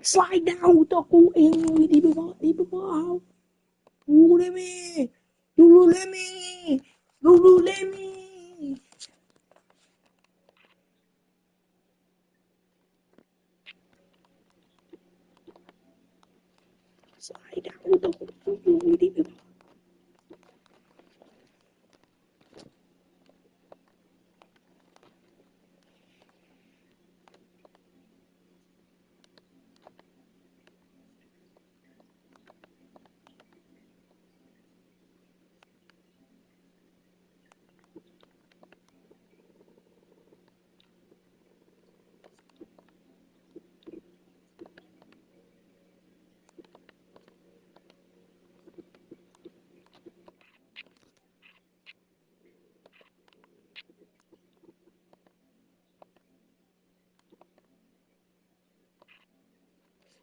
Slide down to ako. Di ba? Lululemi. Slide down to ako. Di ba?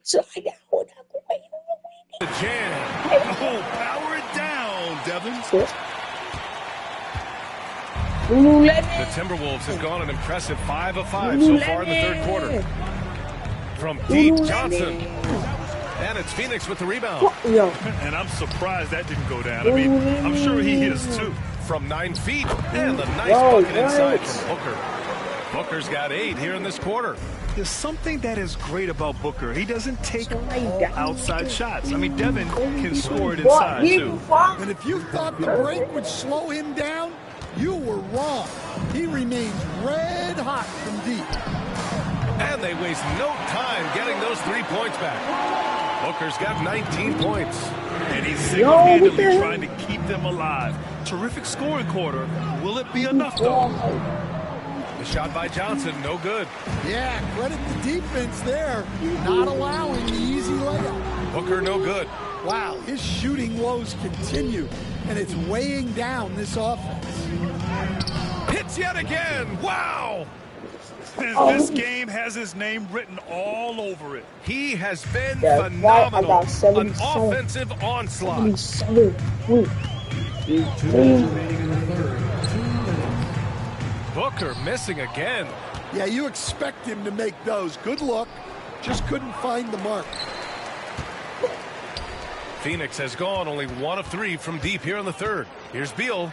Slide down to ako. The jam. Oh, power it down, Devin. The Timberwolves have gone an impressive 5 of 5 so far in the third quarter. From deep, Johnson. And it's Phoenix with the rebound. And I'm surprised that didn't go down. I mean, I'm sure he is too. From 9 feet. And the nice bucket inside from Booker. Booker's got 8 here in this quarter. There's something that is great about Booker. He doesn't take all outside shots. I mean, Devin can score it inside, too. And if you thought the break would slow him down, you were wrong. He remains red hot from deep. And they waste no time getting those 3 points back. Booker's got 19 points. And he's single-handedly trying to keep them alive. Terrific scoring quarter. Will it be enough, though? The shot by Johnson, no good. Yeah, credit the defense there. Not allowing the easy layup. Booker, no good. Wow, his shooting woes continue, and it's weighing down this offense. Hits yet again. Wow. And this game has his name written all over it. He has been phenomenal. An offensive onslaught. 77. Booker missing again. Yeah, you expect him to make those. Good luck. Just couldn't find the mark. Phoenix has gone only 1 of 3 from deep here in the third. Here's Beal.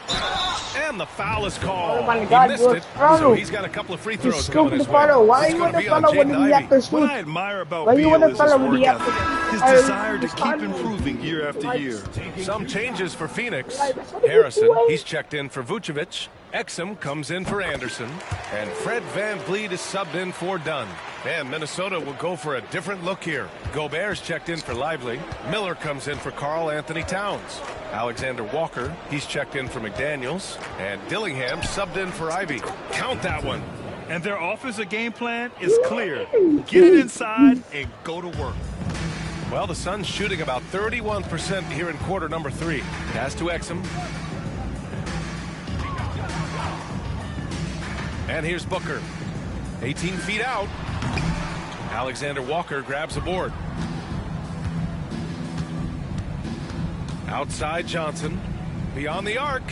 And the foul is called. Oh my God, he missed it, so he's got a couple of free throws coming his way. Why you want to follow when he have to shoot? What I admire about Why you Beal want to is follow his when he work have ethic, his to? desire to keep improving year after year. Some changes for Phoenix. Harrison, he's checked in for Vucevic. Exum comes in for Anderson. And Fred VanVleet is subbed in for Dunn. And Minnesota will go for a different look here. Gobert's checked in for Lively. Miller comes in for Karl Anthony Towns. Alexander Walker, he's checked in for McDaniels. And Dillingham subbed in for Ivy. Count that one. And their offensive game plan is clear. Get it inside and go to work. Well, the Suns shooting about 31% here in quarter number 3. Pass to Exum. And here's Booker. 18 feet out. Alexander Walker grabs a board. Outside Johnson. Beyond the arc.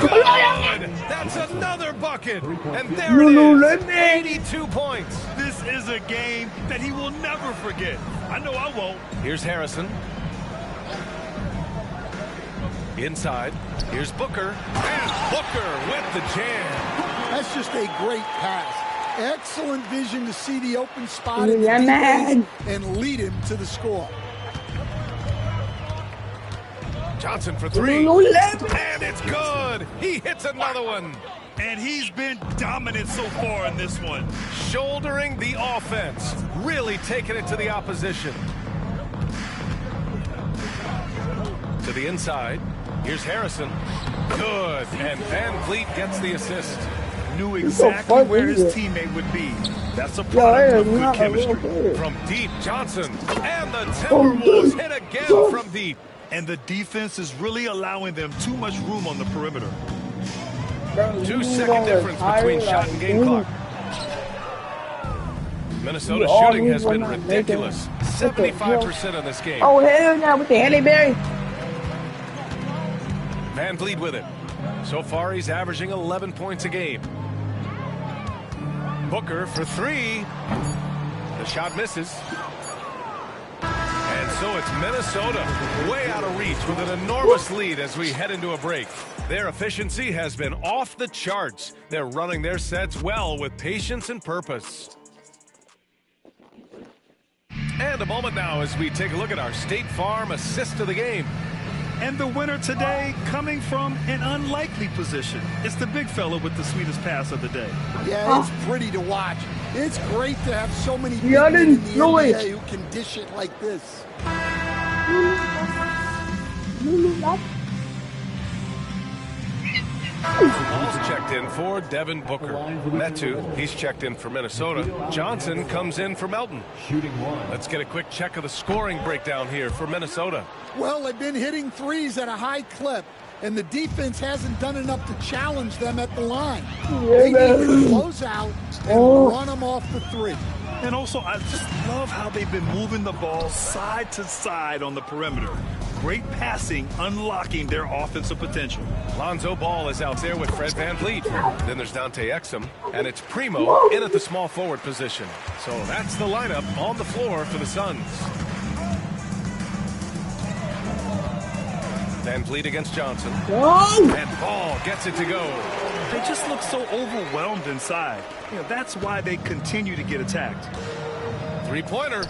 Good! That's another bucket. And there it is. 82 points. This is a game that he will never forget. I know I won't. Here's Harrison. Inside. Here's Booker. And Booker with the jam. That's just a great pass. Excellent vision to see the open spot in the defense and lead him to the score. Johnson for 3. And it's good. He hits another one. And he's been dominant so far in this one. Shouldering the offense. Really taking it to the opposition. To the inside. Here's Harrison. Good. And VanVleet gets the assist. Knew exactly where his teammate would be. That's a product of good chemistry. From deep, Johnson. And the Timberwolves hit again from deep. And the defense is really allowing them too much room on the perimeter. 2-second difference between shot and game clock. Minnesota shooting has been ridiculous. 75% in this game. Oh, hell no, with the Halle Berry. VanVleet with it. So far, he's averaging 11 points a game. Booker for 3. The shot misses. so it's Minnesota way out of reach with an enormous lead as we head into a break. Their efficiency has been off the charts. They're running their sets well with patience and purpose. And a moment now as we take a look at our State Farm assist of the game. And the winner today coming from an unlikely position. It's the big fella with the sweetest pass of the day. Yeah, it's pretty to watch. It's great to have so many people in the NBA who can dish it like this. Ball's checked in for Devin Booker. Metu, he's checked in for Minnesota. Johnson comes in for Melton. Let's get a quick check of the scoring breakdown here for Minnesota. Well, they've been hitting threes at a high clip, and the defense hasn't done enough to challenge them at the line. They need to close out and run them off the three. And also, I just love how they've been moving the ball side to side on the perimeter. Great passing, unlocking their offensive potential. Lonzo Ball is out there with Fred VanVleet. Then there's Dante Exum, and it's Primo in at the small forward position. So that's the lineup on the floor for the Suns. VanVleet against Johnson. And Ball gets it to go. They just look so overwhelmed inside. That's why they continue to get attacked. Three-pointer.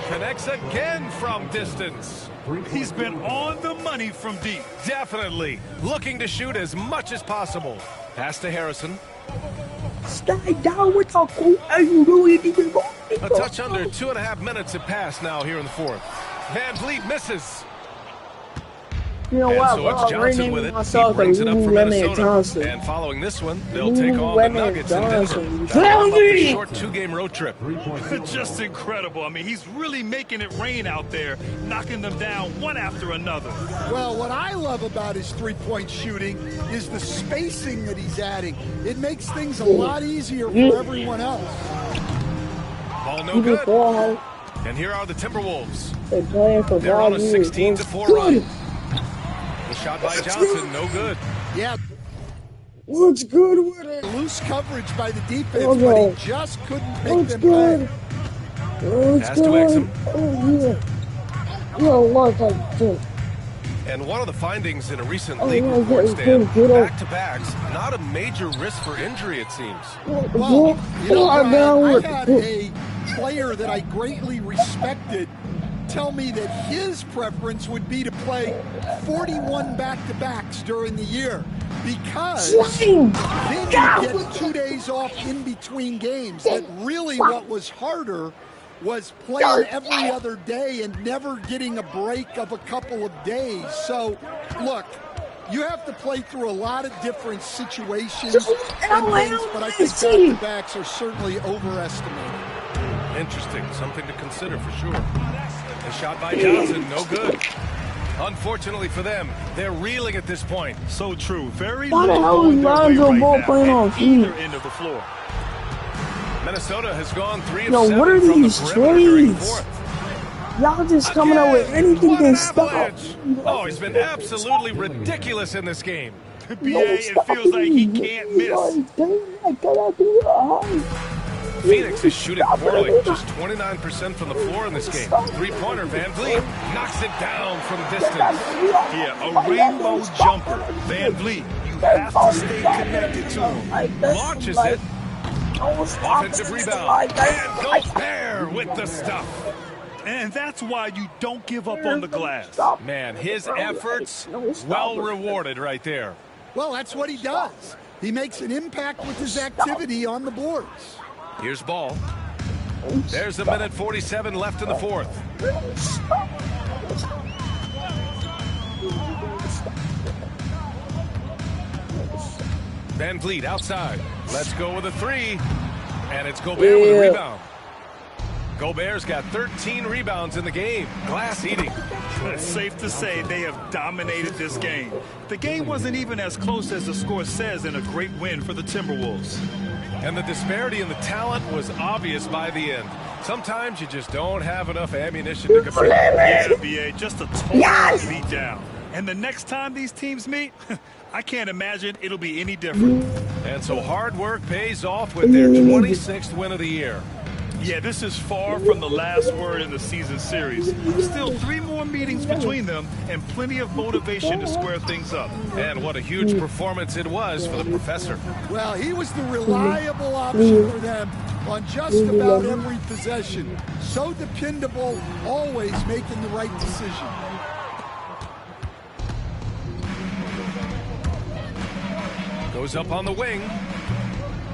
Connects again from distance. He's been on the money from deep. Definitely. Looking to shoot as much as possible. Pass to Harrison. Slide down with our cool. A touch under 2.5 minutes have passed now here in the fourth. VanVleet misses. You know and what? so it's Johnson with it. He brings it up for Minnesota. And following this one, they'll take on the Nuggets in Denver. That'll be a short 2-game road trip. Just incredible. I mean, he's really making it rain out there, knocking them down one after another. Well, what I love about his three-point shooting is the spacing that he's adding. It makes things a lot easier for everyone else. Ball no good. And here are the Timberwolves. They're on a 16-4 run. The shot by Johnson, no good. Yeah. What's good with it? Loose coverage by the defense, but he just couldn't pick them back. Pass to Exum. Yeah, and one of the findings in a recent league report, Stan, back-to-backs, not a major risk for injury, it seems. Well, I had a player that I greatly respected tell me that his preference would be to play 41 back-to-backs during the year because then you get 2 days off in between games. That really what was harder was playing every other day and never getting a break of a couple of days. So, look, you have to play through a lot of different situations and things, but I think back-to-backs are certainly overestimated. Interesting. Something to consider for sure. A shot by Johnson, no good. Unfortunately for them, they're reeling at this point. So true. Very Why the hell is Lonzo Ball playing on either end of the floor? Minnesota has gone 3 of 7 what are from these the perimeter during the trades? fourth. Y'all just coming up with anything to stop. Oh, he's been absolutely ridiculous in this game. BA, it feels like he can't miss. Phoenix is shooting poorly, just 29% from the floor in this game. Three-pointer, VanVleet knocks it down from distance. Yeah, a rainbow jumper. VanVleet, you have to stay connected to him. Launches it. Offensive rebound. And Gobert with the stuff. And that's why you don't give up on the glass. Man, his efforts well rewarded right there. Well, that's what he does. He makes an impact with his activity on the boards. Here's Ball. There's a minute 47 left in the fourth. VanVleet outside. Let's go with a three. And it's Gobert with a rebound. Gobert's got 13 rebounds in the game. Glass eating. It's safe to say they have dominated this game. The game wasn't even as close as the score says in a great win for the Timberwolves. And the disparity in the talent was obvious by the end. Sometimes you just don't have enough ammunition to compete. Yeah, BA, just a total beat down. And the next time these teams meet, I can't imagine it'll be any different. And so hard work pays off with their 26th win of the year. Yeah, this is far from the last word in the season series. Still 3 more meetings between them and plenty of motivation to square things up. And what a huge performance it was for the professor. Well, he was the reliable option for them on just about every possession. So dependable, always making the right decision. Goes up on the wing.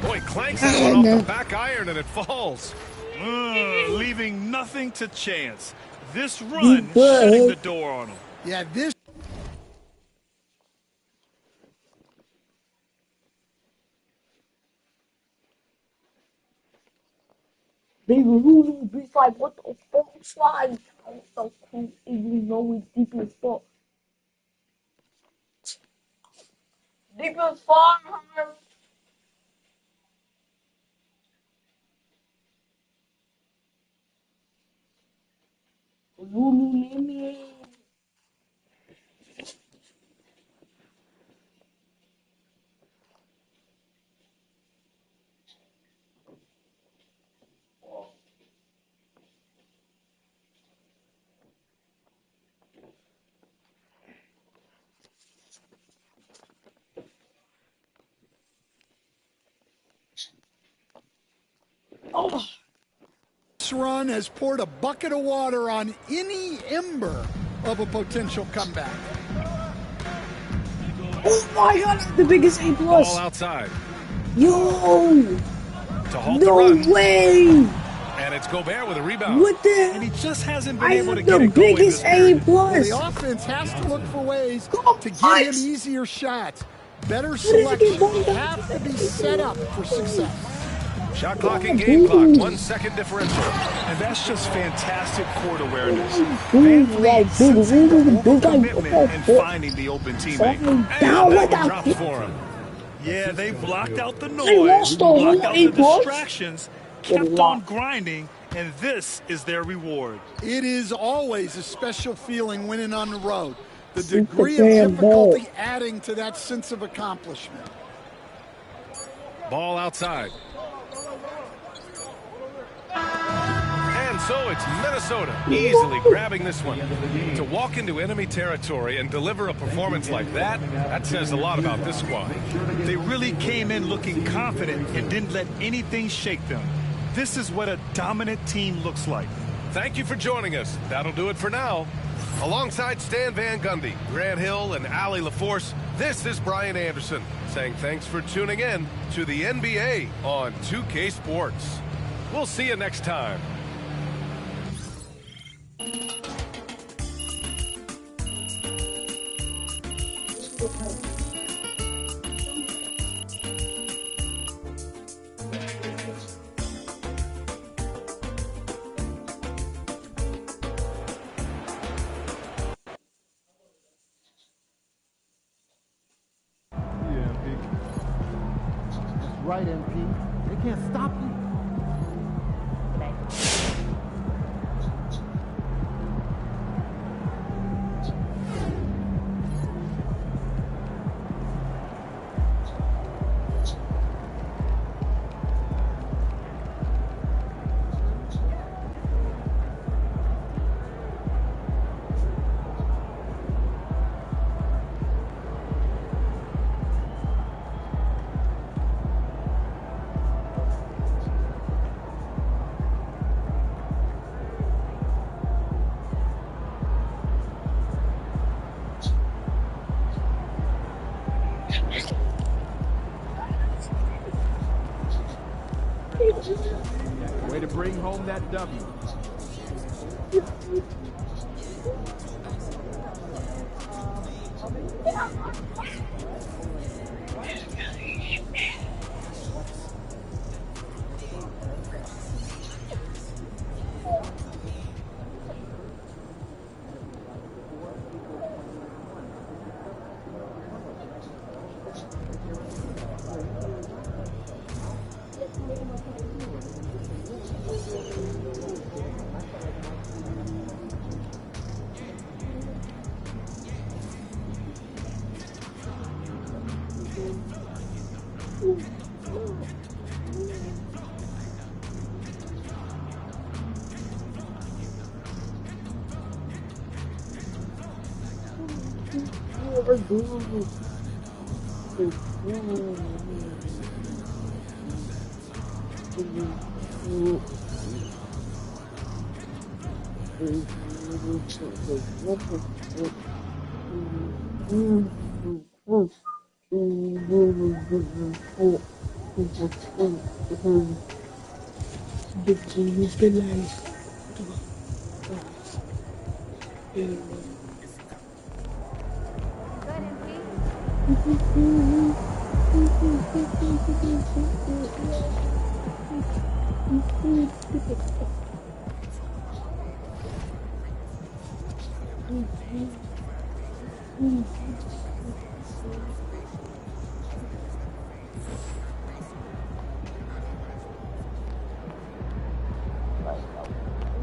Boy, clanks it off the back iron and it falls. Leaving nothing to chance. This run shutting the door on him. Yeah, this. Baby Lulu, bitch, like, what the fuck? Slide. What the fuck? Even know it's deep as fuck. Deep as fuck, huh? Lulu, let me in. Oh. This run has poured a bucket of water on any ember of a potential comeback. Oh my god, that's the biggest A+. Ball outside. Yo! To halt the No run. way! And it's Gobert with a rebound. What the hell? And he just hasn't been I able to have get the it going this biggest A+. period. Well, the offense has to look for ways to get him easier shots. Better selection. Have to be set up for success. Shot clock and game clock, 1 second differential. And that's just fantastic court awareness. Dude, Van like, Vliet dude, sensing the dude, dude, commitment like, and oh, finding the open teammate. down And with that one that. drops for him. Yeah, they blocked out the They noise, lost the whole blocked out the A+. distractions, kept Good on luck. grinding, and this is their reward. It is always a special feeling winning on the road. The Super degree of damn difficulty ball. adding to that sense of accomplishment. Ball outside. And so it's Minnesota easily grabbing this one. To walk into enemy territory and deliver a performance like that, that says a lot about this squad. They really came in looking confident and didn't let anything shake them. This is what a dominant team looks like. Thank you for joining us. That'll do it for now. Alongside Stan Van Gundy, Grant Hill, and Allie LaForce, this is Brian Anderson saying thanks for tuning in to the NBA on 2K Sports. We'll see you next time. Right, MP. They can't stop you. Way to bring home that W.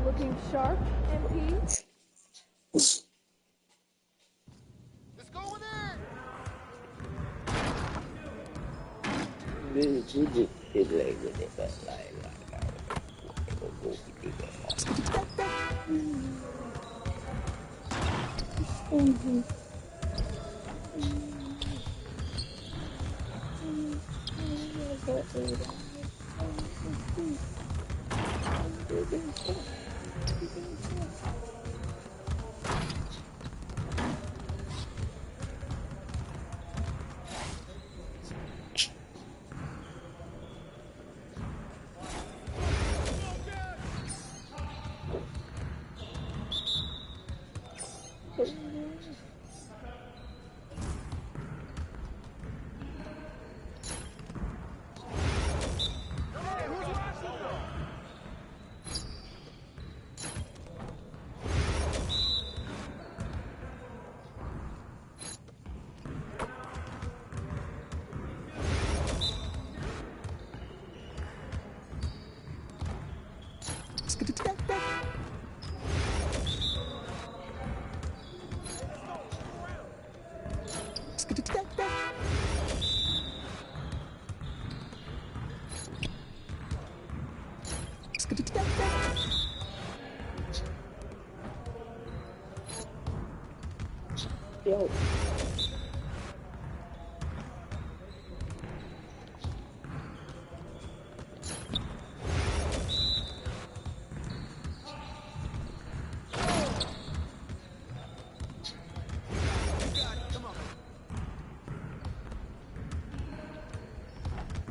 Looking sharp, MP. It's going Yo.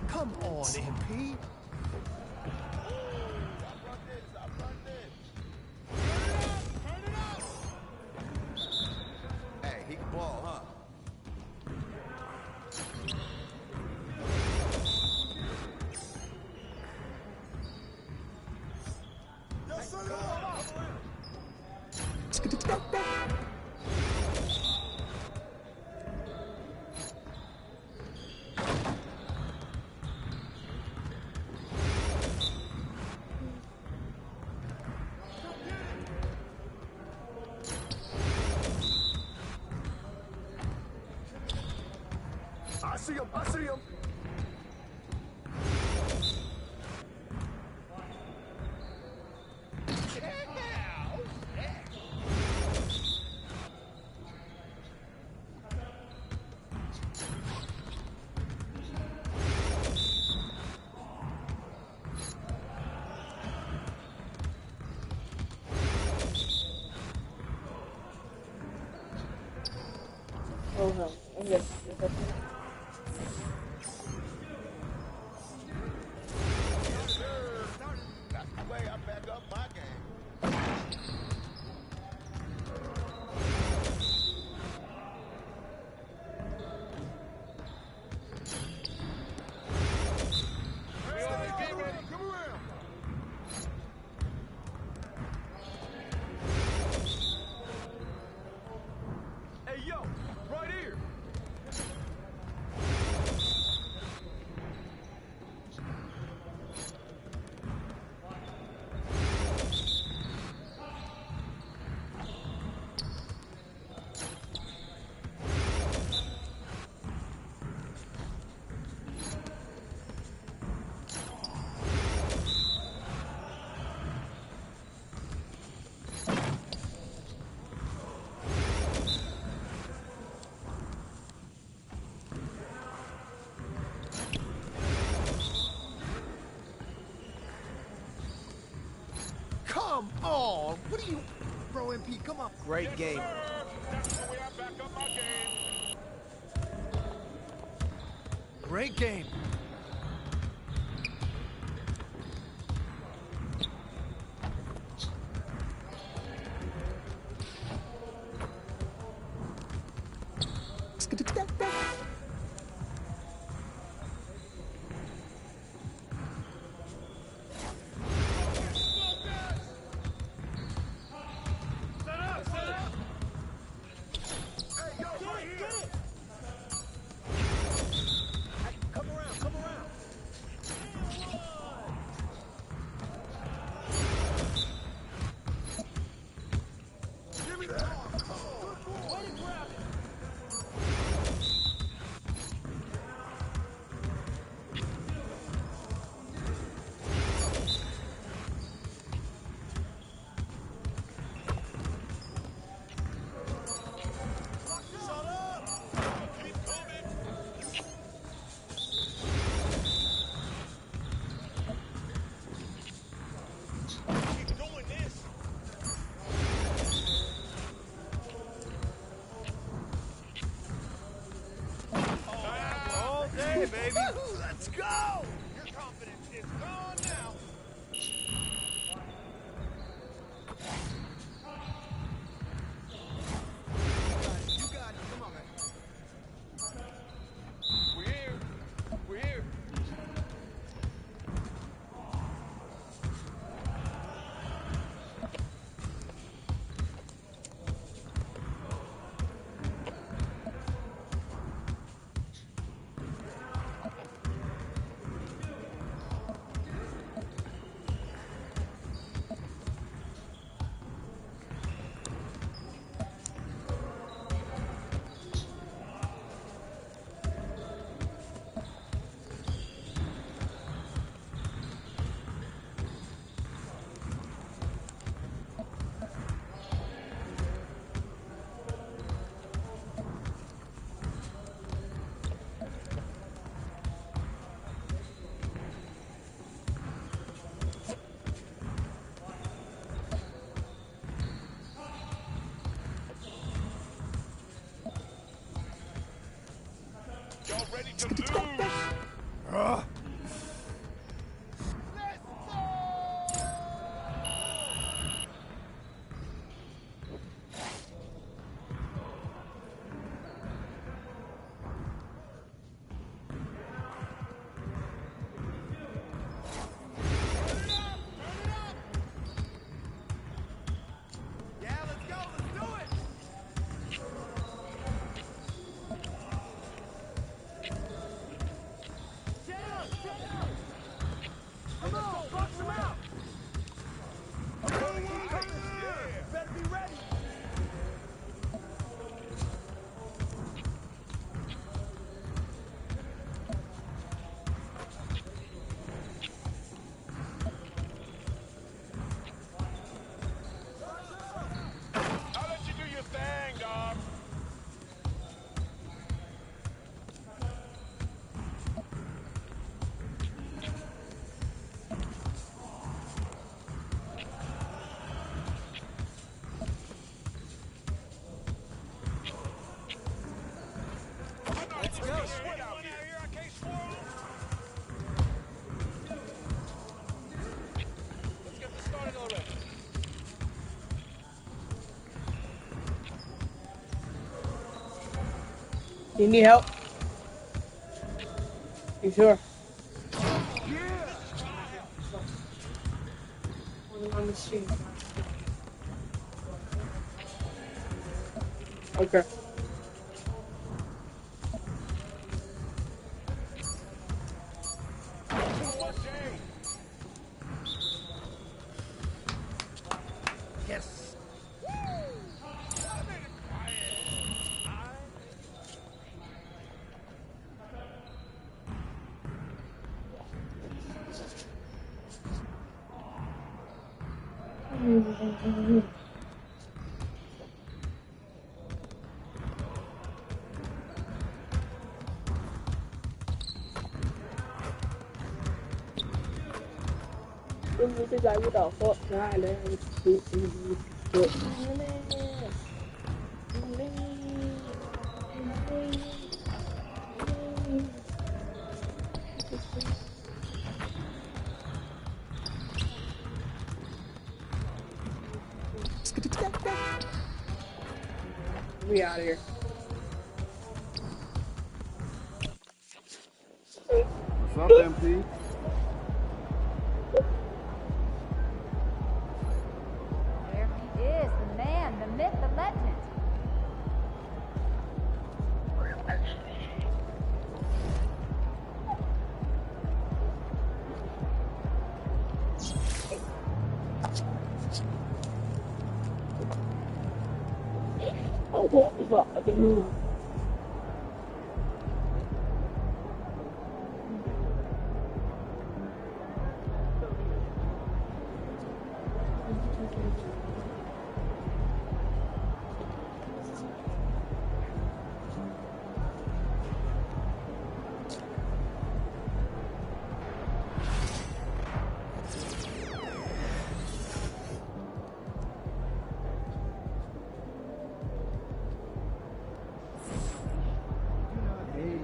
Come on, MP. Hey, he can ball, huh? Yes, sir. I see him. I see him. Oh no. Yes. That's the way I back up my game. Come around. Hey, yo, right here. What are you, bro? MP, come on. Great game. That's the way I back up my game. Great game. Hey, baby. Let's go! Your confidence is gone now. You got it. Come on, man. We're here. We're here. Y'all ready to lose? Yeah, let's go. Let's do it. Come on, box him out. Better be ready. I'll let you do your thing, dog. Let's go. Let's get this started already. You need help? You sure? On the street. Okay. Yes. This guy with a hot guy. We out of here. What's up, MP? There he is, the man, the myth, the legend. Oh, what is that? Hey,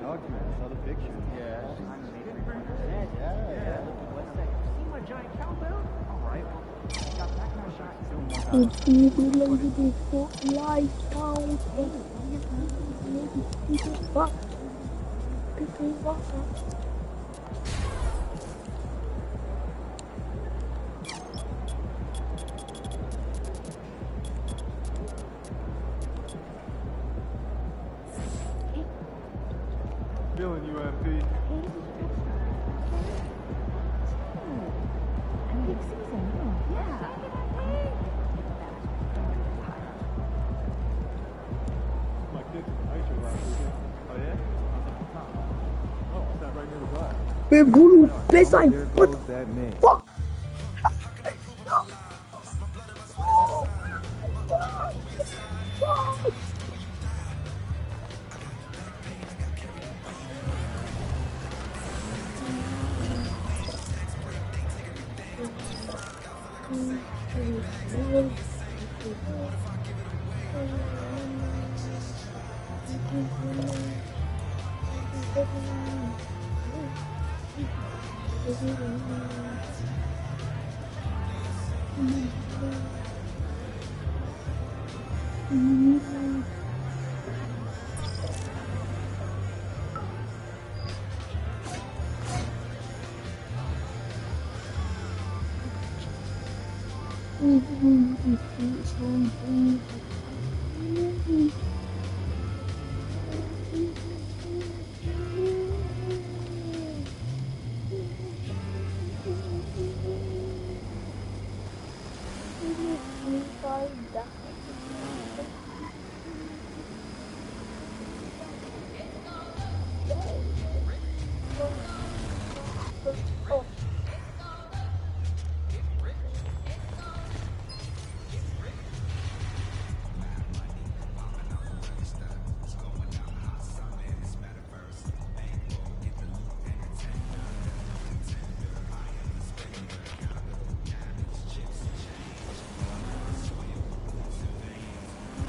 document. I saw the picture. Yeah. See my giant countdown? All right. Got that kind of shot. If you related it for life, out. Feeling you, MP. Big season, yeah. My kids in high school last weekend. Oh, yeah? Oh, I sat right near the glass. Bebulu, baseline, There what goes that man. fuck?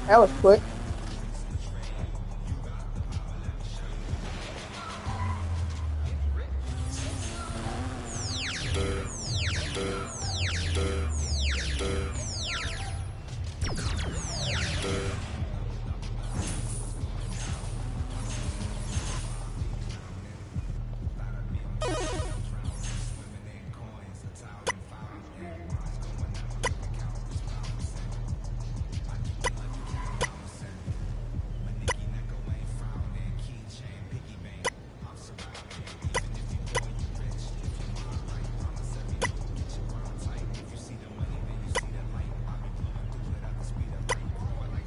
That was quick.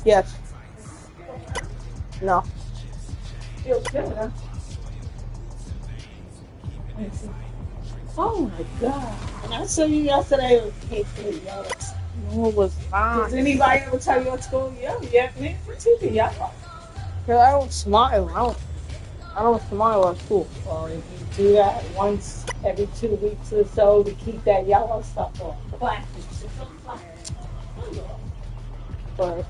Yes. No. Feels good, huh? Oh my God. And I saw you yesterday with K3, yo. No, it was fine. Does anybody ever tell you at school, yeah, man, what you do, y'all? Cause I don't smile. I know tomorrow at school. Or if you do that once every 2 weeks or so to keep that yellow stuff off. Plastic. But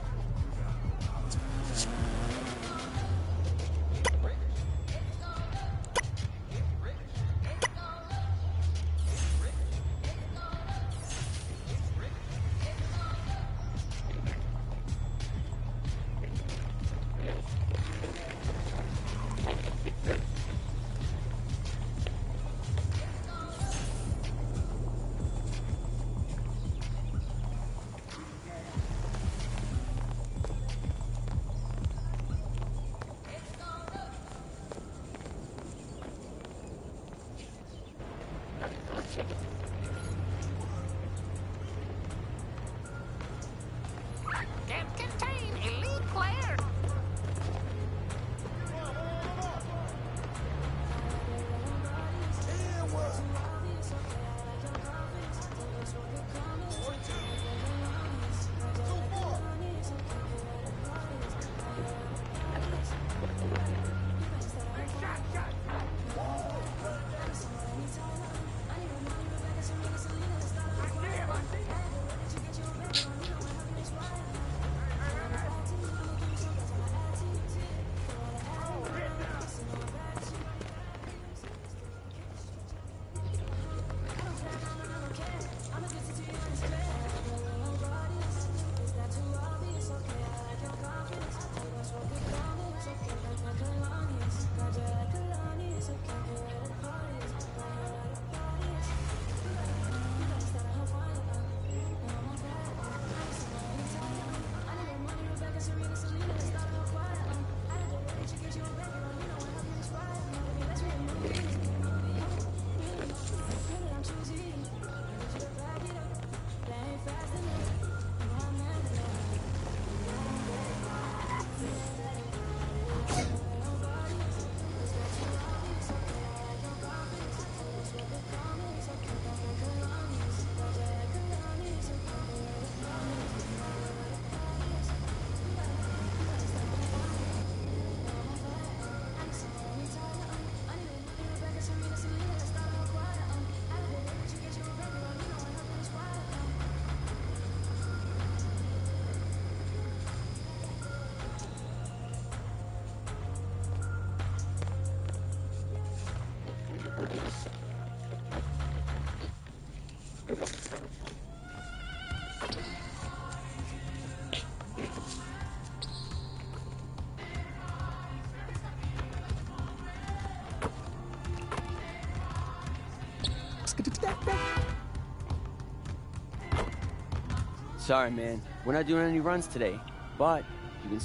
Can't contain elite player. Sorry, man. We're not doing any runs today, but you can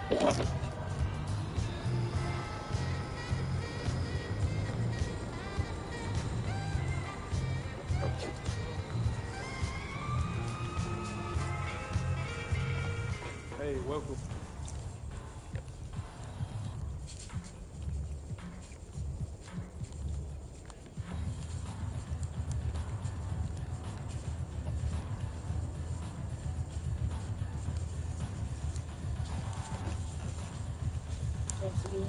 Hey, welcome. Money, See you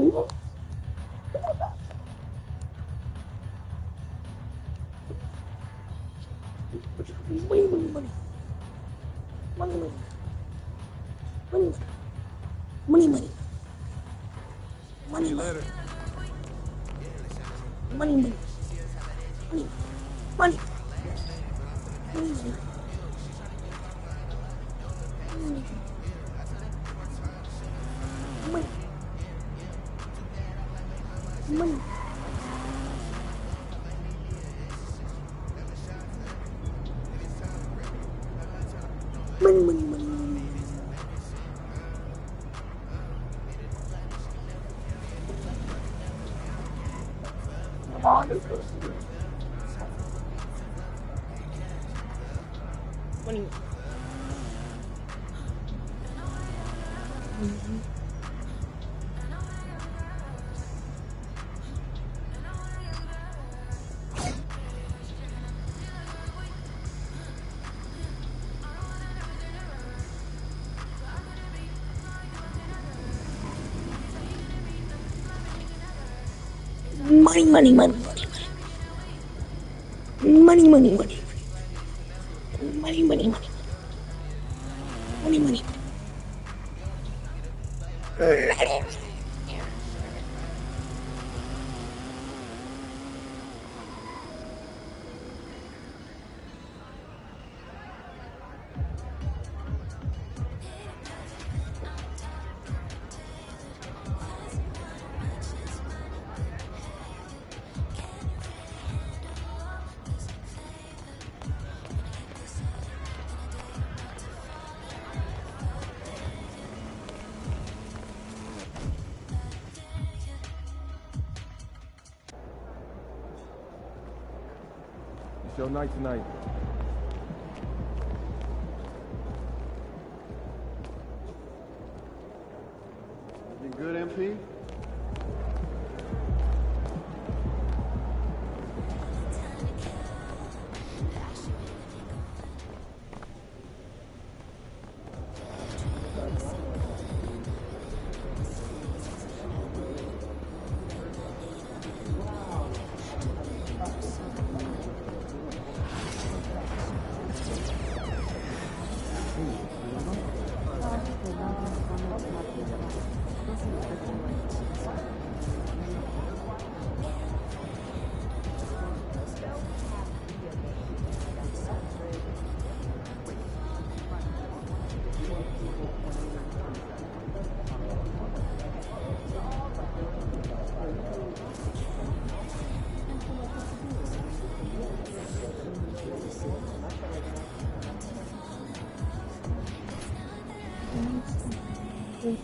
later. money, money, money, money, money, money, money, money, money. Money. Money, money, money, money, money, money, money, money, money, money, money, money. It's your night tonight. You good, MP? No,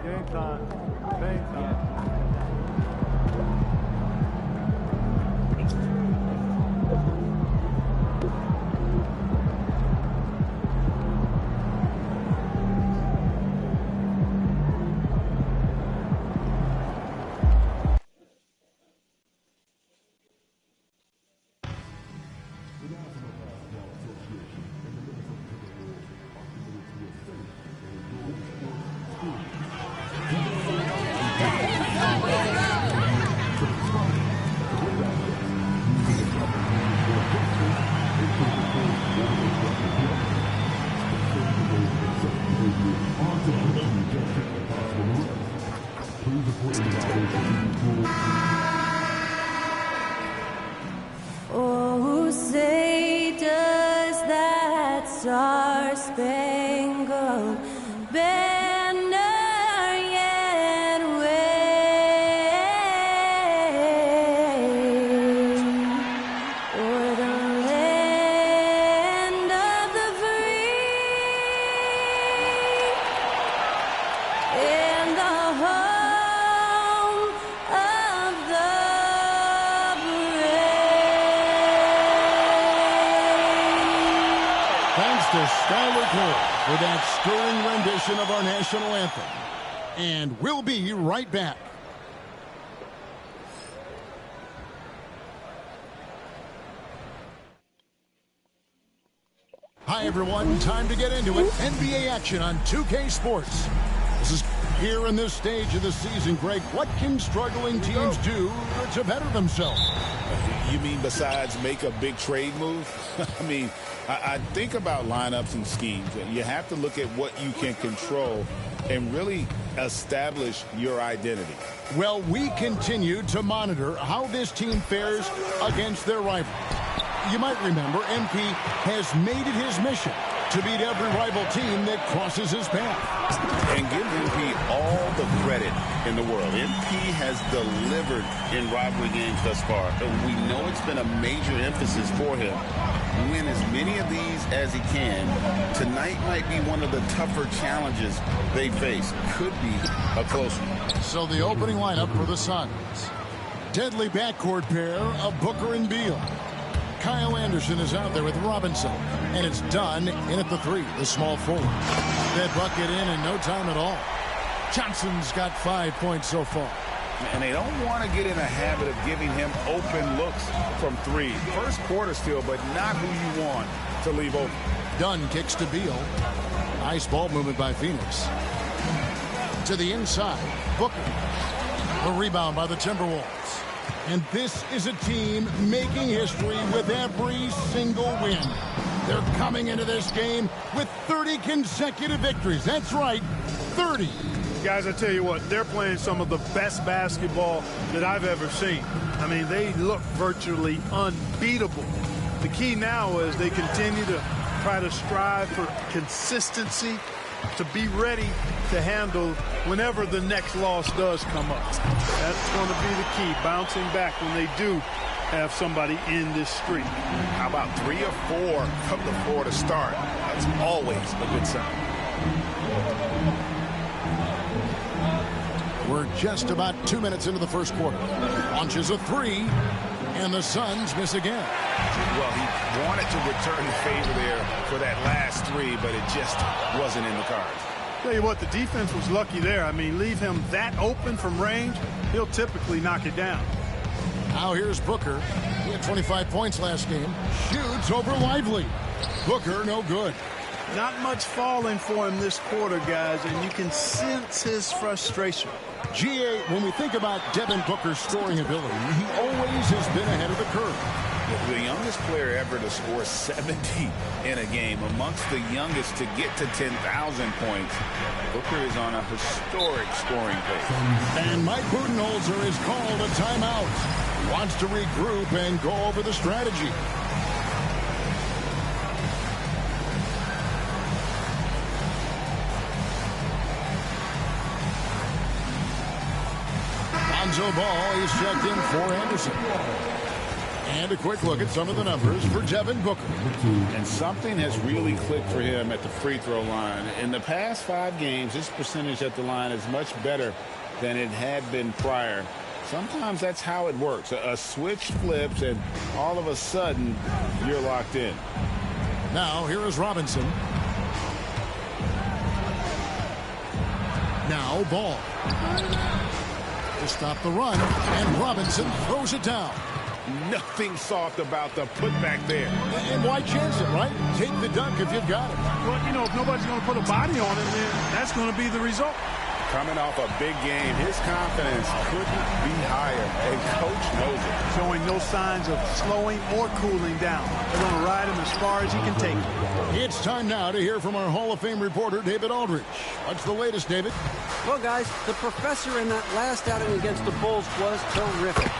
game time. Game time. Oh, say does that star-spangled banner yet wave o'er the land of the free and the home of the Thanks to Skylar Cole for that stirring rendition of our national anthem. And we'll be right back. Hi, everyone. Time to get into it. NBA action on 2K Sports. This is here in this stage of the season, Greg. What can struggling teams do to better themselves? You mean besides make a big trade move? I mean, I think about lineups and schemes. You have to look at what you can control and really establish your identity. Well, we continue to monitor how this team fares against their rival. You might remember MP has made it his mission to beat every rival team that crosses his path. And give MP all the credit in the world. MP has delivered in rivalry games thus far. We know it's been a major emphasis for him. Win as many of these as he can. Tonight might be one of the tougher challenges they face. Could be a close one. So the opening lineup for the Suns. Deadly backcourt pair of Booker and Beal. Kyle Anderson is out there with Robinson, and it's done in at the three, the small forward. That bucket in no time at all. Johnson's got 5 points so far. And they don't want to get in a habit of giving him open looks from three. First quarter still, but not who you want to leave open. Dunn kicks to Beal. Nice ball movement by Phoenix. To the inside, Booker. The rebound by the Timberwolves. And this is a team making history with every single win. They're coming into this game with 30 consecutive victories. That's right, 30. Guys, I tell you what, they're playing some of the best basketball that I've ever seen. I mean, they look virtually unbeatable. The key now is they continue to try to strive for consistency to be ready to handle whenever the next loss does come up. That's going to be the key, bouncing back when they do have somebody in this streak. How about 3 or 4 from the floor to start? That's always a good sign. We're just about 2 minutes into the first quarter. Launches a 3, and the Suns miss again. Well, he wanted to return the favor there for that last 3, but it just wasn't in the cards. Tell you what, the defense was lucky there. I mean, leave him that open from range, he'll typically knock it down. Now here's Booker. He had 25 points last game. Shoots over Lively. Booker, no good. Not much falling for him this quarter, guys, and you can sense his frustration. GA, when we think about Devin Booker's scoring ability, he always has been ahead of the curve. The youngest player ever to score 70 in a game, amongst the youngest to get to 10,000 points. Booker is on a historic scoring pace. And Mike Budenholzer has called a timeout. He wants to regroup and go over the strategy. Lonzo Ball is checked in for Anderson. And a quick look at some of the numbers for Devin Booker. And something has really clicked for him at the free throw line. In the past 5 games, his percentage at the line is much better than it had been prior. Sometimes that's how it works. A switch flips, and all of a sudden, you're locked in. Now, here is Robinson. Now, Ball. To stop the run, and Robinson throws it down. Nothing soft about the putback there. And why chance it, right? Take the dunk if you've got it. Well, you know, if nobody's going to put a body on him, then that's going to be the result. Coming off a big game, his confidence couldn't be higher, and coach knows it. Showing no signs of slowing or cooling down. They're going to ride him as far as he can take him. It's time now to hear from our Hall of Fame reporter, David Aldridge. What's the latest, David? Well, guys, the professor in that last outing against the Bulls was terrific.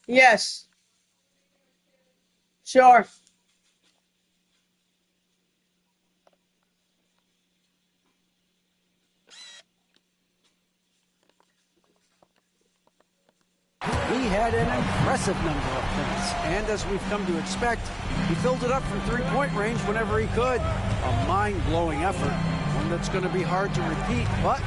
Yes. Sure. He had an impressive number of points, and as we've come to expect, he filled it up from three-point range whenever he could. A mind-blowing effort, one that's going to be hard to repeat, but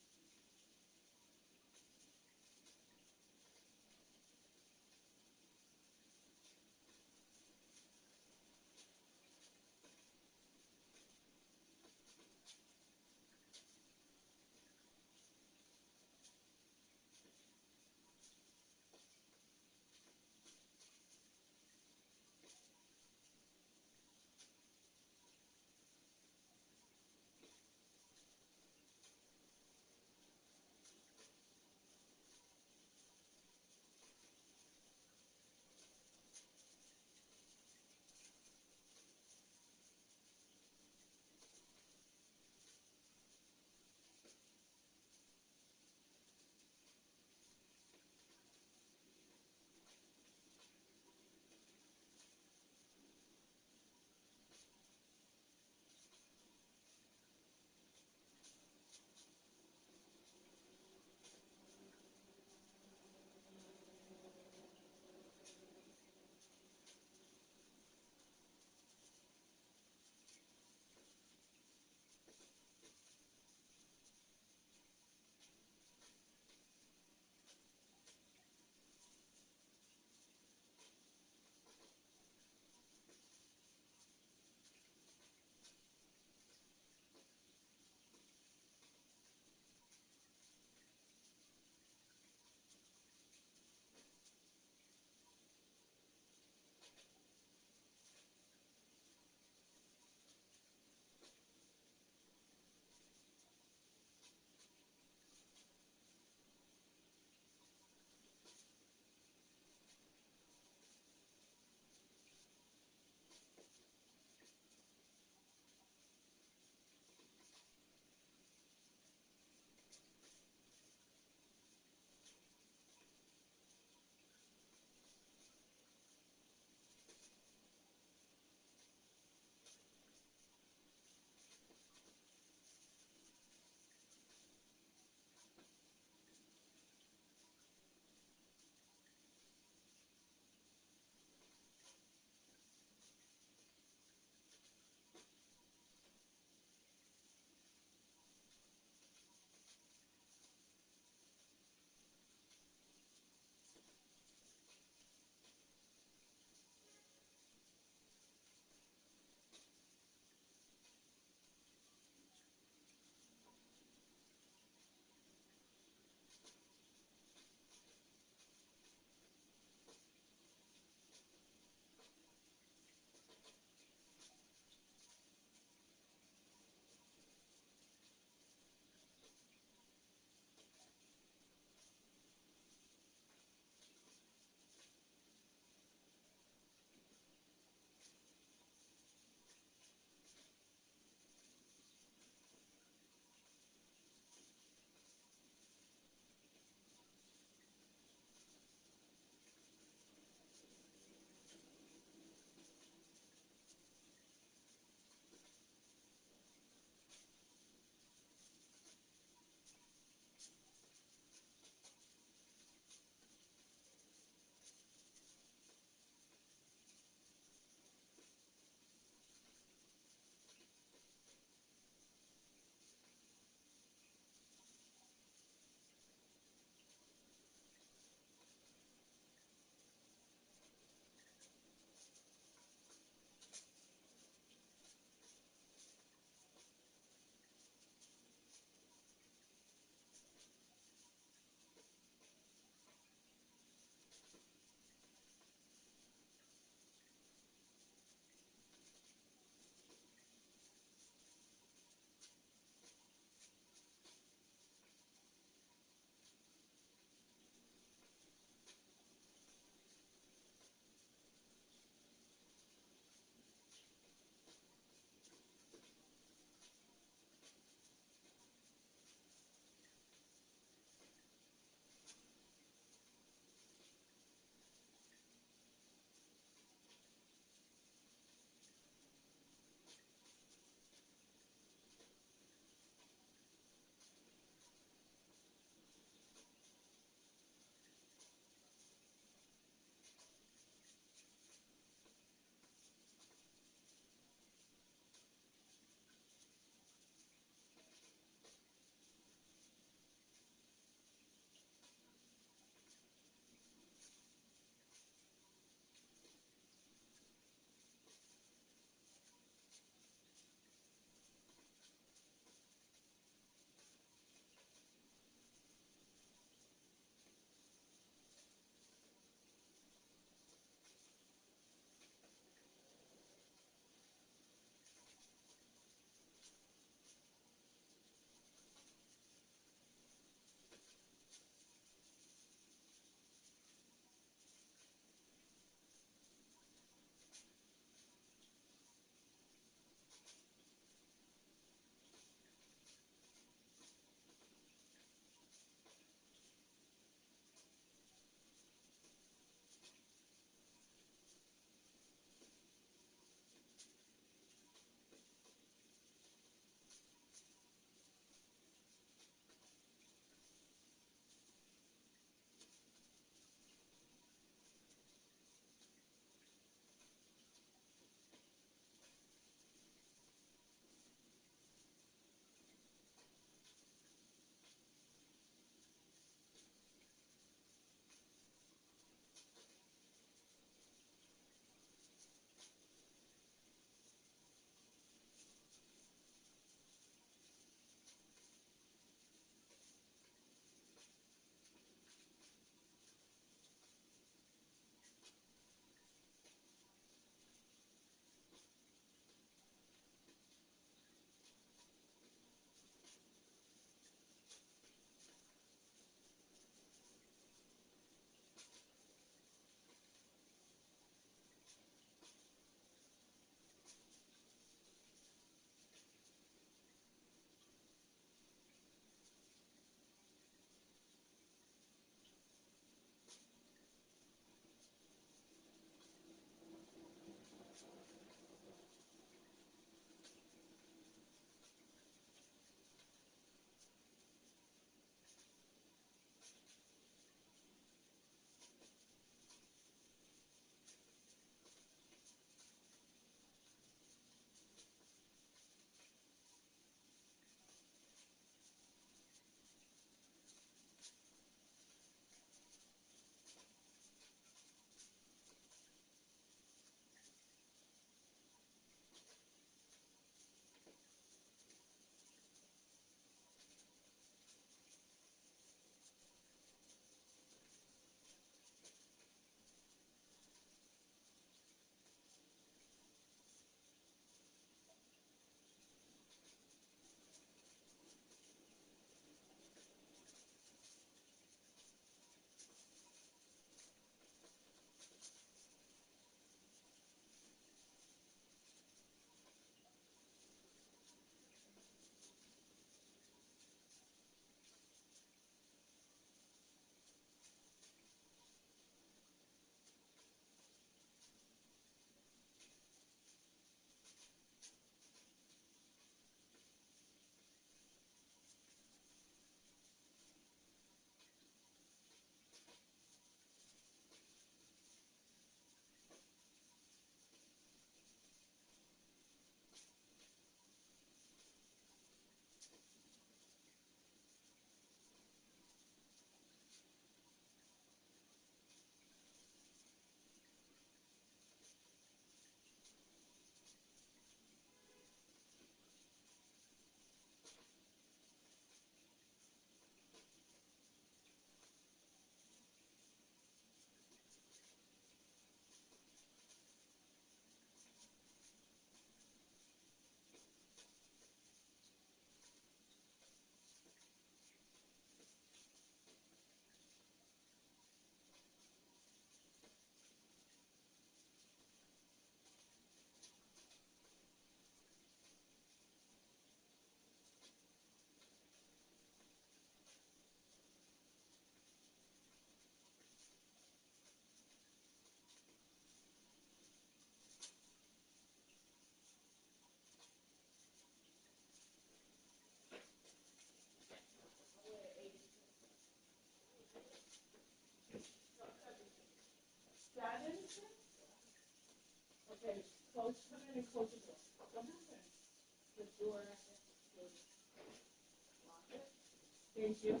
Thank you.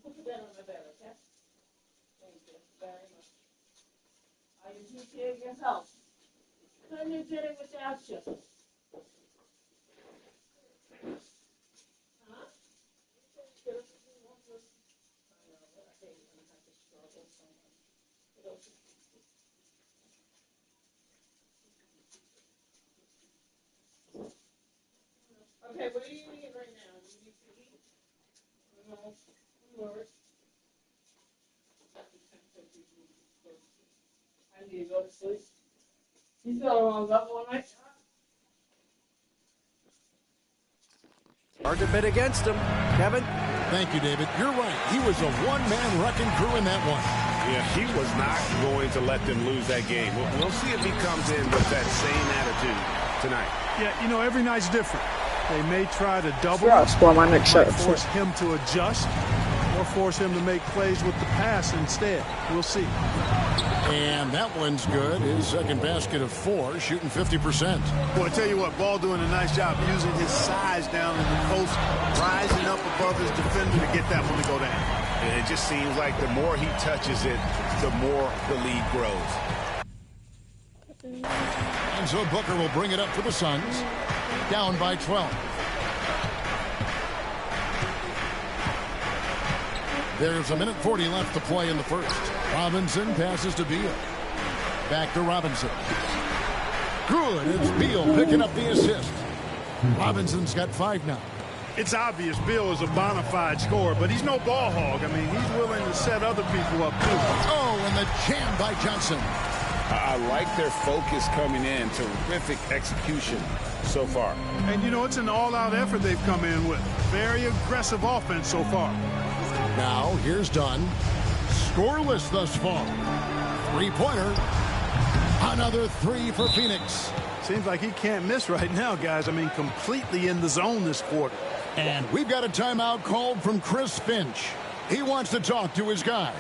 Put that on my bed, okay? Thank you very much. I appreciate your help. Couldn't have did it without you. Huh? Okay, what are you eating right now? Do you need to eat? No. Lord. I need to go to sleep. You feel wrong up all night? Argument against him. Kevin? Thank you, David. You're right. He was a one-man wrecking crew in that one. Yeah, he was not going to let them lose that game. We'll see if he comes in with that same attitude tonight. Yeah, you know, every night's different. They may try to double Yeah, him, score my next shot. force him to adjust, or force him to make plays with the pass instead. We'll see. And that one's good. His second basket of 4, shooting 50%. Boy, I tell you what, Ball doing a nice job using his size down in the post, rising up above his defender to get that one to go down. And it just seems like the more he touches it, the more the lead grows. And so Booker will bring it up for the Suns, down by 12. There's a minute 40 left to play in the first. Robinson passes to Beal. Back to Robinson. Good. It's Beal picking up the assist. Robinson's got 5 now. It's obvious Bill is a bona fide scorer, but he's no ball hog. I mean, he's willing to set other people up, too. Oh, and the jam by Johnson. I like their focus coming in. Terrific execution so far. And, you know, it's an all-out effort they've come in with. Very aggressive offense so far. Now, here's Dunn. Scoreless thus far. 3-pointer. Another 3 for Phoenix. Seems like he can't miss right now, guys. I mean, completely in the zone this quarter. And we've got a timeout called from Chris Finch. He wants to talk to his guys.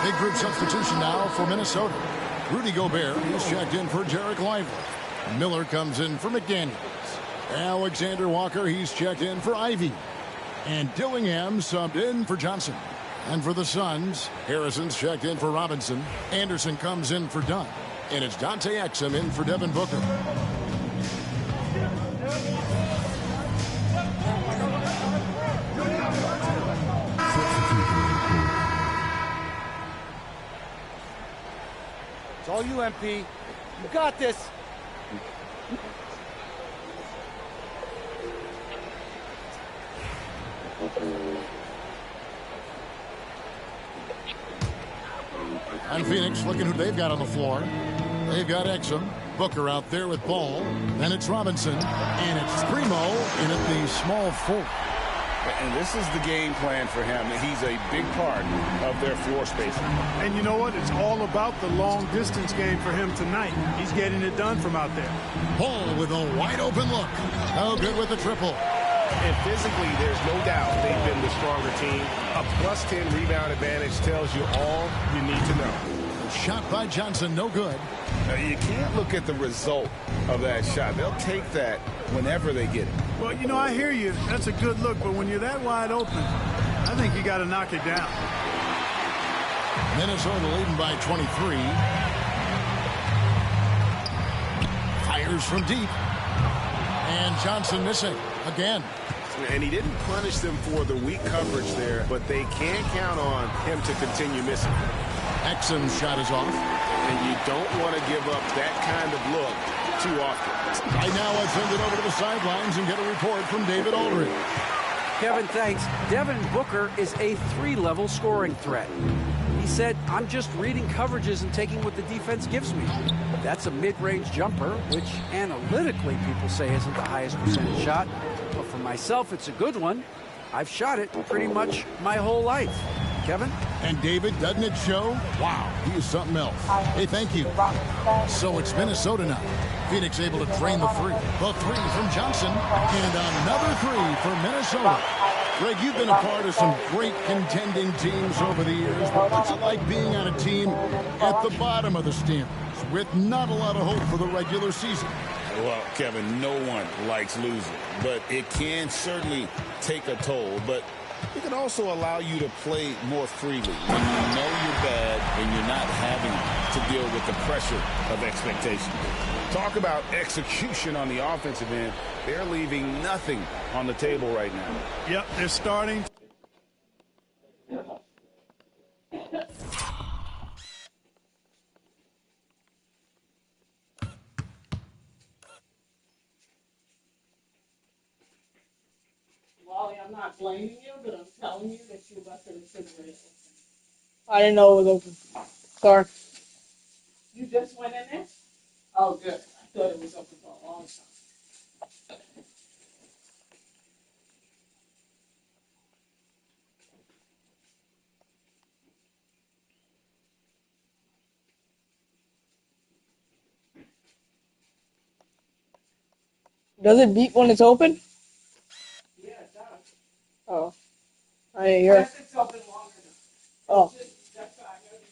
Big group substitution now for Minnesota. Rudy Gobert is checked in for Jarek Lively. Miller comes in for McDaniels. Alexander Walker, he's checked in for Ivy. And Dillingham subbed in for Johnson. And for the Suns, Harrison's checked in for Robinson. Anderson comes in for Dunn. And it's Dante Exum in for Devin Booker. It's all you, MP. You got this. And Phoenix looking who they've got on the floor. They've got Exum. Booker out there with Ball. Then it's Robinson. And it's Primo in at the small forward. And this is the game plan for him. He's a big part of their floor spacing. And you know what? It's all about the long-distance game for him tonight. He's getting it done from out there. Paul with a wide-open look. No good with the triple. And physically, there's no doubt they've been the stronger team. A +10 rebound advantage tells you all you need to know. Shot by Johnson, no good. Now, you can't look at the result of that shot. They'll take that whenever they get it. Well, you know, I hear you. That's a good look, but when you're that wide open, I think you got to knock it down. Minnesota leading by 23. Fires from deep. And Johnson missing again. And he didn't punish them for the weak coverage there, but they can't count on him to continue missing. Exum's shot is off. And you don't want to give up that kind of look too often. Right now, let's send it over to the sidelines and get a report from David Aldridge. Kevin, thanks. Devin Booker is a 3-level scoring threat. He said, I'm just reading coverages and taking what the defense gives me. That's a mid-range jumper, which analytically people say isn't the highest percentage shot. But for myself, it's a good one. I've shot it pretty much my whole life. Kevin? And David, doesn't it show? Wow, he is something else. Hey, thank you. So it's Minnesota now. Phoenix able to drain the three. The three from Johnson. And another three for Minnesota. Greg, you've been a part of some great contending teams over the years. But what's it like being on a team at the bottom of the standings with not a lot of hope for the regular season? Well, Kevin, no one likes losing, but it can certainly take a toll. But it can also allow you to play more freely when you know you're bad and you're not having to deal with the pressure of expectation. Talk about execution on the offensive end. They're leaving nothing on the table right now. Yep, they're starting. Wally, I'm not blaming you, but I'm telling you that you left the refrigerator open. I didn't know it was open. Sorry. You just went in there? Oh, good. I thought it was open for a long time. Does it beep when it's open? Yeah, it does. Oh. I didn't hear it. Unless it's open longer enough. Oh. That's why I know you just.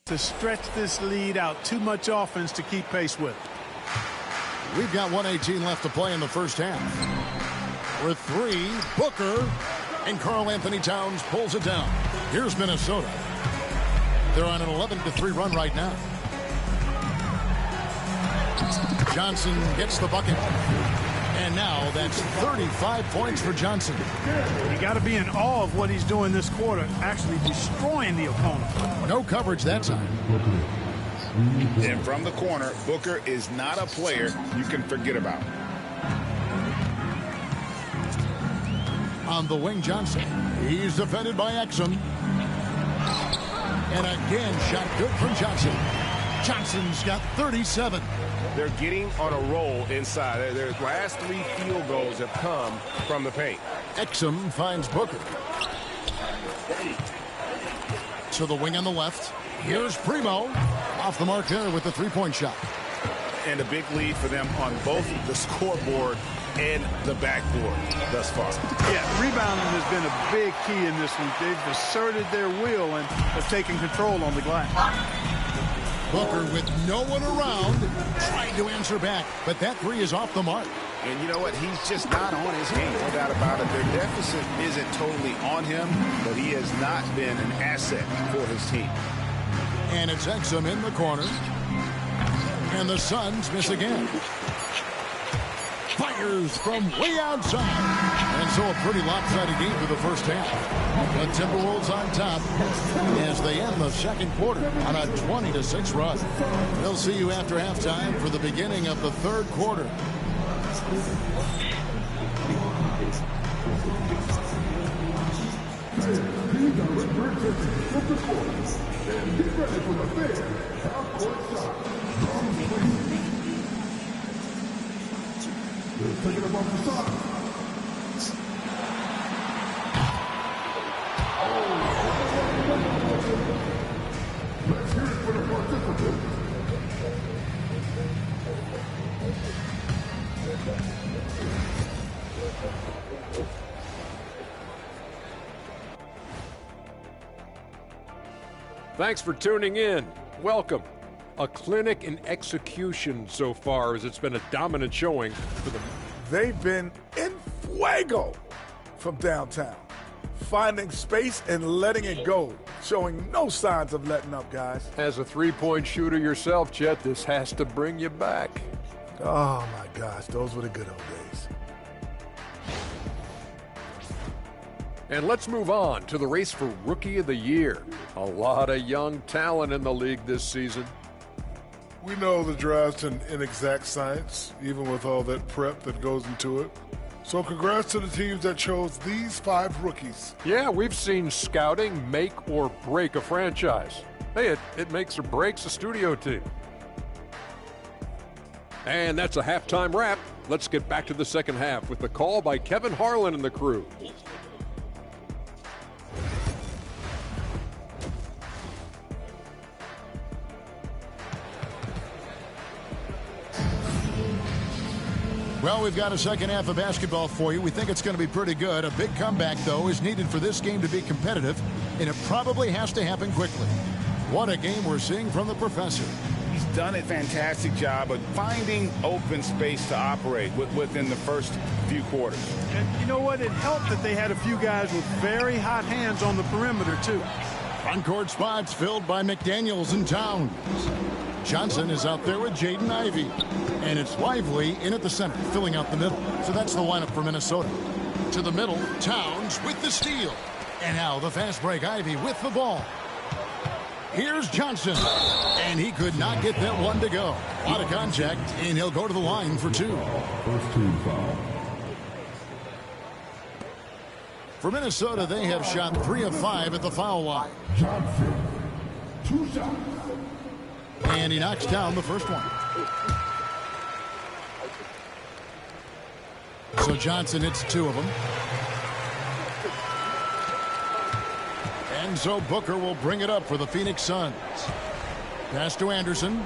To stretch this lead out, too much offense to keep pace with. We've got 1:18 left to play in the first half. For three, Booker, and Karl Anthony Towns pulls it down. Here's Minnesota. They're on an 11-3 run right now. Johnson gets the bucket. And now that's 35 points for Johnson. You got to be in awe of what he's doing this quarter, actually destroying the opponent. No coverage that time. And from the corner, Booker is not a player you can forget about. On the wing, Johnson. He's defended by Exum. And again, shot good from Johnson. Johnson's got 37. They're getting on a roll inside. Their last 3 field goals have come from the paint. Exum finds Booker. To the wing on the left. Here's Primo. Off the mark there with the three-point shot. And a big lead for them on both the scoreboard and the backboard thus far. Yeah, rebounding has been a big key in this one. They've asserted their will and have taken control on the glass. Booker with no one around, trying to answer back, but that three is off the mark. And you know what? He's just not on his game. No doubt about it. Their deficit isn't totally on him, but he has not been an asset for his team. And it's Exum in the corner. And the Suns miss again. Fires from way outside. And so a pretty lopsided game for the first half. The Timberwolves on top as they end the second quarter on a 20-6 run. We'll see you after halftime for the beginning of the third quarter. Let's hear it for the participants. Thanks for tuning in. Welcome. A clinic in execution so far, as it's been a dominant showing for them. They've been in fuego from downtown, finding space and letting it go, showing no signs of letting up, guys. As a three-point shooter yourself, Chet, this has to bring you back. Oh, my gosh, those were the good old days. And let's move on to the race for Rookie of the Year. A lot of young talent in the league this season. We know the draft's an inexact science, even with all that prep that goes into it. So congrats to the teams that chose these 5 rookies. Yeah, we've seen scouting make or break a franchise. Hey, it makes or breaks a studio team. And that's a halftime wrap. Let's get back to the second half with the call by Kevin Harlan and the crew. Well, we've got a second half of basketball for you. We think it's going to be pretty good. A big comeback, though, is needed for this game to be competitive, and it probably has to happen quickly. What a game we're seeing from the professor. He's done a fantastic job of finding open space to operate within the first few quarters. And you know what? It helped that they had a few guys with very hot hands on the perimeter, too. Front-court spots filled by McDaniels and Towns. Johnson is out there with Jaden Ivey. And it's Lively in at the center, filling out the middle. So that's the lineup for Minnesota. To the middle, Towns with the steal. And now the fast break, Ivey with the ball. Here's Johnson. And he could not get that one to go. Out of contact, and he'll go to the line for 2. First team foul. For Minnesota, they have shot 3 of 5 at the foul line. Johnson, 2 shots. And he knocks down the first one. So Johnson hits 2 of them. And so Booker will bring it up for the Phoenix Suns. Pass to Anderson.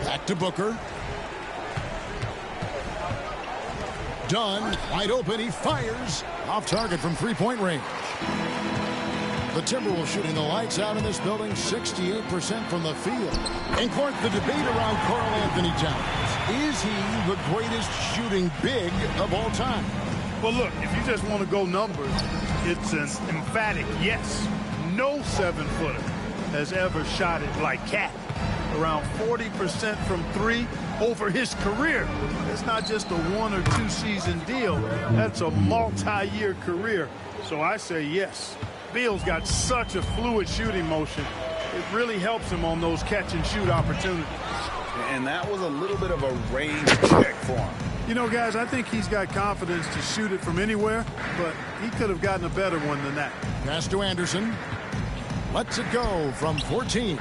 Back to Booker. Dunn, wide open, he fires. Off target from three-point range. The Timberwolves shooting the lights out in this building, 68% from the field. And court, the debate around Karl Anthony Towns. Is he the greatest shooting big of all time? Well, look, if you just want to go numbers, it's an emphatic yes. No 7-footer has ever shot it like Cat. Around 40% from 3 over his career. It's not just a 1 or 2 season deal. That's a multi-year career. So I say yes. Beal's got such a fluid shooting motion. It really helps him on those catch and shoot opportunities. And that was a little bit of a range check for him. You know, guys, I think he's got confidence to shoot it from anywhere, but he could have gotten a better one than that. Pass to Anderson. Lets it go from 14.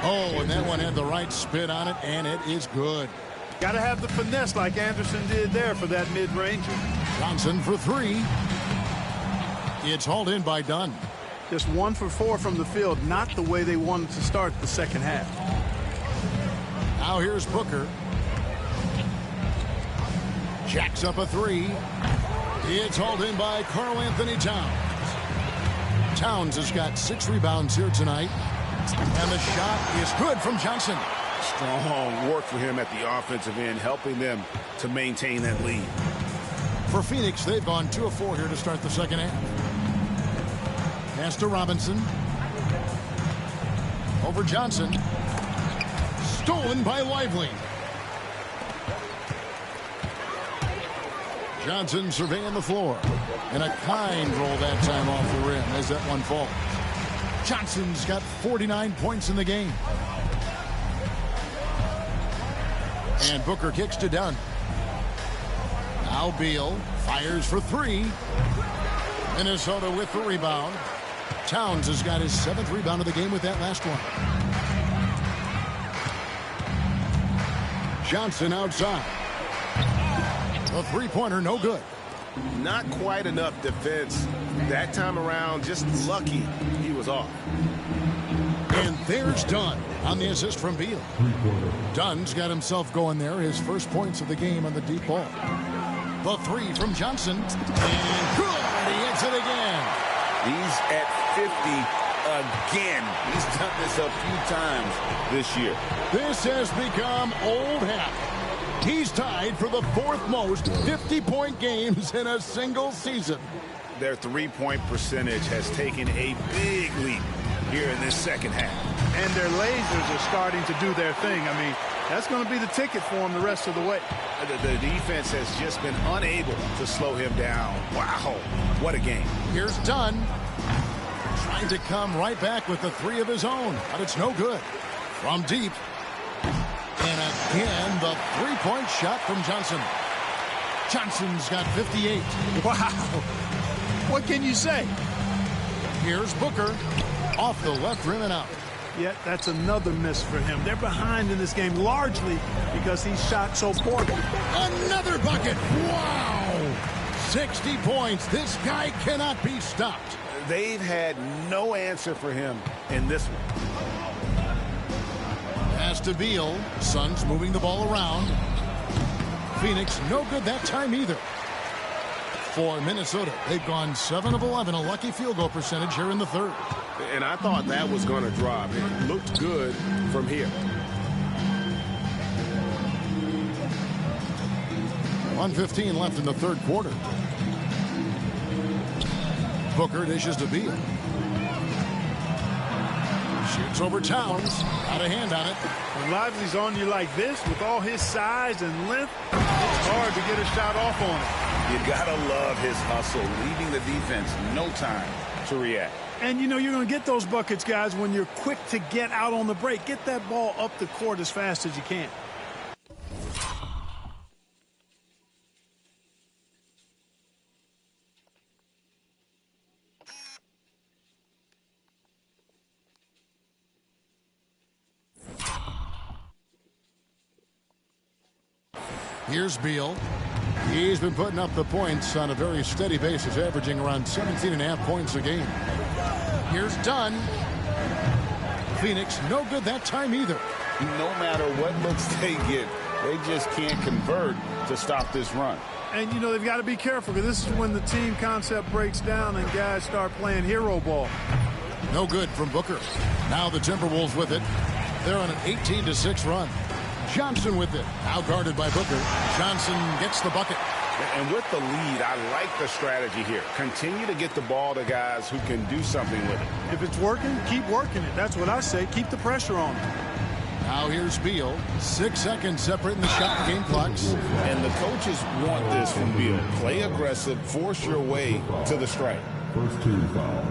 Oh, and that one had the right spin on it, and it is good. Got to have the finesse like Anderson did there for that mid-ranger. Johnson for 3. It's hauled in by Dunn. Just 1 for 4 from the field, not the way they wanted to start the second half. Now here's Booker. Jacks up a 3. It's hauled in by Karl Anthony Towns. Towns has got 6 rebounds here tonight. And the shot is good from Johnson. Strong work for him at the offensive end, helping them to maintain that lead. For Phoenix, they've gone 2 of 4 here to start the second half. Pass to Robinson. Over Johnson. Stolen by Lively. Johnson surveying the floor. And a kind roll that time off the rim as that one falls. Johnson's got 49 points in the game. And Booker kicks to Dunn. Now Beal fires for 3. Minnesota with the rebound. Towns has got his 7th rebound of the game with that last one. Johnson outside. The three-pointer no good. Not quite enough defense. That time around, just lucky he was off. And there's Dunn on the assist from Beal. Dunn's got himself going there. His first points of the game on the deep ball. The 3 from Johnson. And good. He hits it again. He's at 50 again. He's done this a few times this year. This has become old hat. He's tied for the 4th most 50-point games in a single season. Their three-point percentage has taken a big leap here in this second half. And their lasers are starting to do their thing. I mean, that's going to be the ticket for them the rest of the way. The defense has just been unable to slow him down. Wow, what a game. Here's Dunn. Trying to come right back with the 3 of his own, but it's no good. From deep. And again, the 3-point shot from Johnson. Johnson's got 58. Wow. What can you say? Here's Booker. Off the left rim and out. Yet that's another miss for him. They're behind in this game largely because he shot so poorly. Another bucket. Wow. 60 points. This guy cannot be stopped. They've had no answer for him in this one. Pass to Beal. Suns moving the ball around. Phoenix no good that time either. For Minnesota, they've gone 7 of 11, a lucky field goal percentage here in the 3rd. And I thought that was going to drop. It looked good from here. 1:15 left in the 3rd quarter. Booker dishes to Beal. Shoots over Towns. Got a hand on it. When Lively's on you like this, with all his size and length, it's hard to get a shot off on him. You gotta love his hustle, leaving the defense no time to react. And you know you're going to get those buckets, guys, when you're quick to get out on the break. Get that ball up the court as fast as you can. Here's Beal. He's been putting up the points on a very steady basis, averaging around 17.5 points a game. Here's Dunn. Phoenix no good that time either. No matter what looks they get, they just can't convert to stop this run. And, you know, they've got to be careful because this is when the team concept breaks down and guys start playing hero ball. No good from Booker. Now the Timberwolves with it. They're on an 18-6 run. Johnson with it. Now guarded by Booker. Johnson gets the bucket. And with the lead, I like the strategy here. Continue to get the ball to guys who can do something with it. If it's working, keep working it. That's what I say. Keep the pressure on him. Now here's Beal. 6 seconds separating the shot game clocks. And the coaches want this from Beal. Play aggressive, force your way to the strike. First team foul.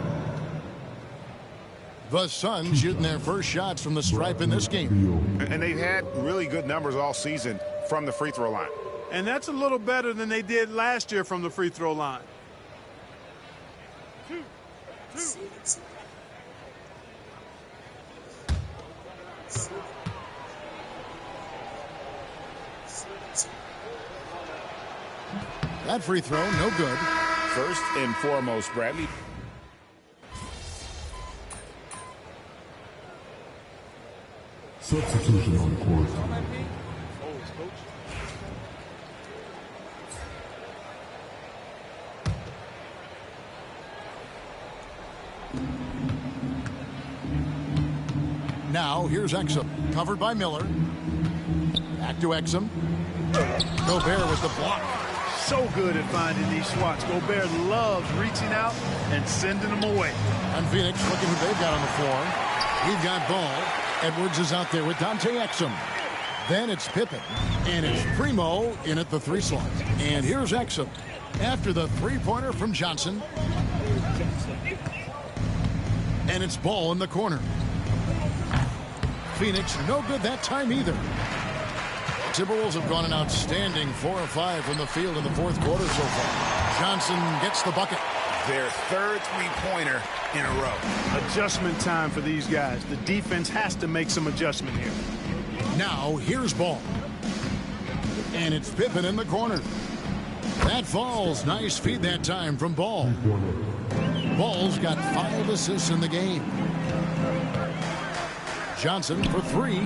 The Suns shooting their first shots from the stripe in this game. And they've had really good numbers all season from the free throw line. And that's a little better than they did last year from the free throw line. That free throw, no good. First and foremost, Bradley. Substitution on court. Now, here's Exum, covered by Miller. Back to Exum. Gobert with the block. So good at finding these swats. Gobert loves reaching out and sending them away. And Phoenix looking who they've got on the floor. We've got Ball. Edwards is out there with Dante Exum. Then it's Pippen. And it's Primo in at the 3 slot. And here's Exum after the three-pointer from Johnson. And it's Ball in the corner. Phoenix no good that time either. Timberwolves have gone an outstanding 4 of 5 from the field in the fourth quarter so far. Johnson gets the bucket. Their third three-pointer in a row. Adjustment time for these guys. The defense has to make some adjustment here. Now here's Ball. And it's Pippen in the corner. That falls. Nice feed that time from Ball. Ball's got 5 assists in the game. Johnson for 3.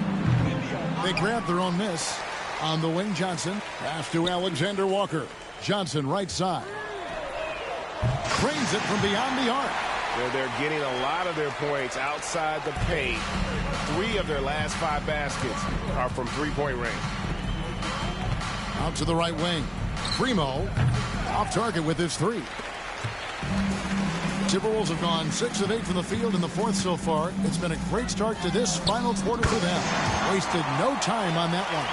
They grab their own miss. On the wing, Johnson. Pass to Alexander Walker. Johnson right side. Trains it from beyond the arc. They're getting a lot of their points outside the paint. 3 of their last 5 baskets are from three-point range. Out to the right wing. Primo off target with his 3. Timberwolves have gone 6 of 8 from the field in the fourth so far. It's been a great start to this final quarter for them. Wasted no time on that one.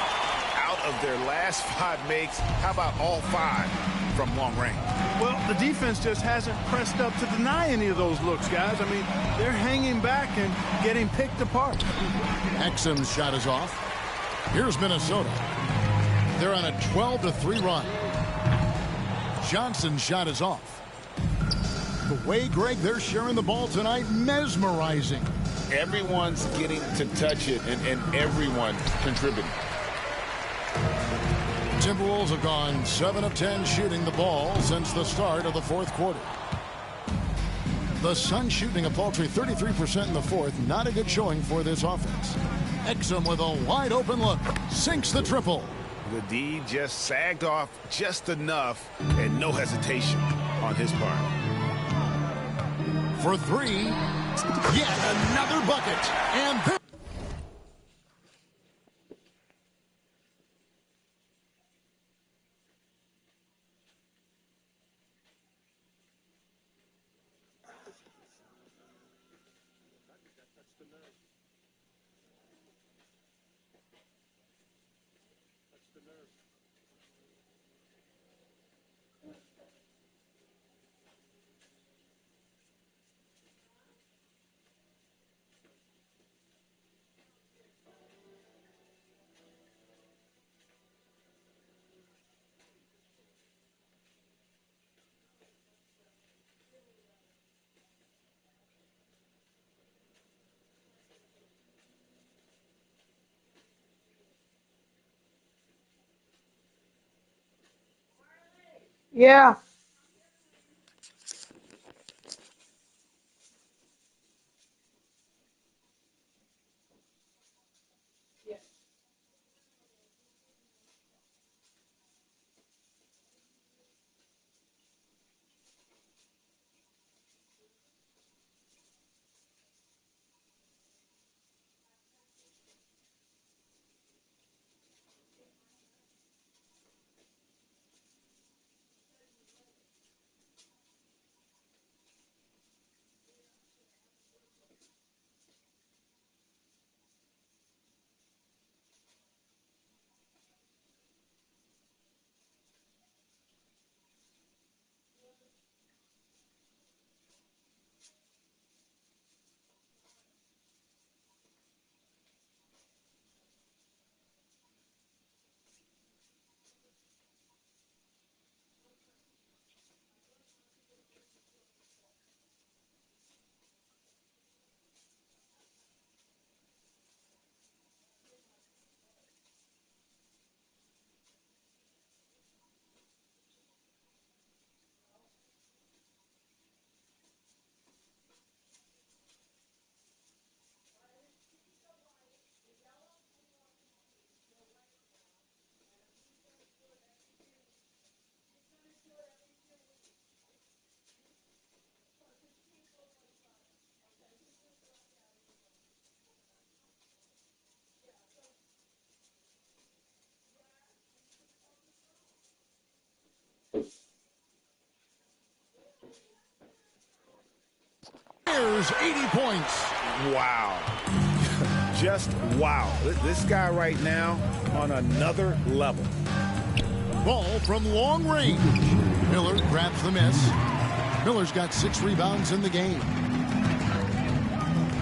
Out of their last 5 makes, how about all 5 from long range? Well, the defense just hasn't pressed up to deny any of those looks, guys. I mean, they're hanging back and getting picked apart. Exum's shot is off. Here's Minnesota. They're on a 12-3 run. Johnson's shot is off. The way, Greg, they're sharing the ball tonight, mesmerizing. Everyone's getting to touch it, and everyone contributing. Timberwolves have gone 7 of 10 shooting the ball since the start of the fourth quarter. The Suns shooting a paltry 33% in the fourth. Not a good showing for this offense. Exum with a wide open look. Sinks the triple. The D just sagged off just enough and no hesitation on his part. For 3. Yet another bucket. And this Yeah. scores 80 points. Wow. Just wow. This guy right now on another level. Ball from long range. Miller grabs the miss. Miller's got 6 rebounds in the game.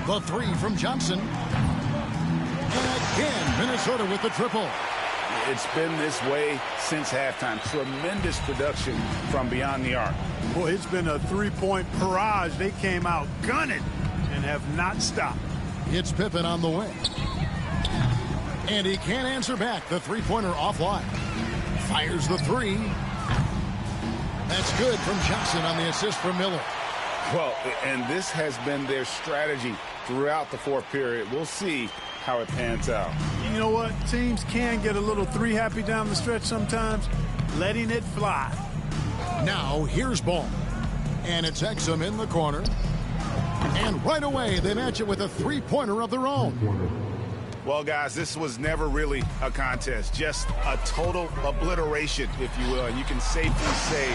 The 3 from Johnson. And again, Minnesota with the triple. It's been this way since halftime. Tremendous production from beyond the arc. Boy, it's been a three-point barrage. They came out gunning and have not stopped. It's Pippen on the way. And he can't answer back. The three-pointer offline. Fires the 3. That's good from Johnson on the assist from Miller. Well, and this has been their strategy throughout the fourth period. We'll see how it pans out. You know what? Teams can get a little three-happy down the stretch sometimes. Letting it fly. Now, here's ball. And it's Exum in the corner. And right away, they match it with a three-pointer of their own. Well, guys, this was never really a contest. Just a total obliteration, if you will. And you can safely say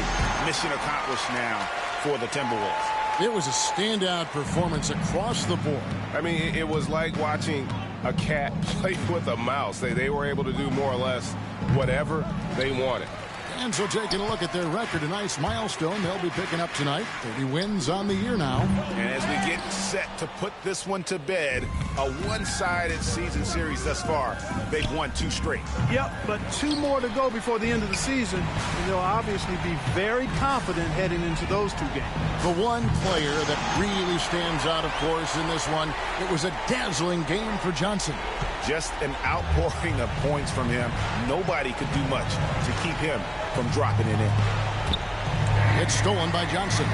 mission accomplished now for the Timberwolves. It was a standout performance across the board. I mean, it was like watching a cat play with a mouse. They were able to do more or less whatever they wanted. And so taking a look at their record, a nice milestone they'll be picking up tonight. 30 wins on the year now. And as we get set to put this one to bed, a one-sided season series thus far. They've won 2 straight. Yep, but 2 more to go before the end of the season. And they'll obviously be very confident heading into those 2 games. The one player that really stands out, of course, in this one, it was a dazzling game for Johnson. Just an outpouring of points from him. Nobody could do much to keep him from dropping it in. It's stolen by Johnson.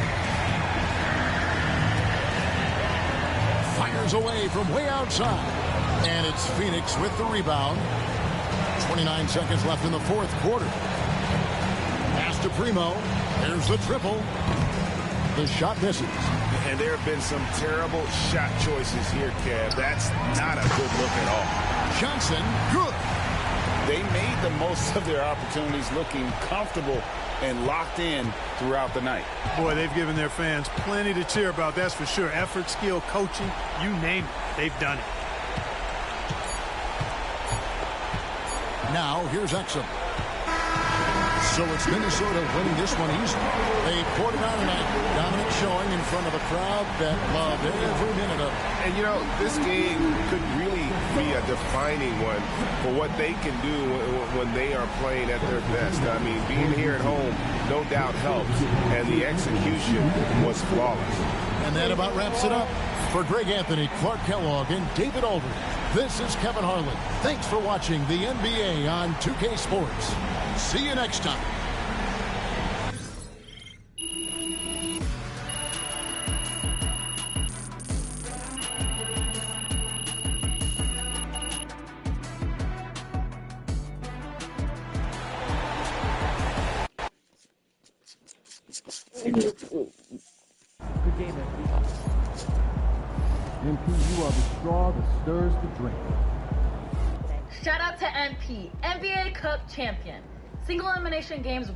Fires away from way outside. And it's Phoenix with the rebound. 29 seconds left in the fourth quarter. Pass to Primo. There's the triple. The shot misses. And there have been some terrible shot choices here, Kev. That's not a good look at all. Johnson, good. They made the most of their opportunities, looking comfortable and locked in throughout the night. Boy, they've given their fans plenty to cheer about, that's for sure. Effort, skill, coaching, you name it, they've done it. Now, here's Exum. So it's Minnesota winning this one easily. They poured it on tonight. Dominant showing in front of a crowd that loved every minute of it. And, you know, this game could really be a defining one for what they can do when they are playing at their best. I mean, being here at home, no doubt helps, and the execution was flawless. And that about wraps it up. For Greg Anthony, Clark Kellogg, and David Aldridge, this is Kevin Harlan. Thanks for watching the NBA on 2K Sports. See you next time. Good game, MP. MP, you are the straw that stirs the drink. Shout out to MP, NBA Cup champion. Single elimination games.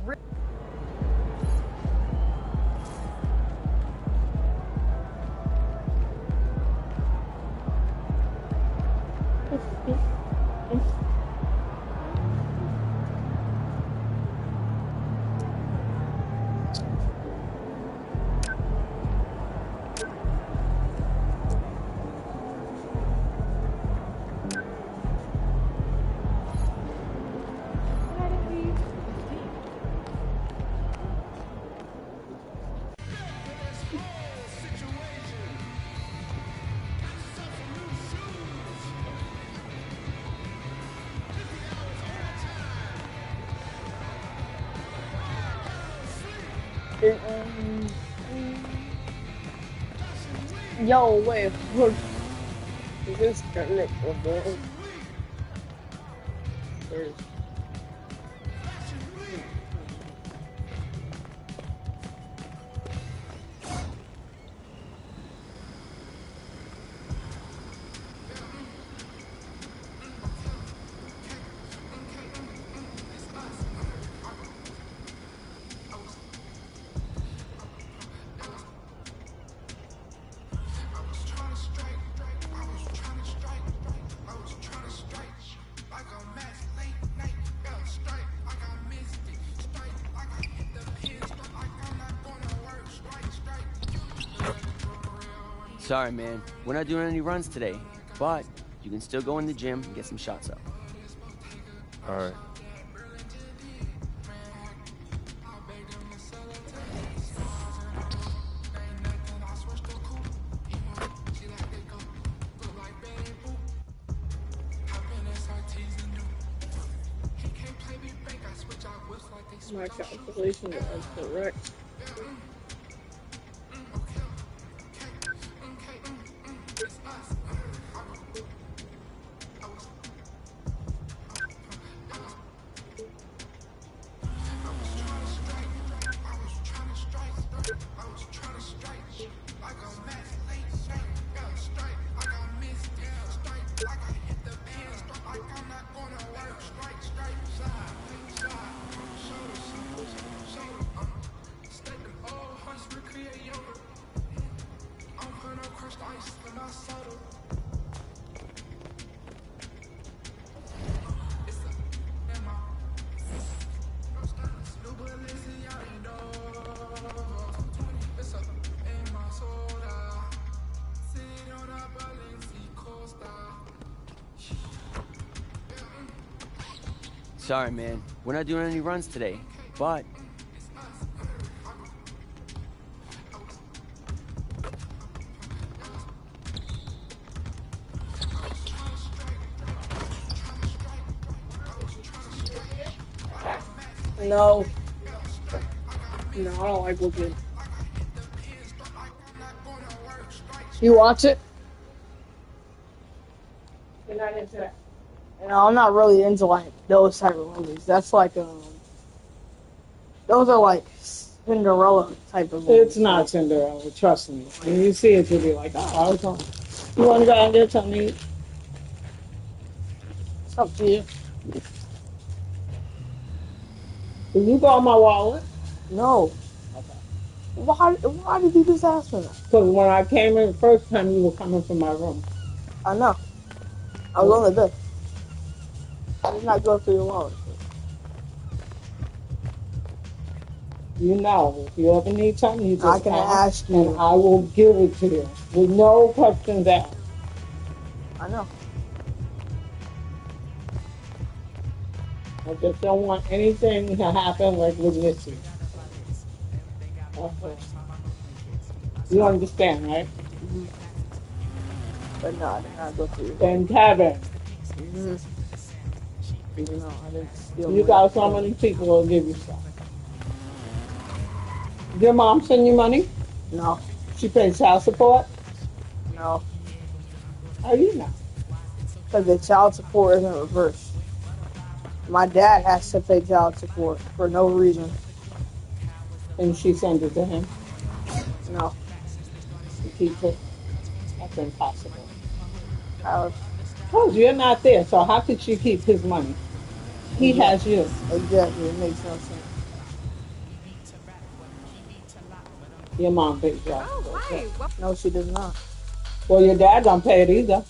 Yo, wait, hold. Is this Garnet or Ball? Sorry, man. We're not doing any runs today, but you can still go in the gym and get some shots up. All right. My calculations are correct. Sorry, man. We're not doing any runs today, but No. No, I don't like looking. You watch it? You're not into that. No, I'm not really into like those type of movies. That's like those are like Cinderella type of movies. It's not Cinderella, trust me. When you see it, you'll be like, oh, I was on. You want to go and get something to eat? It's up to you. Did you borrow my wallet? No. Why did you just ask me that? Because when I came in the first time, you were coming from my room. I know. I was on the bed. I did not go through your wallet. You know, if you ever need something, you just I can ask you. and I will give it to you with no questions asked. I know. I just don't want anything to happen like with Missy. Okay. You understand, right? Mm-hmm. But no, I did not go through. And Kevin. Mm-hmm. No, I didn't steal. You got so many people who'll give you stuff. Did your mom send you money? No. She pays child support? No. How do you know? Because the child support isn't reversed. My dad has to pay child support for no reason. And she sends it to him? No. She keeps it? That's impossible. Because you're not there, so how could she keep his money? He has you. Exactly, it makes no sense. Your mom pays child support. No, she does not. Well, your dad don't pay it either.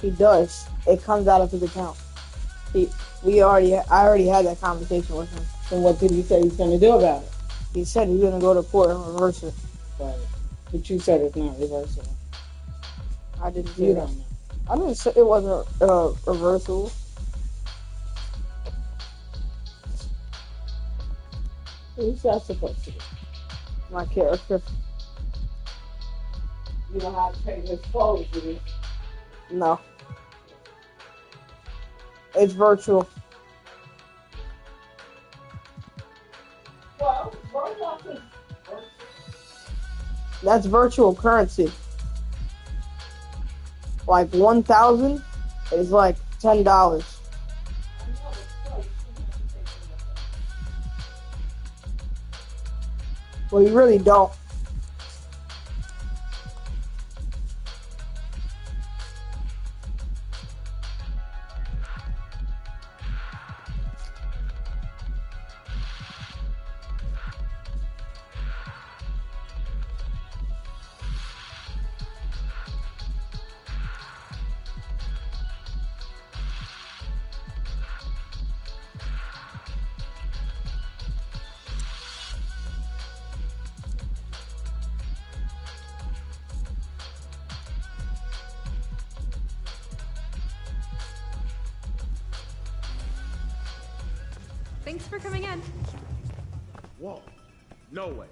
He does. It comes out of his account. I already had that conversation with him. And what did he say he's going to do about it? He said he's going to go to court and reverse it. Right. But you said it's not reversible. I didn't say You that. don't know. I didn't say it wasn't reversible. Who's that supposed to be? My character. You don't have to pay his clothes, do you? No. It's virtual. Well, Roblox is virtual. That's virtual currency. Like 1,000 is like $10. Well, you really don't. Thanks for coming in. Whoa. No way.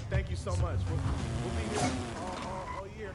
Thank you so much. We'll be here all year.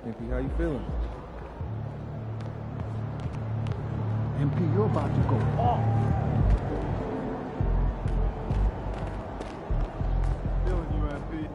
MP, how you feeling? MP, you're about to go off. Feeling you, MP.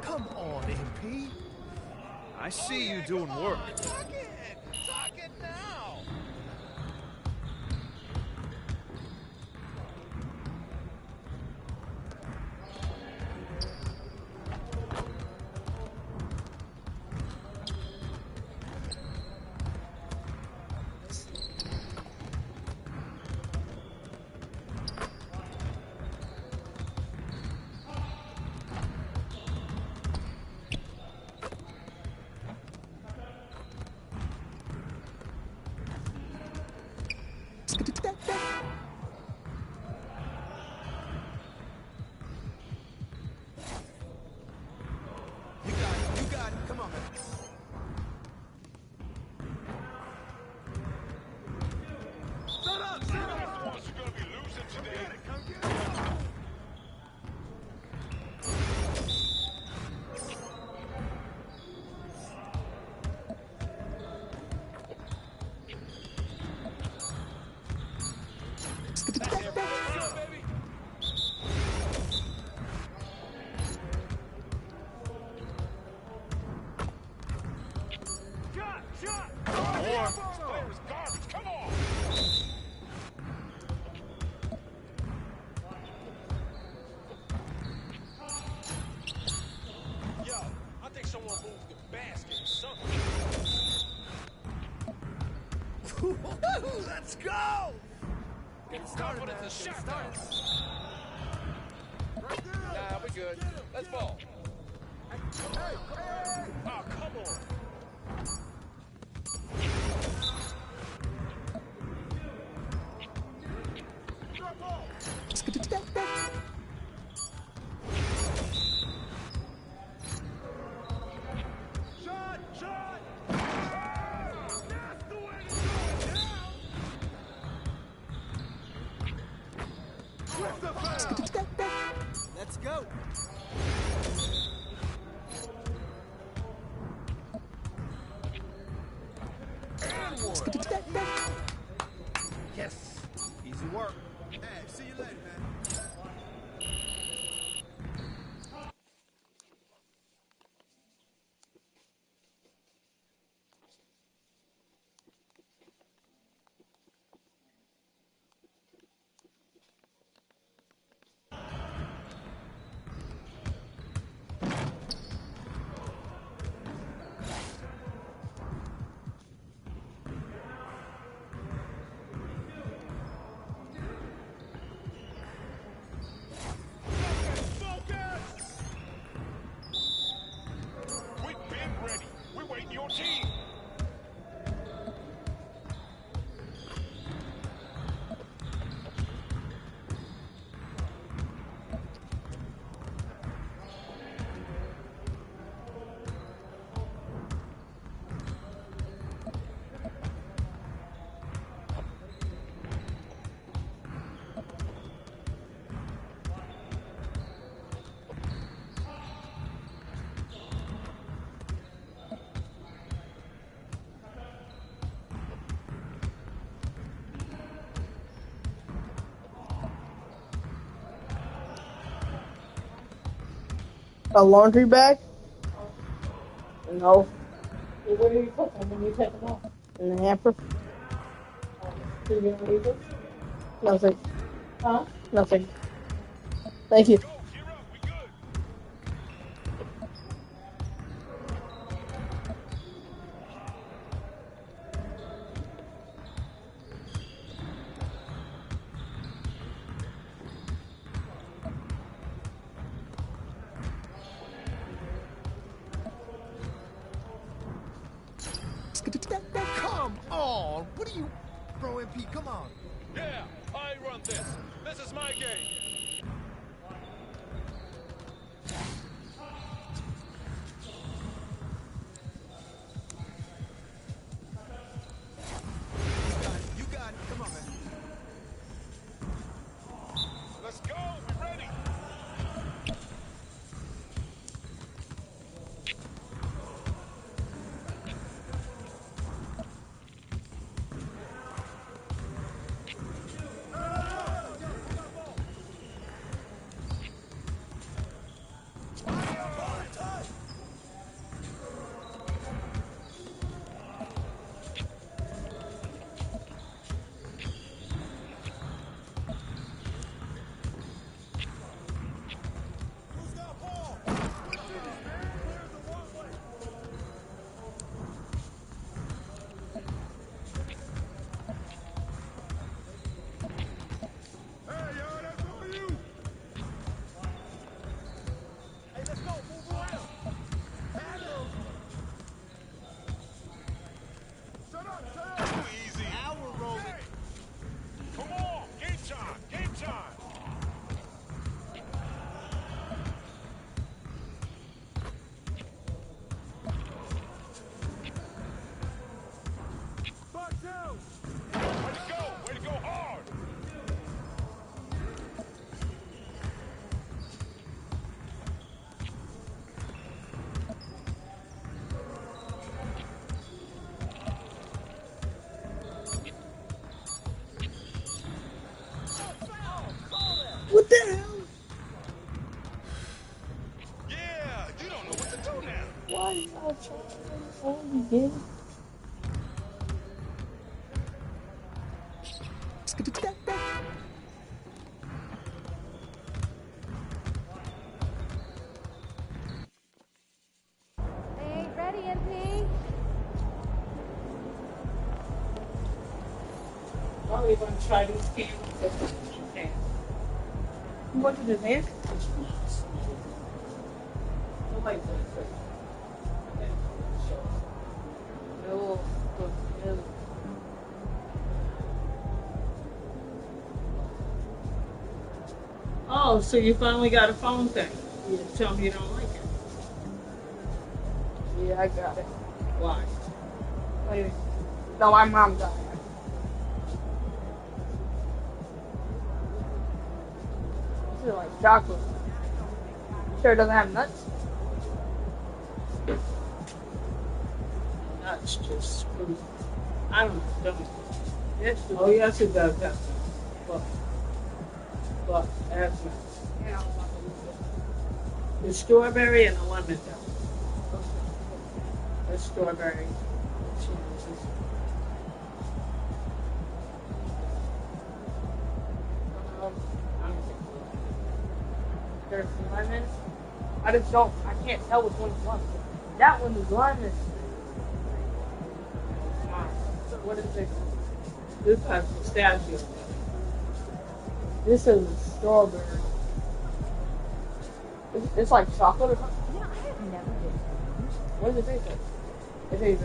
Come on, MP. I see you doing work. Talk it now. run. This player is garbage. Come on. Yo, I think someone moved the basket or something. Let's go! Get started, man. Get started. Nah, we good. Let's ball. Oh, come on. Let's go. Yes. Easy work. Hey, see you later, man. A laundry bag? No. Well, where do you put them when you take them off? In the hamper? Do you gonna leave it? Nothing. Huh? Nothing. Thank you. Come on. What are you... Bro, MP, come on. Yeah, I run this. This is my game. You got it. Come on, man. Let's go. We ready. What the hell? Yeah, you don't know what to do now. Why y'all trying to again? Probably going to try these cans in Japan. You went to Japan? Nobody said it. No. Oh, so you finally got a phone thing. You tell me you don't like it. Yeah, I got it. Why? Wait. No, my mom got it. This is like chocolate. Sure it doesn't have nuts? Nuts, just fruit. I don't know. Don't. Yes, oh, yes, it does have nuts. But it has nuts. Yeah. The strawberry and the lemon does. The strawberry. There's lemon. I can't tell which one's lemon. That one is lemon. What is it? This has pistachio. This is strawberry. It's like chocolate or something. Yeah, I have never been. What does it taste like? It tastes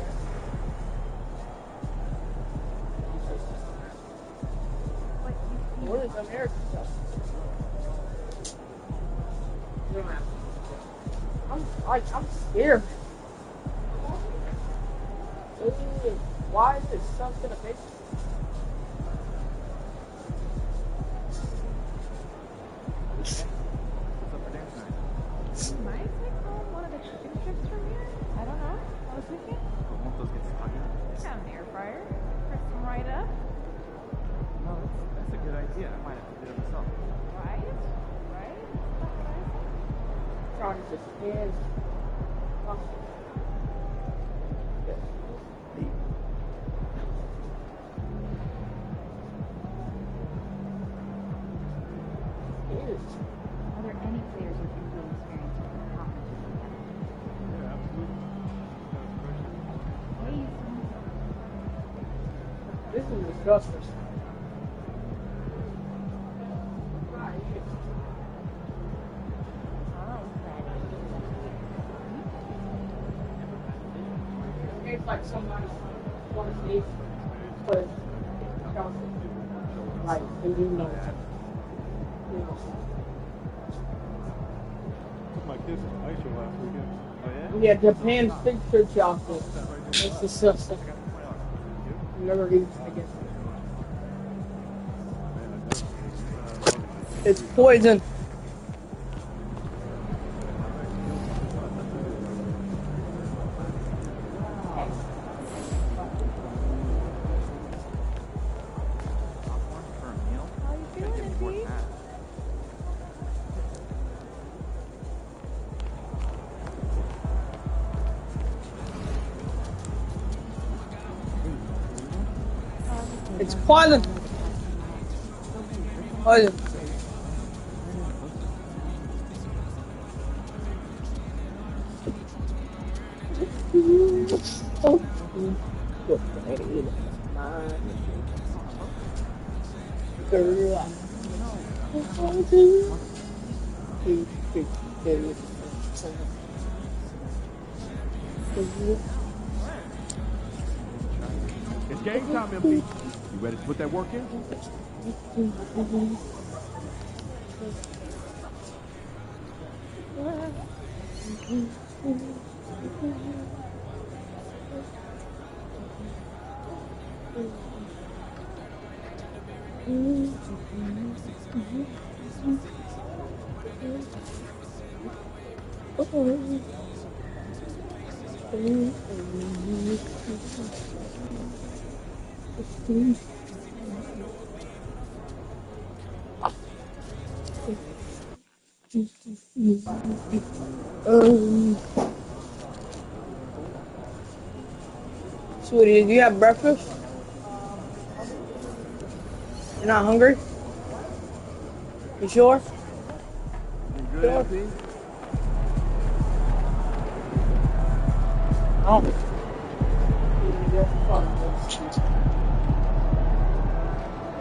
like. What is American stuff? You don't have to. I'm scared. Ew, why is it stuff in a face? Might take home one of the chicken strips from here. I don't know. I was thinking. Won't those get stuck in? Got an air fryer. Crisp them right up. No, that's a good idea. I might have to do it myself. Right? Right? That's what I think. Trying to stand. Are there any players with NBA experience who can comment on that? Yeah, absolutely. This is disgusting. It's like somebody wants to eat, but like, and you know that. Took my kids to the ice show last weekend. Oh yeah? Yeah, Japan's picture chocolate. It's disgusting. Never eat it again. It's poison. It's poison. Poison. It's game time, MP. You ready to put that work in? Sweetie, do you have breakfast? You're not hungry? You sure? You good, MP? Oh.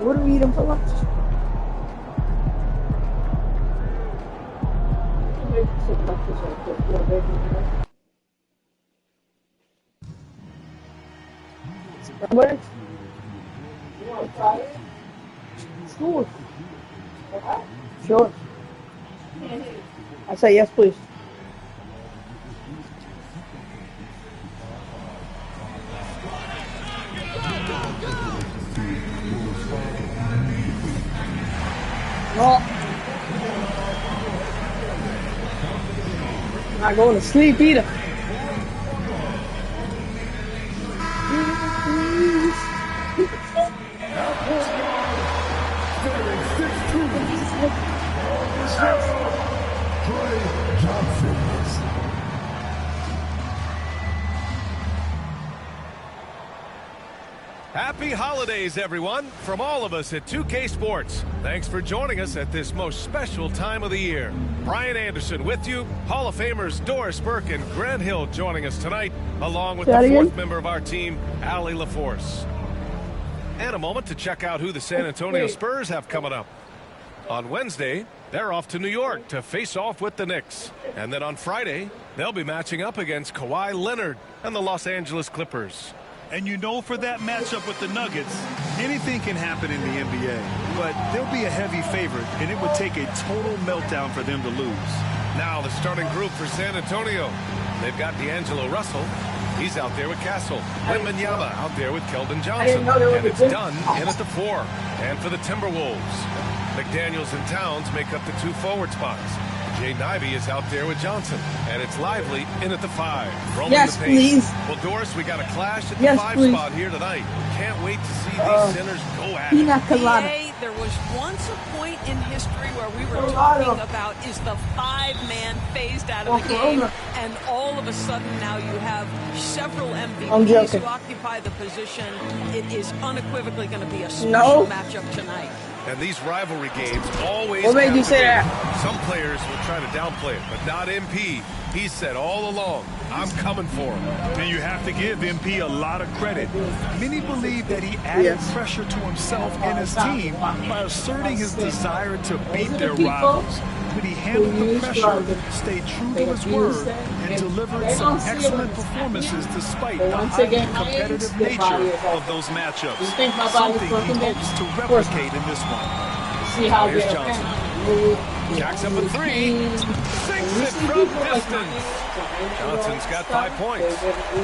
What are we eating for lunch? What? You want to try it? Sure. Sure. I say yes, please. No. Not going to sleep either. Happy holidays, everyone, from all of us at 2K Sports. Thanks for joining us at this most special time of the year. Brian Anderson with you, Hall of Famers Doris Burke and Grant Hill joining us tonight, along with the fourth member of our team, Allie LaForce. And a moment to check out who the San Antonio Spurs have coming up. On Wednesday, they're off to New York to face off with the Knicks. And then on Friday, they'll be matching up against Kawhi Leonard and the Los Angeles Clippers. And you know, for that matchup with the Nuggets, anything can happen in the NBA. But they'll be a heavy favorite, and it would take a total meltdown for them to lose. Now the starting group for San Antonio. They've got D'Angelo Russell. He's out there with Castle. Wembanyama out there with Keldon Johnson. And it's Dunn in at the 4. And for the Timberwolves, McDaniels and Towns make up the 2 forward spots. Jay Nivey is out there with Johnson. And it's Lively in at the 5. Roman Yes, the paint. please. Well, Doris, we got a clash at the 5 spot here tonight. Can't wait to see these centers go at it. PA, there was once a point in history where we were talking about, is the 5-man phased out of the game, and all of a sudden now you have several MVPs who occupy the position. It is unequivocally going to be a special matchup tonight. And these rivalry games always. What made you say that? Some players will try to downplay it, but not MP. He said all along, I'm coming for him. And you have to give MP a lot of credit. Many believe that he added pressure to himself and his team by asserting his desire to beat their rivals. But he handled the pressure, stayed true to his word, and delivered some excellent performances despite the highly competitive nature of those matchups. Something he hopes to replicate in this one. Here's Johnson. Jacks up a 3. Sinks it from distance. Johnson's got 5 points.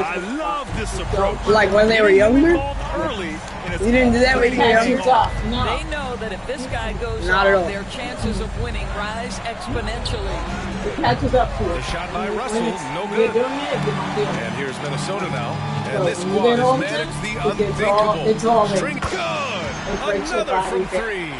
I love this approach. Like when they were younger? You didn't do that when you were younger? They know that if this guy goes off, their chances of winning rise exponentially. Catches up to it. The shot by Russell, no good. And here's Minnesota now. And this squad has managed the unthinkable. String good. Another from 3.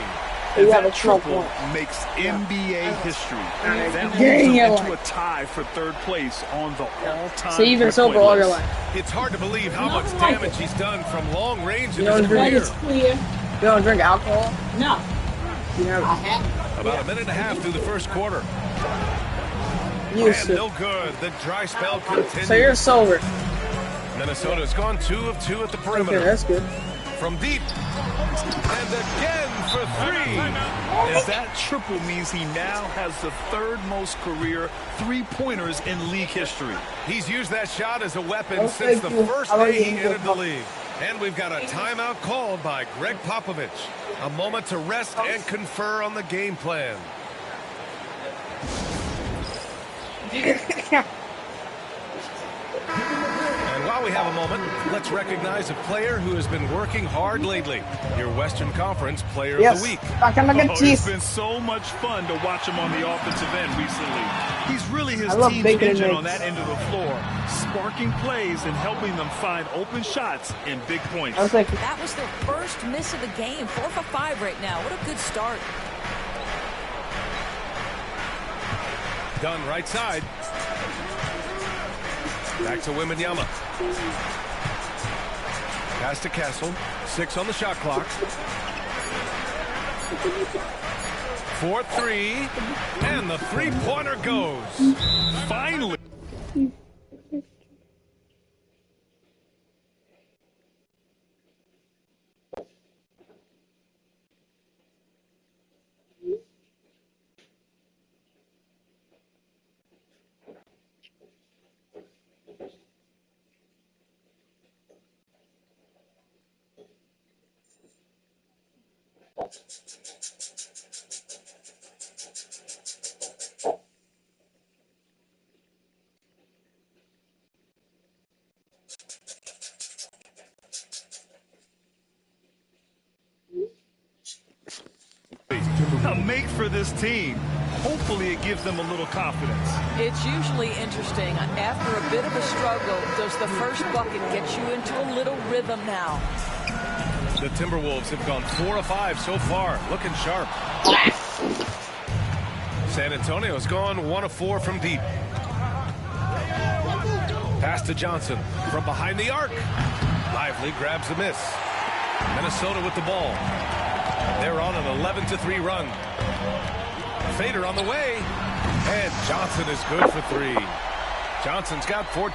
That triple makes NBA history. That moves him into a tie for 3rd place on the all-time. So even so for all your life. It's hard to believe how much damage he's done from long range in his career. You don't drink alcohol? No. About a minute and a half through the first quarter. And no good. The dry spell continues. So you're sober. Minnesota's gone 2 of 2 at the perimeter. Okay, that's good. From deep. And again for 3. And that triple means he now has the 3rd most career 3-pointers in league history. He's used that shot as a weapon since the first day he entered the league. And we've got a timeout called by Greg Popovich. A moment to rest and confer on the game plan. And while we have a moment, let's recognize a player who has been working hard lately. Your Western Conference Player of the Week. It's been so much fun to watch him on the offensive end recently. He's really his team's engine on that end of the floor, sparking plays and helping them find open shots and big points. That was their first miss of the game. 4 for 5 right now. What a good start. Dunn right side. Back to Wembanyama. Pass to Castle. 6 on the shot clock. 4-3. And the 3-pointer goes. Finally. Make for this team. Hopefully it gives them a little confidence. It's usually interesting. After a bit of a struggle, does the first bucket get you into a little rhythm now? The Timberwolves have gone 4 of 5 so far, looking sharp. San Antonio's gone 1 of 4 from deep. Pass to Johnson from behind the arc. Lively grabs the miss. Minnesota with the ball. They're on an 11-3 run. Fader on the way. And Johnson is good for 3. Johnson's got 4.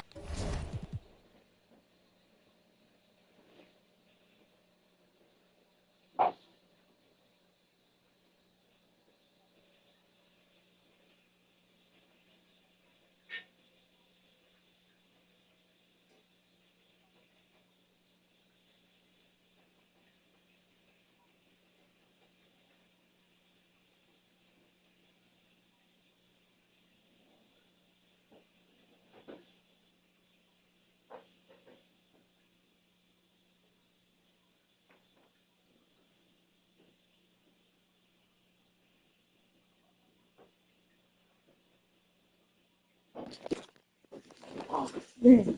Man.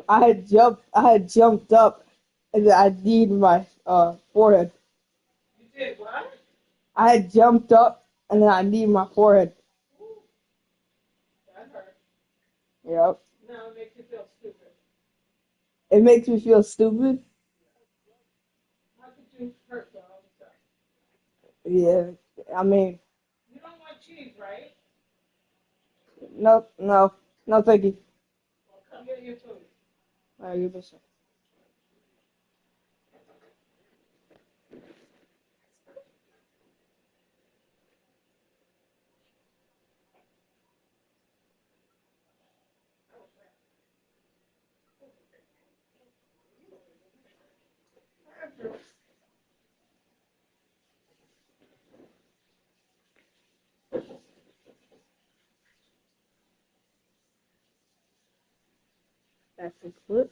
I had jumped up, and I kneed my forehead. You did what? I had jumped up, and then I kneed my forehead. That hurt. Yep. Now it makes you feel stupid. It makes me feel stupid. How could you hurt the other stuff? Yeah, I mean, You don't want cheese, right? no, thank you. Well, come get your food. Alright, you listen. That's the clip.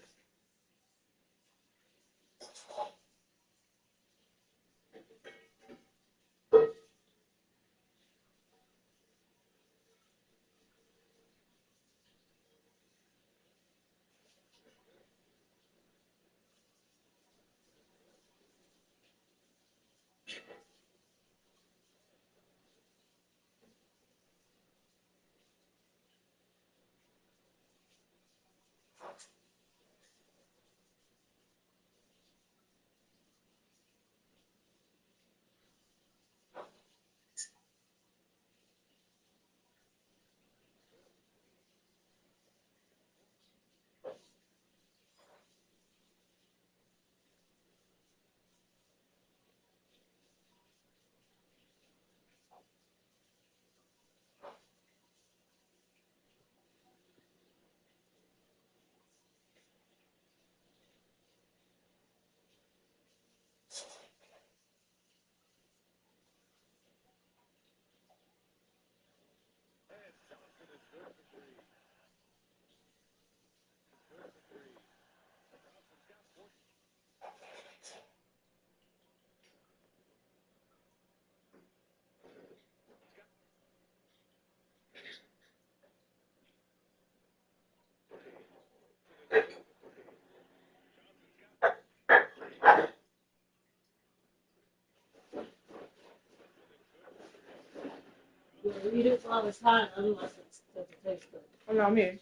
You eat it while it's hot, otherwise it doesn't taste good. Oh, no, I'm here.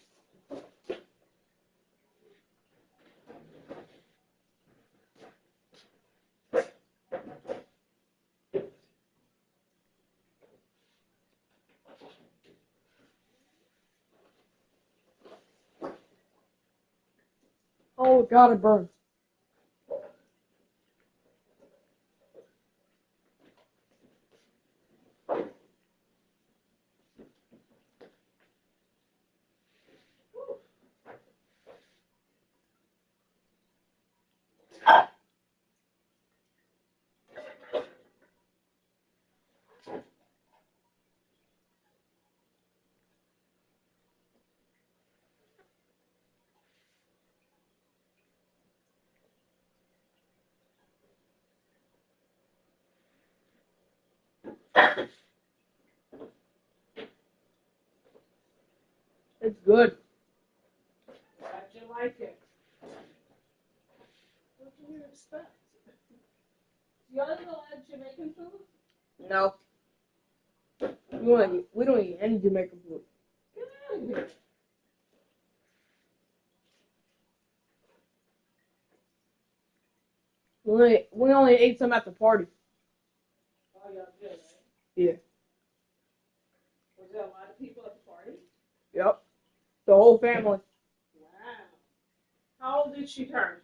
Oh, God, it burns. It's good. Glad you like it. What do you expect? You only like Jamaican food? No. We don't eat any Jamaican food. Get out of here. We only ate some at the party. Oh, y'all did, right? Yeah. Was there a lot of people at the party? Yep. The whole family. Wow. How old did she turn?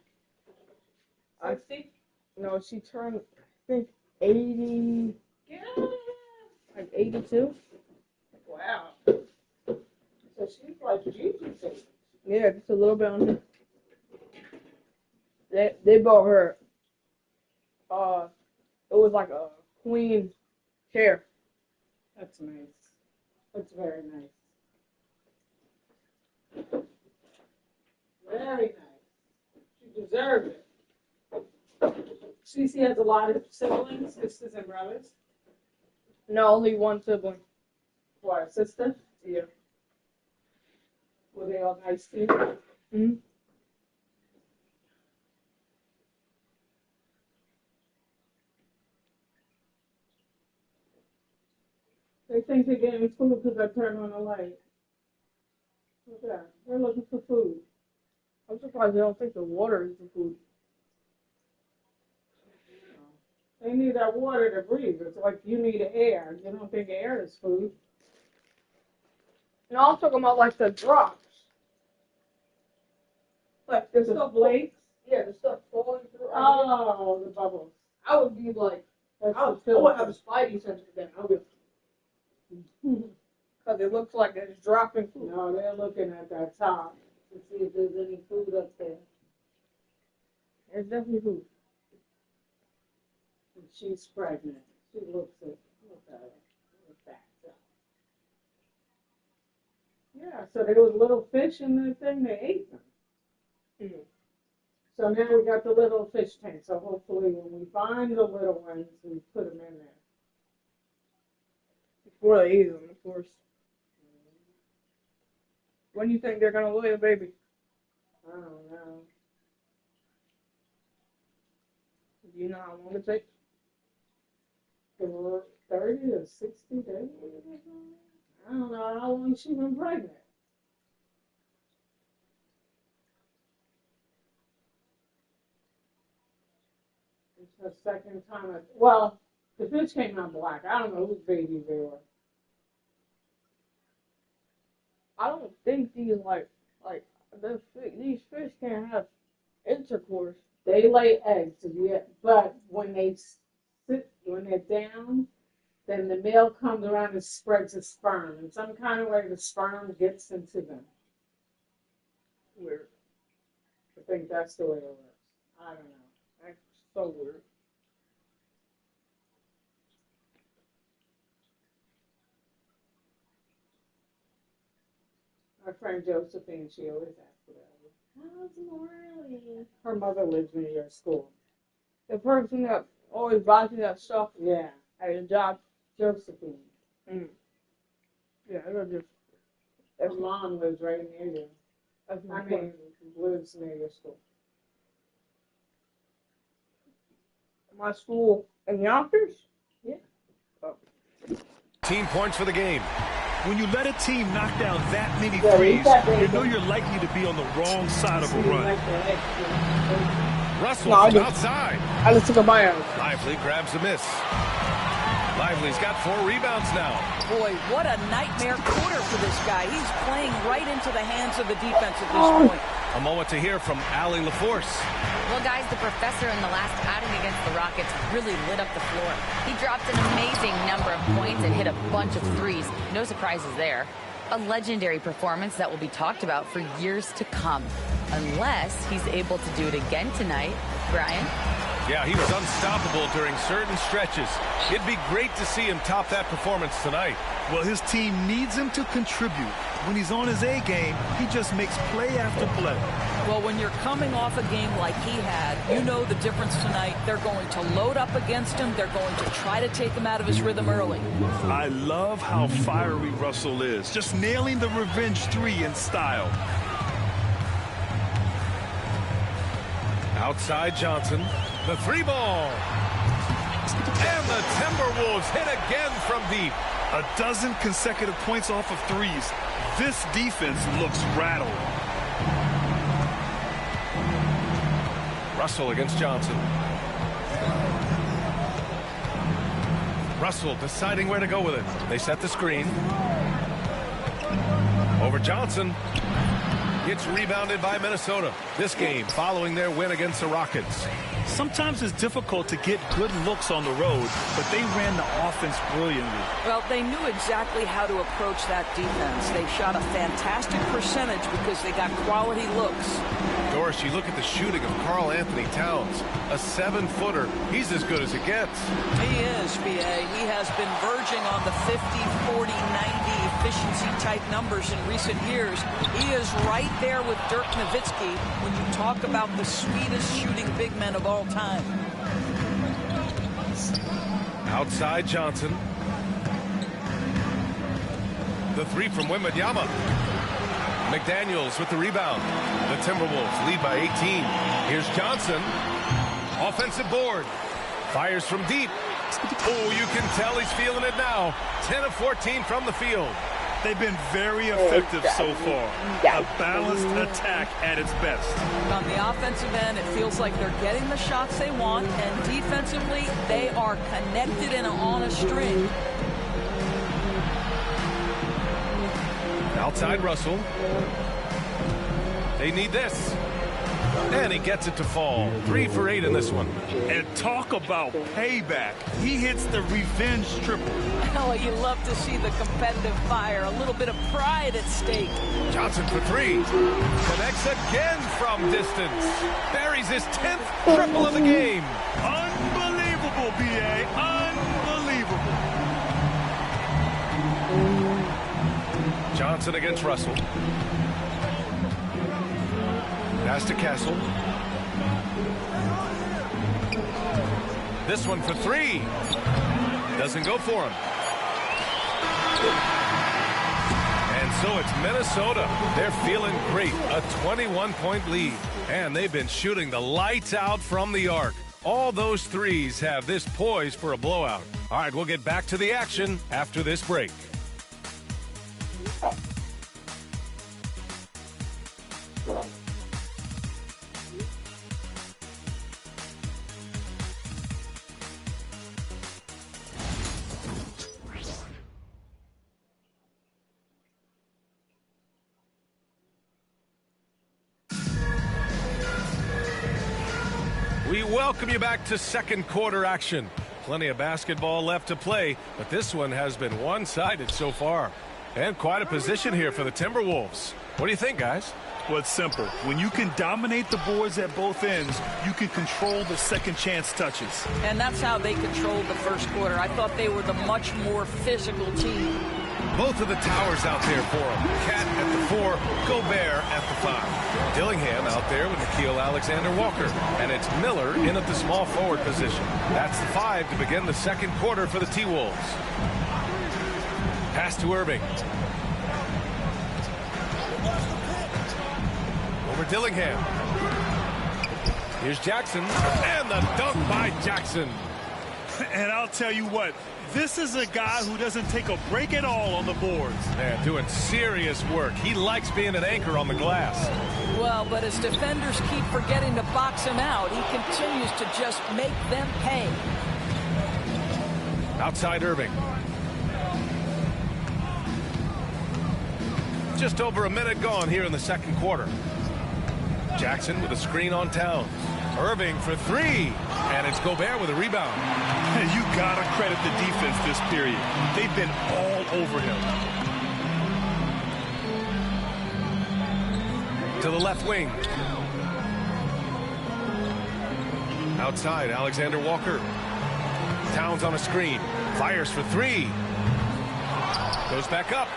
60? No, she turned, I think, 80. Get out of here. Like 82. Wow. So she's like Jesus. Yeah, just a little bit on her. They bought her. It was like a queen chair. That's nice. That's very nice. Very nice. She deserved it. Cece has a lot of siblings, sisters and brothers. No, only one sibling. What, a sister? Yeah. Were they all nice to you? Mm-hmm. They think they're getting food because I turn on the light. What's that? They're looking for food. I'm surprised they don't think the water is the food. They need that water to breathe. It's like you need air. You don't think air is food. No, I'm talking about like the drops. Like The stuff flakes? Yeah, the stuff falling through. Oh, the bubbles. I would be like, That's I would have a spidey sense for that. I would. Because it looks like it's dropping food. No, they're looking at that top to see if there's any food up there. There's definitely food. And she's pregnant. She looks at her. Yeah, so there was little fish in the thing. They ate them. Mm. So now we got the little fish tank. So hopefully when we find the little ones, we put them in there. Before they eat them, of course. When do you think they're going to lay a baby? I don't know. Do you know how long it takes? 30 to 60 days? I don't know how long she's been pregnant. It's her second time. Well, the fish came out black. I don't know whose baby they were. I don't think these these fish can't have intercourse. They lay eggs, yeah, but when they're down, then the male comes around and spreads his sperm. In some kind of way, the sperm gets into them. Weird. I think that's the way it works. I don't know. That's so weird. My friend Josephine, she always asks about it. How's Morley? Her mother lives near your school. The person that always buys me that stuff Yeah, at your job. Josephine. Mm. Yeah, they're just. Her mom lives right near you. That's my Lives near your school. My school in Yonkers? Yeah. Oh. Team points for the game. When you let a team knock down that many Yeah, threes, exactly. you know you're likely to be on the wrong side of a run. Russell No, I from didn't. outside. I just took a buyout. Lively grabs a miss. Lively's got 4 rebounds now. Boy, what a nightmare quarter for this guy. He's playing right into the hands of the defense at this point. A moment to hear from Allie LaForce. Well, guys, the professor in the last outing against the Rockets really lit up the floor. He dropped an amazing number of points and hit a bunch of threes. No surprises there. A legendary performance that will be talked about for years to come. Unless he's able to do it again tonight. Brian? Yeah, he was unstoppable during certain stretches. It'd be great to see him top that performance tonight. Well, his team needs him to contribute. When he's on his A game, he just makes play after play. Well, when you're coming off a game like he had, you know the difference tonight. They're going to load up against him. They're going to try to take him out of his rhythm early. I love how fiery Russell is. Just nailing the revenge three in style. Outside Johnson. The 3-ball. And the Timberwolves hit again from deep. A dozen consecutive points off of threes. This defense looks rattled. Russell against Johnson. Russell deciding where to go with it. They set the screen. Over Johnson. It's rebounded by Minnesota. This game following their win against the Rockets. Sometimes it's difficult to get good looks on the road, but they ran the offense brilliantly. Well, they knew exactly how to approach that defense. They shot a fantastic percentage because they got quality looks. Doris, you look at the shooting of Karl Anthony Towns, a 7-footer. He's as good as it gets. He is, B.A. He has been verging on the 50, 40, 90 efficiency type numbers in recent years. He is right there with Dirk Nowitzki when you talk about the sweetest shooting big men of all time. Outside Johnson. The 3 from Wembanyama. McDaniels with the rebound. The Timberwolves lead by 18. Here's Johnson. Offensive board. Fires from deep. Oh, you can tell he's feeling it now. 10 of 14 from the field. They've been very effective so far. A balanced attack at its best. On the offensive end, it feels like they're getting the shots they want, and defensively, they are connected and on a string. Outside Russell. They need this. And he gets it to fall. 3 for 8 in this one. And talk about payback. He hits the revenge triple. Oh, you love to see the competitive fire. A little bit of pride at stake. Johnson for 3. Connects again from distance. Buries his 10th triple of the game. Unbelievable, B.A. Unbelievable. Johnson against Russell. Pass to Castle. This one for 3. Doesn't go for him. And so it's Minnesota. They're feeling great. A 21-point lead. And they've been shooting the lights out from the arc. All those threes have this poised for a blowout. All right, we'll get back to the action after this break. We welcome you back to second quarter action. Plenty of basketball left to play, but this one has been one-sided so far. And quite a position here for the Timberwolves. What do you think, guys? Well, it's simple. When you can dominate the boards at both ends, you can control the second chance touches. And that's how they controlled the first quarter. I thought they were the much more physical team. Both of the towers out there for him. Cat at the 4, Gobert at the 5. Dillingham out there with Nickeil Alexander-Walker. And it's Miller in at the small forward position. That's the 5 to begin the second quarter for the T-Wolves. Pass to Irving. Over Dillingham. Here's Jackson. And the dunk by Jackson. And I'll tell you what, this is a guy who doesn't take a break at all on the boards. Man, doing serious work. He likes being an anchor on the glass. Well, but as defenders keep forgetting to box him out, he continues to just make them pay. Outside Irving. Just over a minute gone here in the second quarter. Jackson with a screen on Towns. Irving for 3. And it's Gobert with a rebound. You gotta credit the defense this period. They've been all over him. To the left wing. Outside, Alexander Walker. Towns on a screen. Fires for three. Goes back up.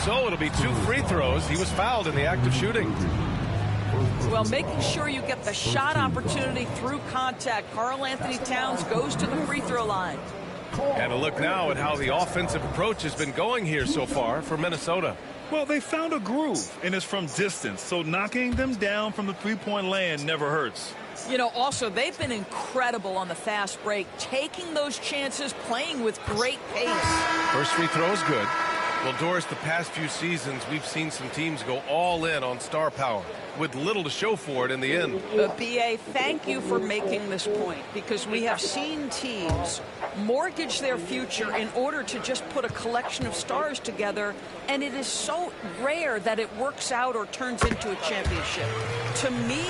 So it'll be 2 free throws. He was fouled in the act of shooting. Well, making sure you get the shot opportunity through contact. Karl Anthony Towns goes to the free throw line. And a look now at how the offensive approach has been going here so far for Minnesota. Well, they found a groove, and it's from distance, so knocking them down from the three-point land never hurts. You know, also, they've been incredible on the fast break, taking those chances, playing with great pace. First free throw is good. Well, Doris, the past few seasons, we've seen some teams go all in on star power with little to show for it in the end. BA, thank you for making this point, because we have seen teams mortgage their future in order to just put a collection of stars together, and it is so rare that it works out or turns into a championship. To me,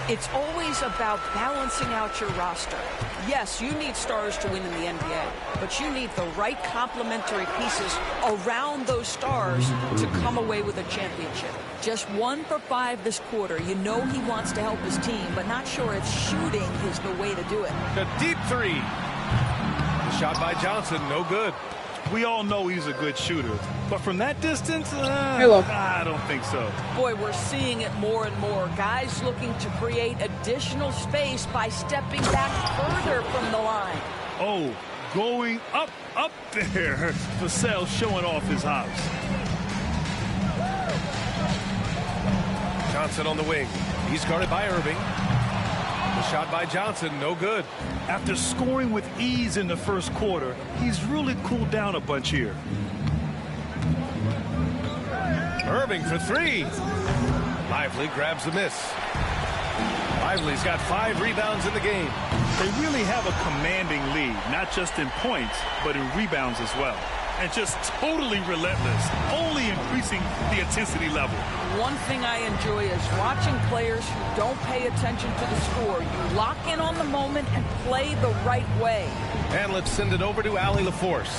it's always about balancing out your roster. Yes, you need stars to win in the NBA, but you need the right complementary pieces around those stars to come away with a championship. Just 1 for 5 this quarter. You know he wants to help his team, but not sure if shooting is the way to do it. The deep three. The shot by Johnson, no good. We all know he's a good shooter, but from that distance, I don't think so. Boy, we're seeing it more and more. Guys looking to create additional space by stepping back further from the line. Oh, going up there. Vassell showing off his house. Johnson on the wing. He's guarded by Irving. The shot by Johnson, no good. After scoring with ease in the first quarter, he's really cooled down a bunch here. Irving for three. Lively grabs the miss. Lively's got 5 rebounds in the game. They really have a commanding lead, not just in points, but in rebounds as well. And just totally relentless, only increasing the intensity level. One thing I enjoy is watching players who don't pay attention to the score. You lock in on the moment and play the right way. And let's send it over to Allie LaForce.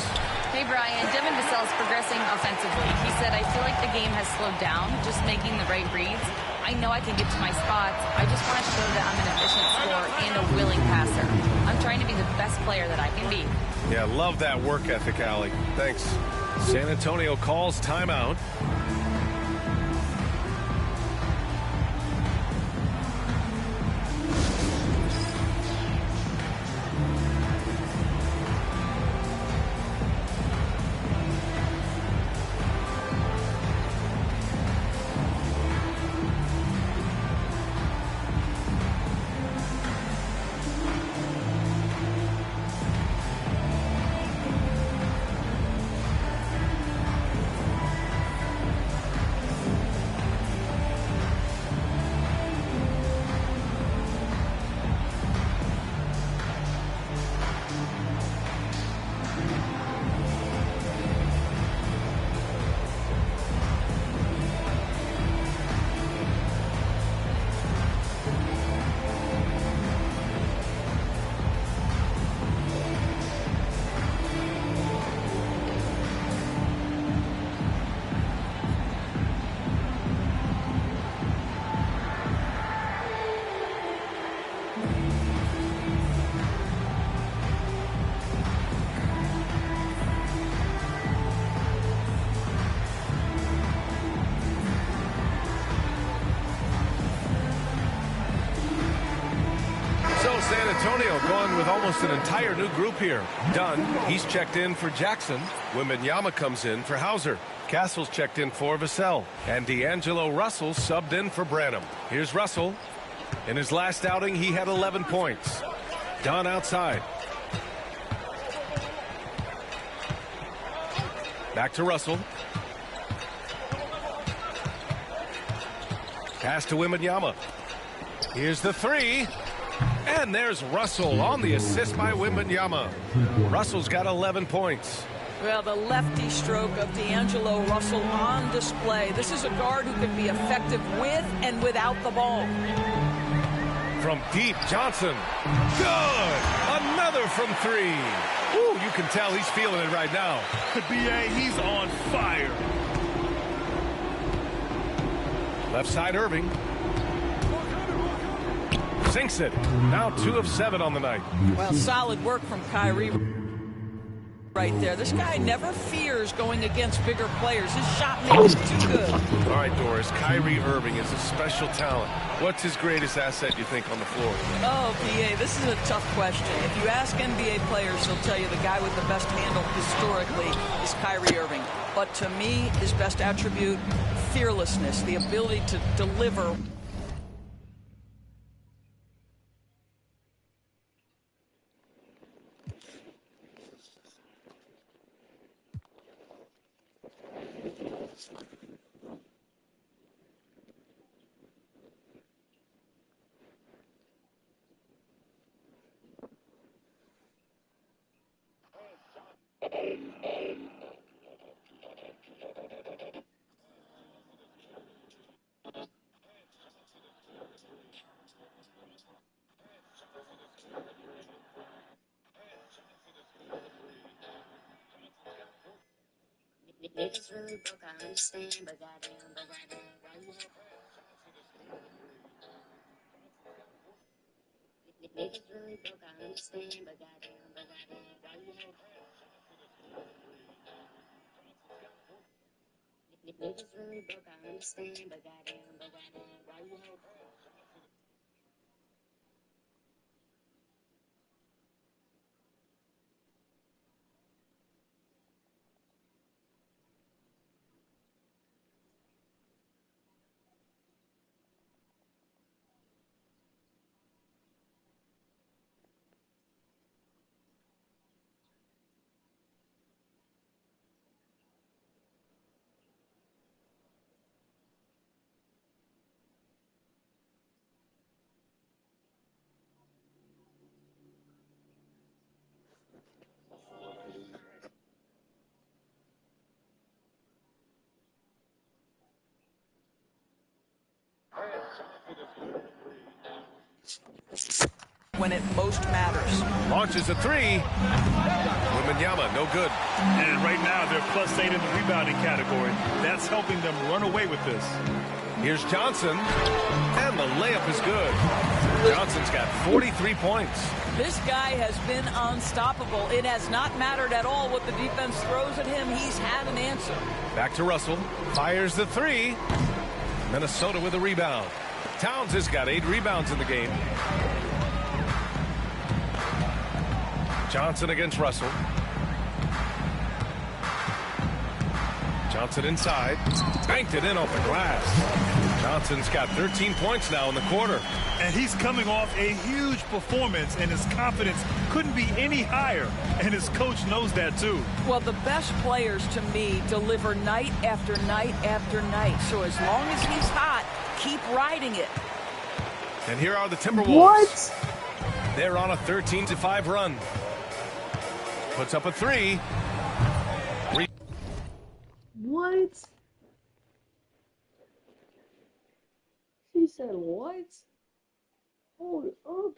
Hey, Brian. Devin Vassell is progressing offensively. He said, I feel like the game has slowed down, just making the right reads. I know I can get to my spots. I just want to show that I'm an efficient scorer and a willing passer. I'm trying to be the best player that I can be. Yeah, love that work ethic, Allie. Thanks. San Antonio calls timeout. San Antonio going with almost an entire new group here. Dunn, he's checked in for Jackson. Wembanyama comes in for Hauser. Castle's checked in for Vassell. And D'Angelo Russell subbed in for Branham. Here's Russell. In his last outing, he had 11 points. Dunn outside. Back to Russell. Pass to Wembanyama. Here's the three. And there's Russell on the assist by Wembanyama. Russell's got 11 points. Well, the lefty stroke of D'Angelo Russell on display. This is a guard who can be effective with and without the ball. From deep, Johnson. Good! Another from three. Ooh, you can tell he's feeling it right now. B.A., he's on fire. Left side, Irving. Sinks it. Now 2 of 7 on the night. Well, solid work from Kyrie right there. This guy never fears going against bigger players. His shot makes too good. All right, Doris, Kyrie Irving is a special talent. What's his greatest asset, you think, on the floor? Oh, PA, this is a tough question. If you ask NBA players, they'll tell you the guy with the best handle historically is Kyrie Irving. But to me, his best attribute, fearlessness, the ability to deliver. Niggas really broke, I understand, but goddamn, why you help? Niggas really broke, I understand, but goddamn, why you help? Niggas really broke, I understand, but goddamn, why you help? When it most matters. Launches a 3. Wembanyama, no good. And right now, they're +8 in the rebounding category. That's helping them run away with this. Here's Johnson, and the layup is good. Johnson's got 43 points. This guy has been unstoppable. It has not mattered at all what the defense throws at him. He's had an answer. Back to Russell. Fires the 3. Minnesota with a rebound. Towns has got 8 rebounds in the game. Johnson against Russell. Johnson inside. Banked it in off the glass. Johnson's got 13 points now in the quarter. And he's coming off a huge performance, and his confidence couldn't be any higher. And his coach knows that, too. Well, the best players, to me, deliver night after night after night. So as long as he's hot, keep riding it. And here are the Timberwolves. What? They're on a 13-5 run. Puts up a 3. What? She said what? Hold up.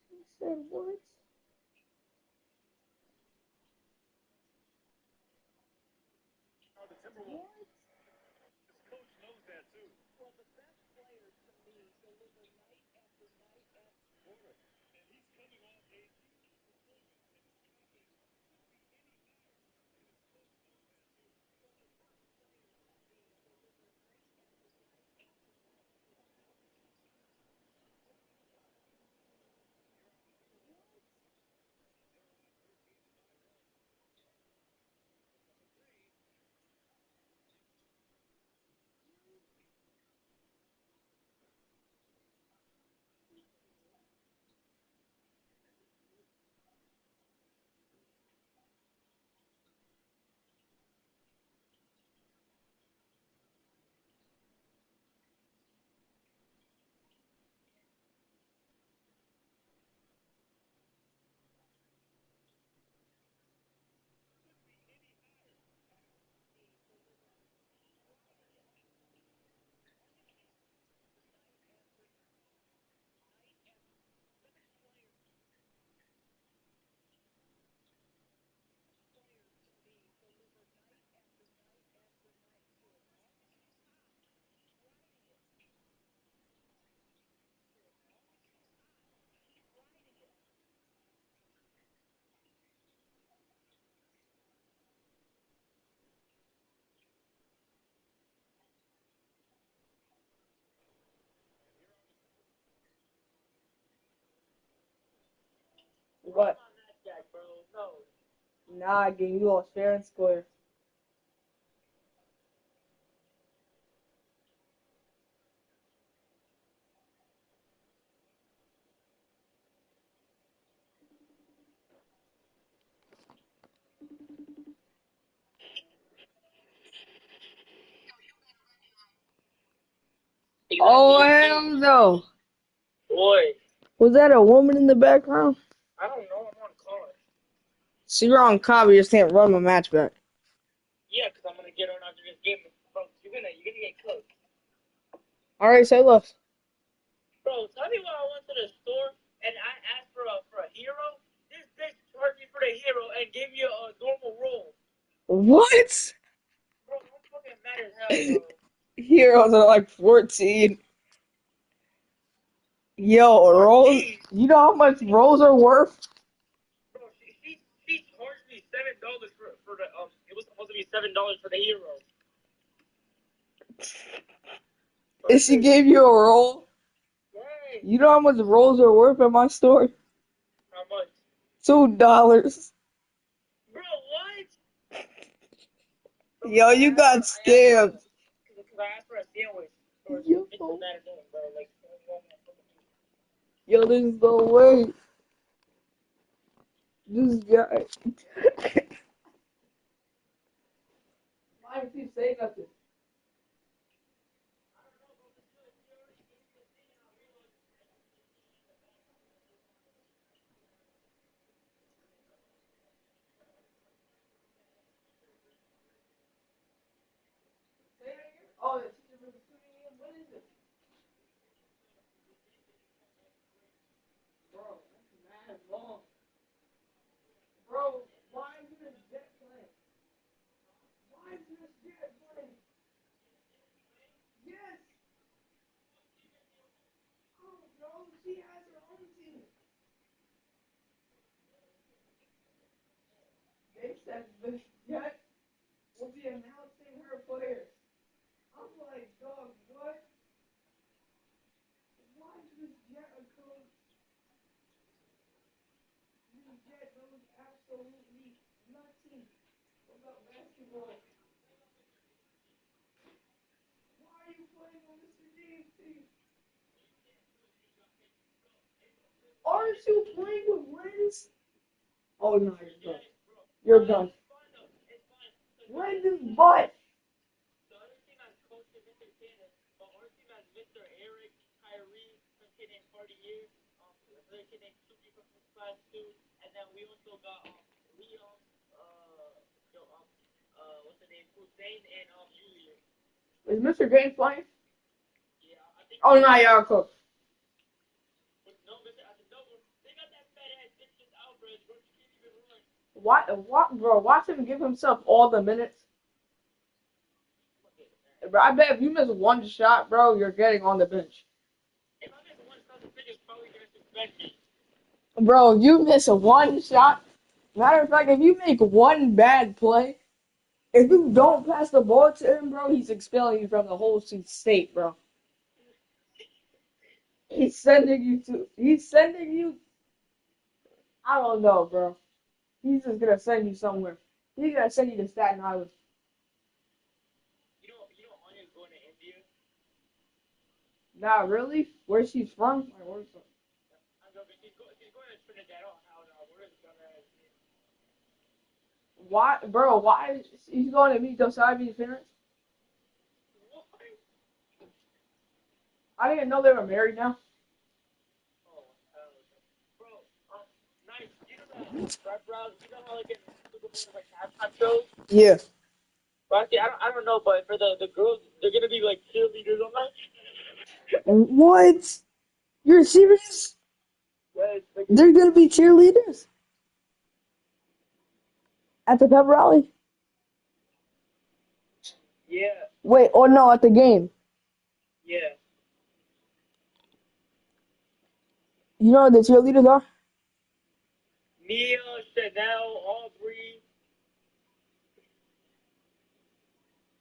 She said what? Nah, game, you lost fair and square. Oh, hell no. Boy. Was that a woman in the background? I don't know. I'm on car. So you're on copy, you just can't run my match back. Yeah, because I'm going to get on after this game. Bro, you're gonna get cooked. Alright, say less. Bro, tell me why I went to the store and I asked for a hero. This bitch charged me for the hero and gave me a normal roll. What? Bro, I'm fucking mad as hell, bro. Heroes are like 14. Yo, rolls. You know how much rolls are worth? Bro, she charged me $7 for the it was supposed to be $7 for the hero. And she gave you a roll? Dang. You know how much rolls are worth at my store? How much? $2. Bro, what? Yo, you got scammed. Because I asked for a sandwich. Bro, Yo. it's mad annoying, bro. Like, Yo, there's no way. This guy. Why did you say nothing? Oh, the teacher was tuning in. What is it? Bro, that's mad long. Bro, why is this jet playing? Why is this jet playing? Yes. Oh, no, she has her own team. They said this jet will be announcing her players. I'm like, dog, what? Why is this jet a coach? This jet knows absolutely nothing about basketball. Why are you playing on Mr. James' team? Aren't you playing with Lens? Oh no, you're done. You're done. Lens is butt. the other team has Coach and Mr. Cannon, but our team has Mr. Eric, Kyrie, some kid named Cartier, another kid named Suki from this class too, and then we also got Leon, what's the name, Hussein and Julius. Is Mr. James playing? Yeah, I think. Oh no, you're coach. No, they got that fat ass bitch just Alvarez, bro. He can't even run. What, bro? Watch him give himself all the minutes. Bro, I bet if you miss one shot, bro, you're getting on the bench. If I miss one shot, the bitch is probably gonna suspend me. Bro, if you miss one shot, matter of fact, if you make one bad play, if you don't pass the ball to him, bro, he's expelling you from the whole state, bro. He's sending you, I don't know, bro. He's just gonna send you somewhere. He's gonna send you to Staten Island. You know, Anya's going to India. Nah, really? Where's she from? Like, where's she? I'm joking. She's going to Trinidad. Oh, hell no. Where is dumbass? Why, bro? Why he's going to meet Josiah's parents? What? I didn't know they were married now. Oh, hell no. Bro, nice. You know that Brad Brown, you know how like in Super Bowl like halftime shows? Yeah. But actually, I don't know, but for the girls, they're gonna be like cheerleaders on that. What? You're serious? Yes, They're gonna be cheerleaders at the pep rally. Yeah. Wait, or no, at the game. Yeah. You know what the cheerleaders are? Mia, Chanel, Aubrey.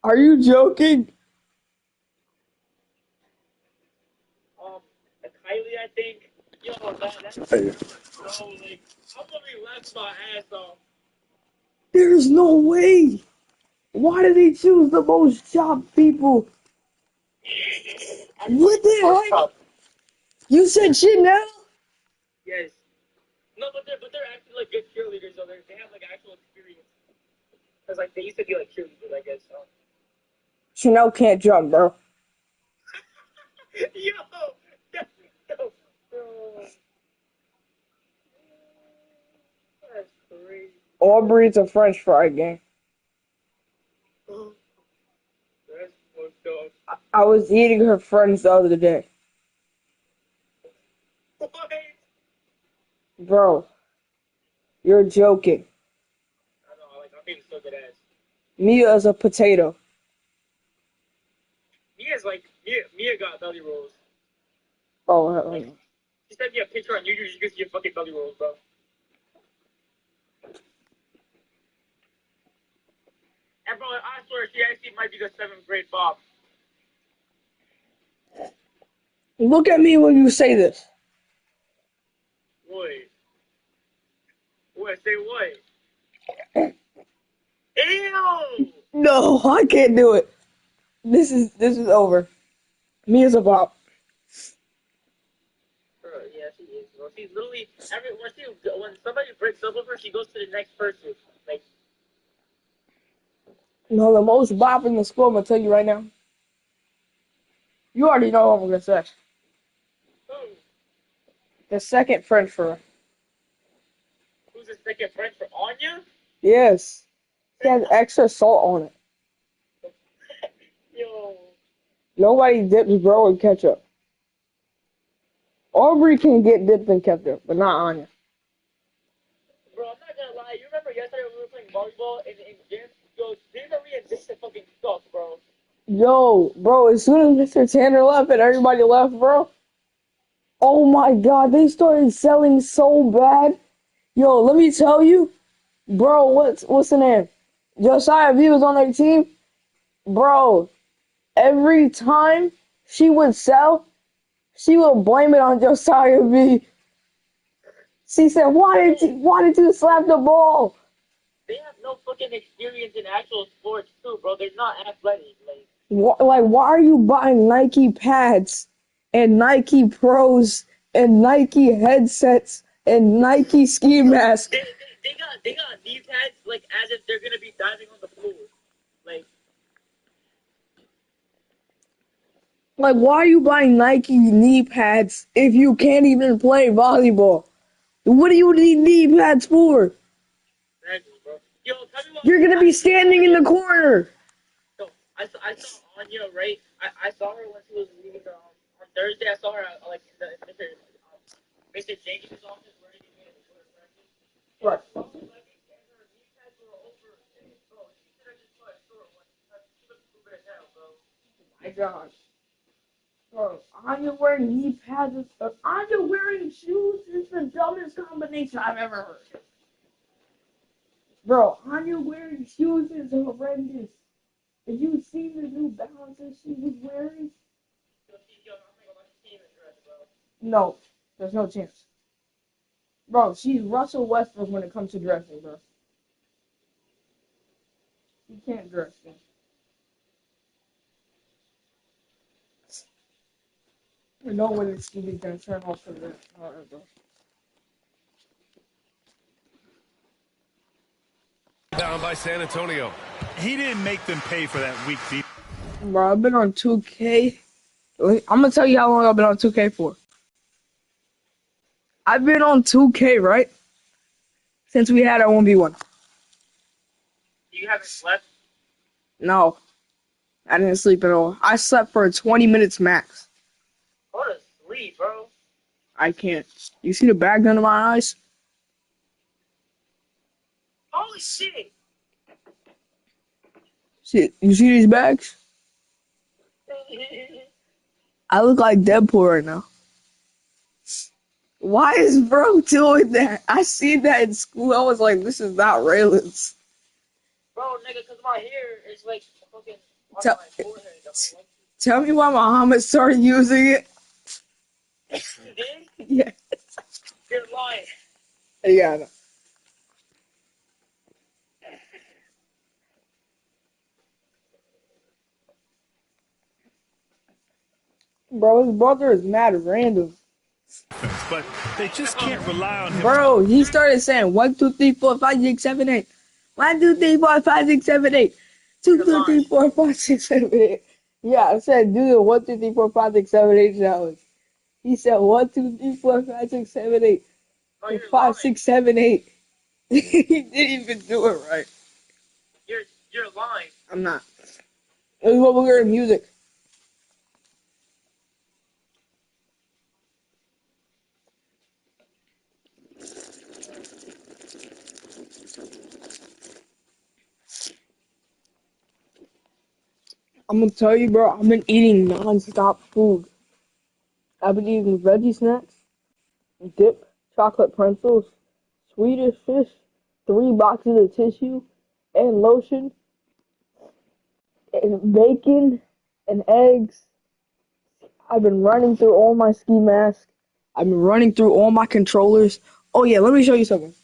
Are you joking? Kylie, I think. Yo, that's so like literally laughing my ass off. There's no way. Why did they choose the most chopped people? What the heck? You said Chanel? Yes. No, but they're actually like good cheerleaders. So they have like actual experience. Cause like they used to be like cheerleaders, I guess. So. Chanel can't jump, bro. Yo. That's crazy. Aubrey's a French fry gang. That's fucked up. I was eating her friends the other day. What? Bro, you're joking. I know, like, I'm being so good ass. Mia's a potato. Mia's like, Mia got belly rolls. Oh, Like, she sent me a picture on YouTube, you can see your fucking belly rolls, bro. And bro, I swear she actually might be the 7th grade Bob. look at me when you say this. What? What? Say what? Ew! No, I can't do it. This is over. Mia's a bop. Bro, yeah, she is, bro. She's literally when somebody breaks up with her, she goes to the next person. Like, No, the most bop in the school, I'm gonna tell you right now. You already know what I'm gonna say. The second French fry. who's the second friend for Anya? Yes. It has extra salt on it. Yo. Nobody dips bro in ketchup. Aubrey can get dipped in ketchup, but not Anya. Bro, I'm not gonna lie. You remember yesterday when we were playing volleyball in gym? Yo, Dave Marie and Jason fucking suck, bro. Yo, bro, as soon as Mr. Tanner left and everybody left, bro. Oh my god, they started selling so bad. Yo, let me tell you, bro, what's the name? Josiah V was on their team. Bro, every time she would sell, she would blame it on Josiah V. She said, why did you slap the ball? They have no fucking experience in actual sports too, bro. They're not athletic. Why are you buying Nike pads and Nike Pros and Nike headsets and Nike ski masks? They got knee pads like as if they're gonna be diving on the floor. Like, why are you buying Nike knee pads if you can't even play volleyball? What do you need knee pads for? Exactly, bro. Yo, tell me what. You're gonna be standing in the corner. So I saw Anya, right? I saw her when she was leaving on Thursday. I saw her like in Mr. Jenkins' office where he made a Right. My God. Bro, Anya wearing knee pads. Anya wearing shoes is the dumbest combination I've ever heard. Bro, Anya wearing shoes is horrendous. Have you seen the new balances she was wearing? No, there's no chance. Bro, she's Russell Westbrook when it comes to dressing, bro. She can't dress, man. I know when it's gonna turn off for that. Alright, bro. Down by San Antonio. He didn't make them pay for that weak defense. Bro, I've been on 2K. I'm gonna tell you how long I've been on 2K for. I've been on 2K, right? Since we had our 1v1. You haven't slept? No. I didn't sleep at all. I slept for 20 minutes max. Go to sleep, bro. I can't. You see the bag under my eyes? Holy shit! You see these bags? I look like Deadpool right now. Why is bro doing that? I seen that in school. I was like, this is not Raylan's. Bro, nigga, because my hair is like fucking on my forehead. Tell me why Muhammad started using it. You did? Yeah. You're lying. Yeah. Bro, his brother is mad random. But they just can't rely on him. Bro, he started saying 1, 2, 3, 4, 5, 6, 7, 8. 1, 2, 3, 4, 5, 6, 7, 8. 2, 2, 3, 4, 5, 6, 7, 8. Yeah, I said do the 1, 2, 3, 4, 5, 6, 7, 8 challenge. He said 1, 2, 3, 4, 5, 6, 7, 8. 5, 6, 7, 8. He didn't even do it right. You're lying. I'm not. This is what we're hearing music. I'm gonna tell you, bro, I've been eating non-stop food. I've been eating veggie snacks, dip, chocolate pretzels, Swedish fish, 3 boxes of tissue, and lotion, and bacon, and eggs. I've been running through all my ski masks. I've been running through all my controllers. Oh yeah, let me show you something.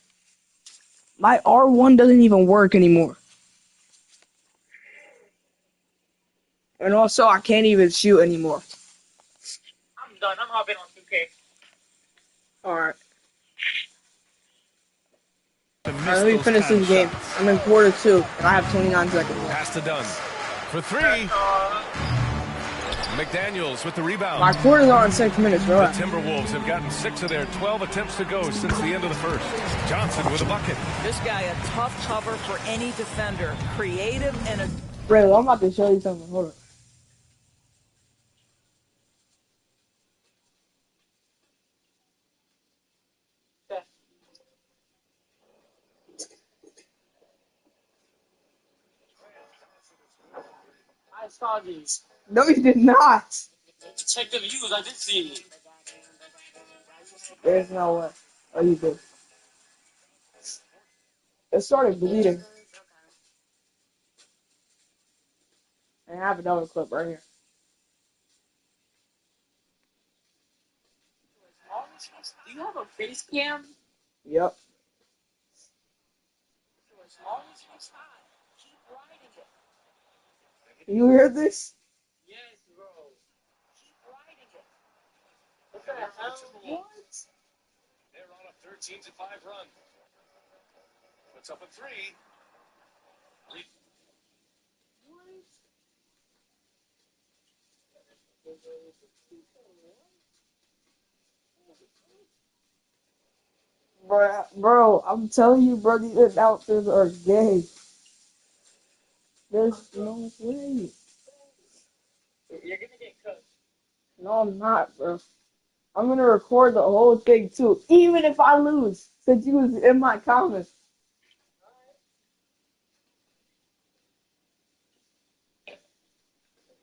My R1 doesn't even work anymore. And also, I can't even shoot anymore. I'm done. I'm hopping on 2K. Alright. Let me finish this game. I'm in quarter 2, and I have 29 seconds left. Pass to Dunn. For 3. McDaniels with the rebound. My quarters are in 6 minutes, bro. The Timberwolves have gotten 6 of their 12 attempts to go since the end of the first. Johnson with a bucket. This guy a tough cover for any defender. Creative and a... Bro, I'm about to show you something. Hold on. I saw these. No, you did not. Check the views. I did see. There's no way. Oh, you did. It started bleeding. And I have another clip right here. Do you have a face cam? Yep. As long as it's hot, keep riding it. You hear this? Yes, bro. Keep riding it. What the hell? What? They're on a 13-5 run. Puts up a 3. Bro, I'm telling you, bro, these announcers are gay. There's no way. You're gonna get cooked. No, I'm not, bro. I'm gonna record the whole thing too, even if I lose, since you was in my comments.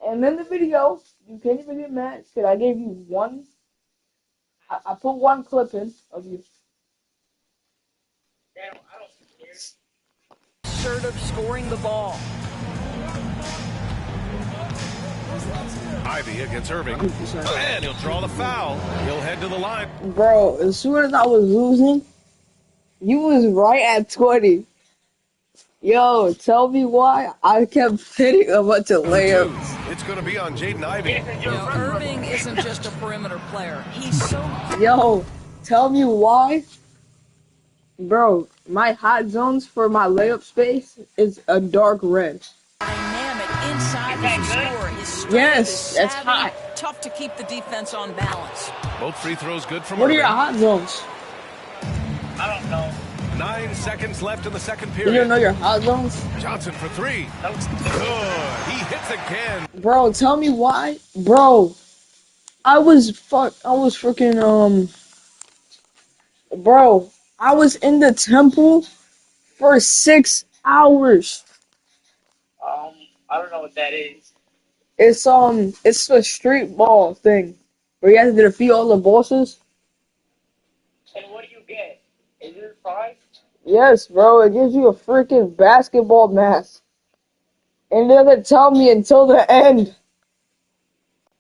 And in the video, you can't even get mad because I gave you one. I put one clip in of you. Assertive scoring the ball. Ivy against Irving. And he'll draw the foul. He'll head to the line. Bro, as soon as I was losing, you was right at 20. Yo, tell me why I kept hitting a bunch of layups. It's going to be on Jaden Ivey. You know, Irving isn't just a perimeter player. He's so... Yo, tell me why. Bro, my hot zones for my layup space is a dark red. Dynamic inside the score. His strength Yes, is that's savvy, hot. tough to keep the defense on balance. Both free throws good from What are Irving. your hot zones? I don't know. 9 seconds left in the second You period. don't know your hot zones? Johnson for 3. Good. He hits again. Bro, tell me why. Bro, I was freaking, bro, I was in the temple for 6 hours. I don't know what that is. It's a street ball thing where you have to defeat all the bosses. And what do you get? Is it 5? Yes, bro, it gives you a freaking basketball mask. And it doesn't tell me until the end.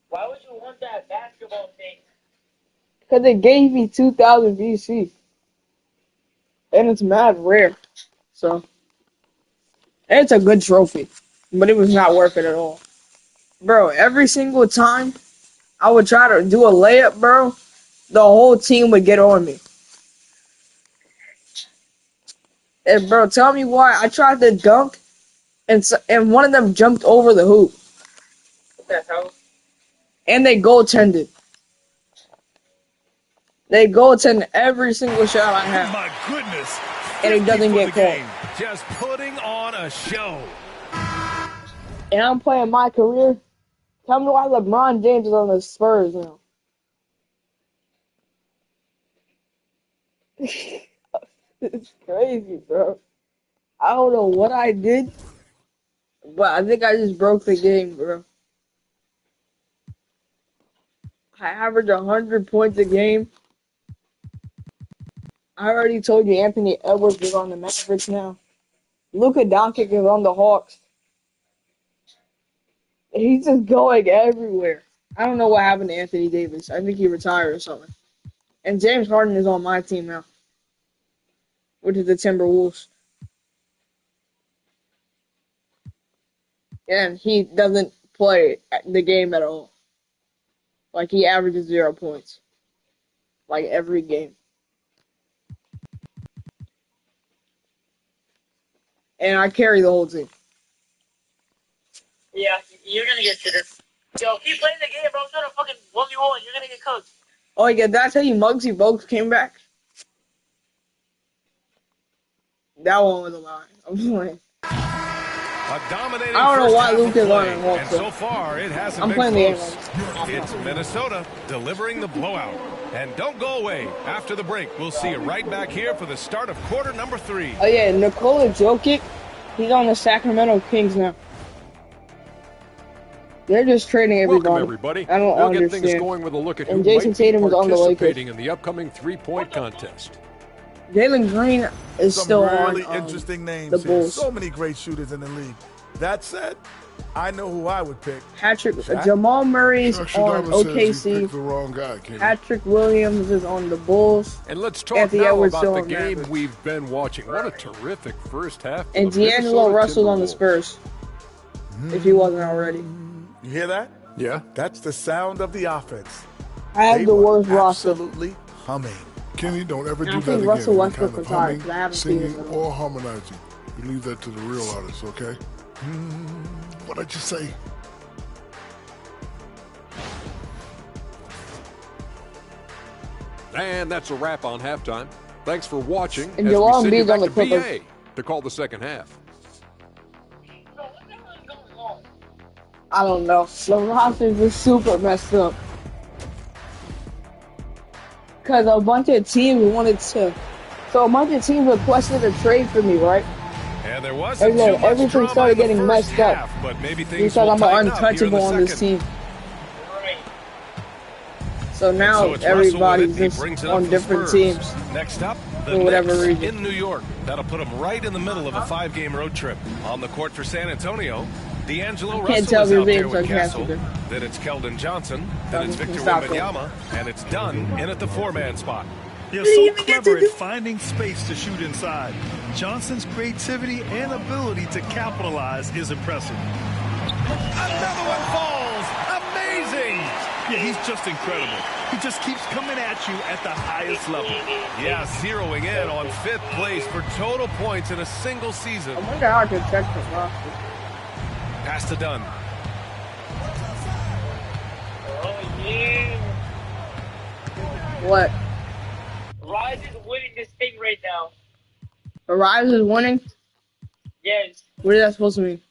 Why would you want that basketball thing? Because it gave me 2000 BC. And it's mad rare. So, and it's a good trophy. But it was not worth it at all. Bro, every single time I would try to do a layup, bro, the whole team would get on me. And bro, tell me why. I tried to dunk, and one of them jumped over the hoop. What the hell? And they goaltended. They goaltend every single shot I have. My goodness. And it doesn't get called. Just putting on a show. And I'm playing my career. Tell me why LeBron James is on the Spurs now. It's crazy, bro. I don't know what I did, but I think I just broke the game, bro. I average 100 points a game. I already told you Anthony Edwards is on the Mavericks now. Luka Doncic is on the Hawks. He's just going everywhere. I don't know what happened to Anthony Davis. I think he retired or something. And James Harden is on my team now, which is the Timberwolves. And he doesn't play the game at all. Like, he averages 0 points. Like, every game. And I carry the whole team. Yeah, you're gonna get shitted. Yo, keep playing the game, bro. I'm trying to fucking 1v1. You're gonna get cooked. Oh, yeah, did I tell you Muggsy Bogues came back? That one was a lie. I'm playing. A dominating I don't know why first Luke half is of on play, it. and so far it hasn't I'm been playing close. the It's Minnesota delivering the blowout. And don't go away. After the break, we'll see you right back here for the start of quarter number 3. Oh, yeah, Nikola Jokic, he's on the Sacramento Kings now. They're just trading everybody. Welcome, everybody. I don't we'll understand. get things going with a look at who And Jason might be Tatum is on the Lakers. participating in the upcoming three-point contest. Jalen Green is Some still really on interesting names the here. Bulls. So many great shooters in the league. That said, I know who I would pick. Jamal Murray's Josh on Adama says you OKC. picked the wrong guy, Kenny. Patrick Williams is on the Bulls. And let's talk Anthony now Edwards about still the on game Mavericks. we've been watching. What a terrific first half. for And the D'Angelo Minnesota Russell's on the Timberwolves. Spurs. If he wasn't already. You hear that? Yeah. That's the sound of the offense. I have They the were worst roster. absolutely humming. Kenny, don't ever And do I that think again. Russell Any Westbrook kind of retired, humming, but I haven't seen singing, it at all. or harmonizing. You leave that to the real artists, okay? What did you say? And that's a wrap on halftime. Thanks for watching. And as we Joel send you Embiid's back on the to Clippers. BA to call the second half. I don't know. The roster is super messed up. Because a bunch of teams wanted to. So a bunch of teams requested a trade for me, right? And there wasn't And then too much everything drama started in the getting first messed up. half, but maybe things Because will I'm tighten an up here in untouchable the on this second. team. So now So it's Russell everybody's with it. He just brings it up on for the different Spurs. teams. Next up, the For whatever Knicks reason. in New York. That'll put them right in the middle of a 5-game road trip. On the court for San Antonio, D'Angelo Can't Russell tell is if out you're there being with Castle. sarcastic. Then it's Keldon Johnson. Then it's Victor Stop it. Wembanyama. And it's Dunn in at the 4-man spot. They're so clever at finding space to shoot inside. Johnson's creativity and ability to capitalize is impressive. Another one falls. Amazing. Yeah, he's just incredible. He just keeps coming at you at the highest level. Yeah, zeroing in on 5th place for total points in a single season. I wonder how I can check the roster. Pass to Dunn. Oh, yeah. What? Rise is winning this thing right now. Rise is winning? Yes, What is that supposed to mean?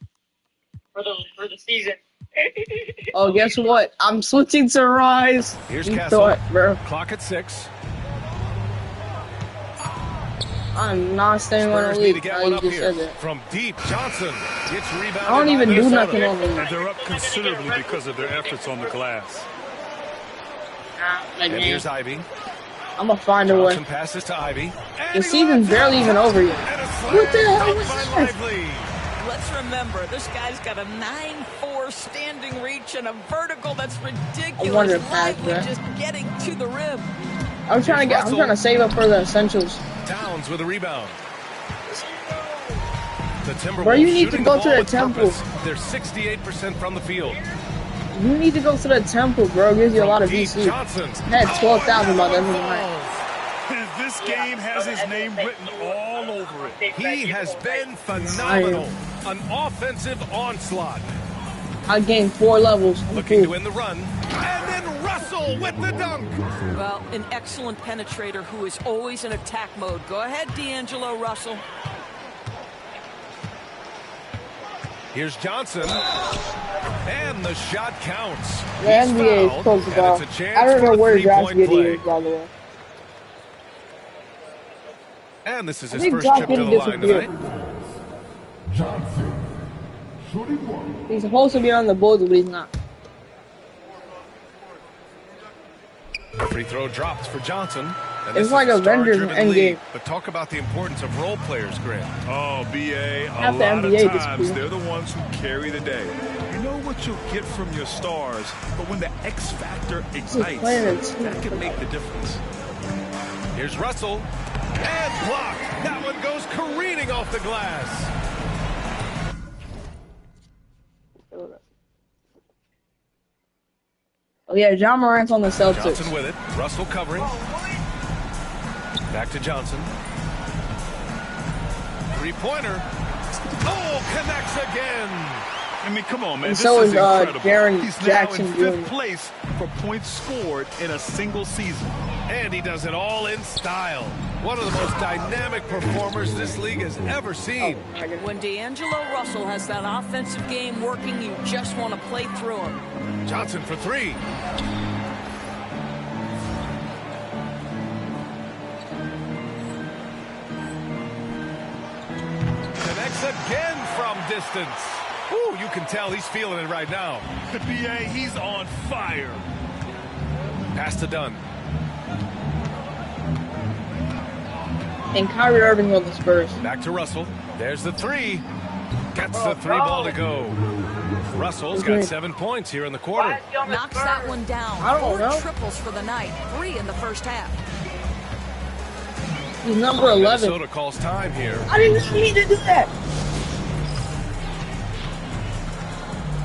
for the season. Oh, guess what? I'm switching to Rise. Here's You Castle. thought, bro. Clock at 6. I'm not staying on Spurs the need to league. get How one you up just here. said that. From deep, Johnson gets rebounded. I don't even by do Minnesota. nothing on the league. And they're up considerably because of their efforts on the glass. And here's Ivy. I'm gonna find a way. Johnson passes to Ivy. The season's barely even over yet. What the hell was that? Let's remember, this guy's got a 9'4" standing reach and a vertical that's I ridiculous. wonder if that's Lively that. just getting to the rim. I'm trying to save up for the essentials. Downs with a rebound. The Timberwolves Bro, you need to shooting go the to ball the with temple. purpose. They're 68% from the field. You need to go to the temple, bro. It gives you a lot of VC. Johnson. I had 12,000 by the end of the night. This game has his name written all over it. He has been phenomenal. An offensive onslaught. I gained 4 levels. Looking to win the run. And then Russell with the dunk. Well, an excellent penetrator who is always in attack mode. Go ahead, D'Angelo Russell. Here's Johnson. And the shot counts. The NBA is close about. I don't know where Josh Giddey is, by the way. And this is his first trip to the line tonight. He's supposed to be on the Bulls, but he's not. The free throw drops for Johnson. And it's like Avengers Endgame. But talk about the importance of role players, Grant. Oh, BA, Half a the lot NBA of times they're the ones who carry the day. You know what you'll get from your stars, but when the X factor ignites, that can make the difference. Here's Russell. And blocked. That one goes careening off the glass. Oh yeah, John Morant's on the Celtics. Johnson with it. Russell covering. Back to Johnson. Three-pointer. Oh, connects again. I mean, come on, man. And this so is is incredible. Jaren He's Jackson now in 5th place for points scored in a single season. And he does it all in style. One of the most dynamic performers this league has ever seen. When D'Angelo Russell has that offensive game working, you just want to play through him. Johnson for 3. Connects again from distance. Ooh, you can tell he's feeling it right now. BA, he's on fire. Pass to Dunn. And Kyrie Irving on the Spurs. Back to Russell. There's the 3. Gets the 3 ball to go. Russell's got 7 points here in the quarter. Knocks that one down. I don't know. 4 triples for the night. 3 in the first half. He's number 11. Minnesota calls time here. I didn't need to do that.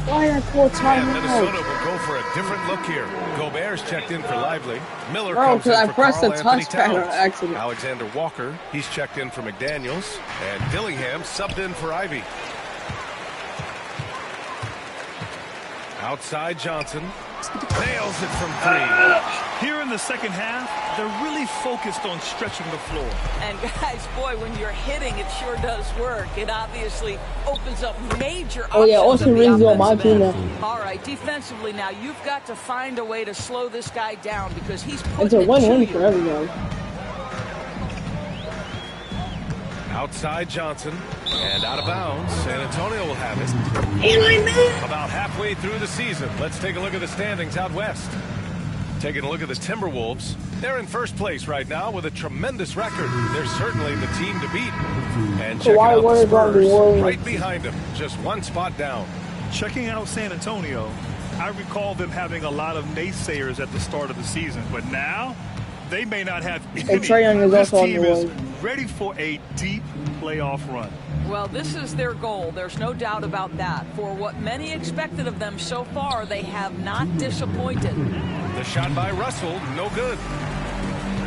Why that 4 times? And Minnesota will go for a different look here. Gobert's checked in for Lively. Miller Bro, comes in I for pressed the Karl-Anthony touchpad on Towns. accident. Alexander Walker, he's checked in for McDaniels. And Dillingham subbed in for Ivy. Outside Johnson. Nails it from 3. Here in the second half, they're really focused on stretching the floor. And guys, boy, when you're hitting, it sure does work. It obviously opens up major options. Oh yeah, Austin Reeves on my team now. All right, defensively now, you've got to find a way to slow this guy down because he's It's putting a it win-win to for you. everybody. Outside Johnson. And out of bounds. San Antonio will have it. About halfway through the season. Let's take a look at the standings out west. Taking a look at the Timberwolves. They're in first place right now with a tremendous record. They're certainly the team to beat. And check out the Spurs right behind them. Just 1 spot down. Checking out San Antonio, I recall them having a lot of naysayers at the start of the season, but now they may not have any. Trae Young is This also on team the is way. ready for a deep playoff run. Well, this is their goal. There's no doubt about that. For what many expected of them so far, they have not disappointed. The shot by Russell, no good.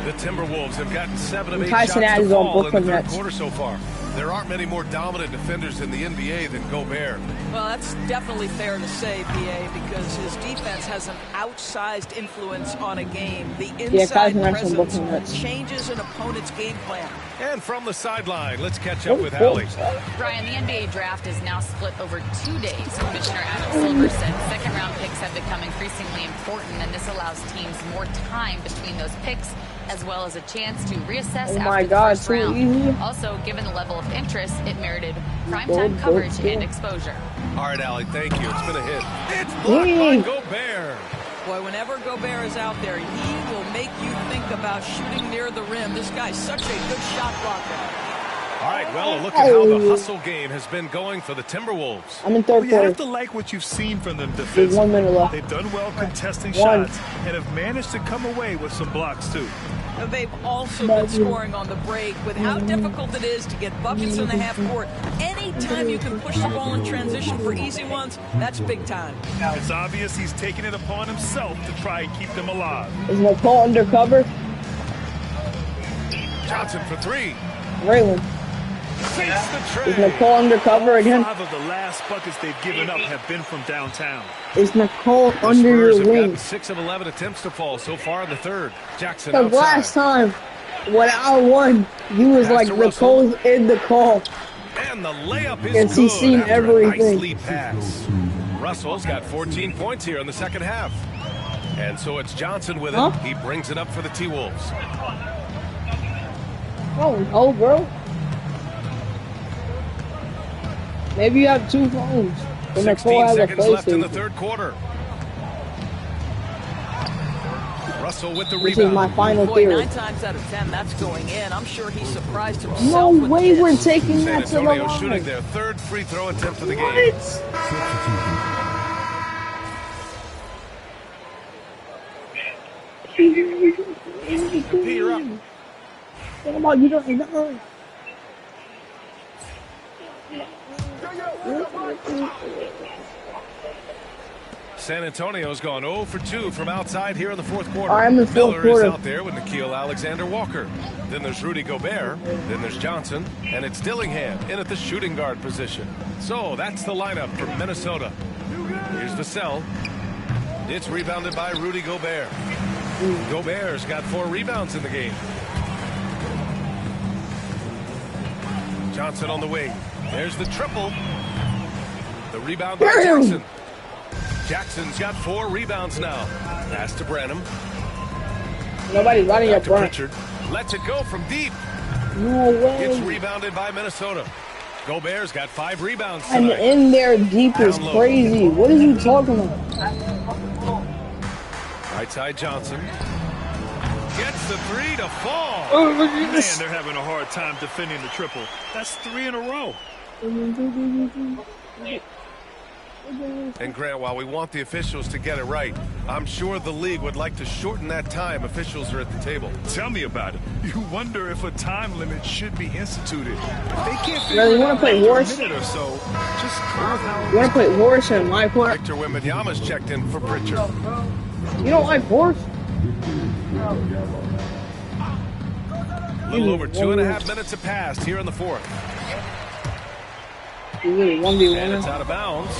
The Timberwolves have gotten 7 of 8 Tyson shots to Adams on fall in the Brooklyn third Nets. quarter so far. There aren't many more dominant defenders in the NBA than Gobert. Well, that's definitely fair to say, BA, because his defense has an outsized influence on a game. The inside presence changes an opponent's game plan. And from the sideline, let's catch up with Allie. Brian, the NBA draft is now split over 2 days. Commissioner Adam Silver said second-round picks have become increasingly important, and this allows teams more time between those picks, as well as a chance to reassess after the first round. Also, given the level of interest, it merited primetime coverage and exposure. All right, Allie, thank you. It's been a hit. It's blocked by Gobert. Boy, whenever Gobert is out there, he will make you think about shooting near the rim. This guy's such a good shot blocker. All right, well, a look at how the hustle game has been going for the Timberwolves. I'm in third You quarter. have to like what you've seen from them There's defensively. 1 minute left. They've done well contesting One. shots and have managed to come away with some blocks too. They've also been scoring on the break. With how difficult it is to get buckets in the half court, anytime you can push the ball in transition for easy ones, that's big time. It's obvious he's taking it upon himself to try and keep them alive. Is McCall undercover? Johnson for three. Raylan. Face the tray. Is McCall undercover again? 5 of the last buckets they've given up have been from downtown. Is McCall The under Spurs your have wing? gotten 6 of 11 attempts to fall so far in the third. Jackson The outside. last time when I won, you was Pass like to Russell. McCall's in the call. And the layup is Yes, good he's seen after a everything. nice lead pass. Russell's got 14 points here in the second half. And so it's Johnson with it. Huh? He brings it up for the T-Wolves. Oh no, bro. Maybe you have 2 phones. But 16 McCall has a seconds left in the PlayStation. third quarter. Russell with the This rebound. is my final Boy, theory. 9 times out of 10, that's going in. I'm sure he's surprised No himself with way this. we're taking San that to the Antonio shooting line. their third free throw attempt of the game. Peter up. Come on, you don't know. San Antonio's gone 0 for 2 from outside here in the fourth quarter. All right, I'm in the fourth Miller quarter. is out there with Nickeil Alexander-Walker. Then there's Rudy Gobert. Then there's Johnson. And it's Dillingham in at the shooting guard position. So that's the lineup for Minnesota. Here's Vassell. It's rebounded by Rudy Gobert. Gobert's got 4 rebounds in the game. Johnson on the wing. There's the triple. The rebound by Jackson. Jackson's got 4 rebounds now. Pass to Branham. Nobody's running Back at to Brown. Pritchard. Lets it go from deep. No way. It's rebounded by Minnesota. Gobert's got 5 rebounds And tonight. in there deep is Down low. crazy. What are you talking about? Right side Johnson. Gets the 3 to fall. Oh, look at Man, this. they're having a hard time defending the triple. That's 3 in a row. And Grant, while we want the officials to get it right, I'm sure the league would like to shorten that time officials are at the table. Tell me about it. You wonder if a time limit should be instituted. If they can't figure Really, it you wanna out play after horse? a minute or so, just carve out. You want to play horse in my court? Victor Wembanyama's checked in for Pritchard. You don't like horse? A little over 2.5 minutes have passed here in the fourth. You really And 1v1. it's out of bounds.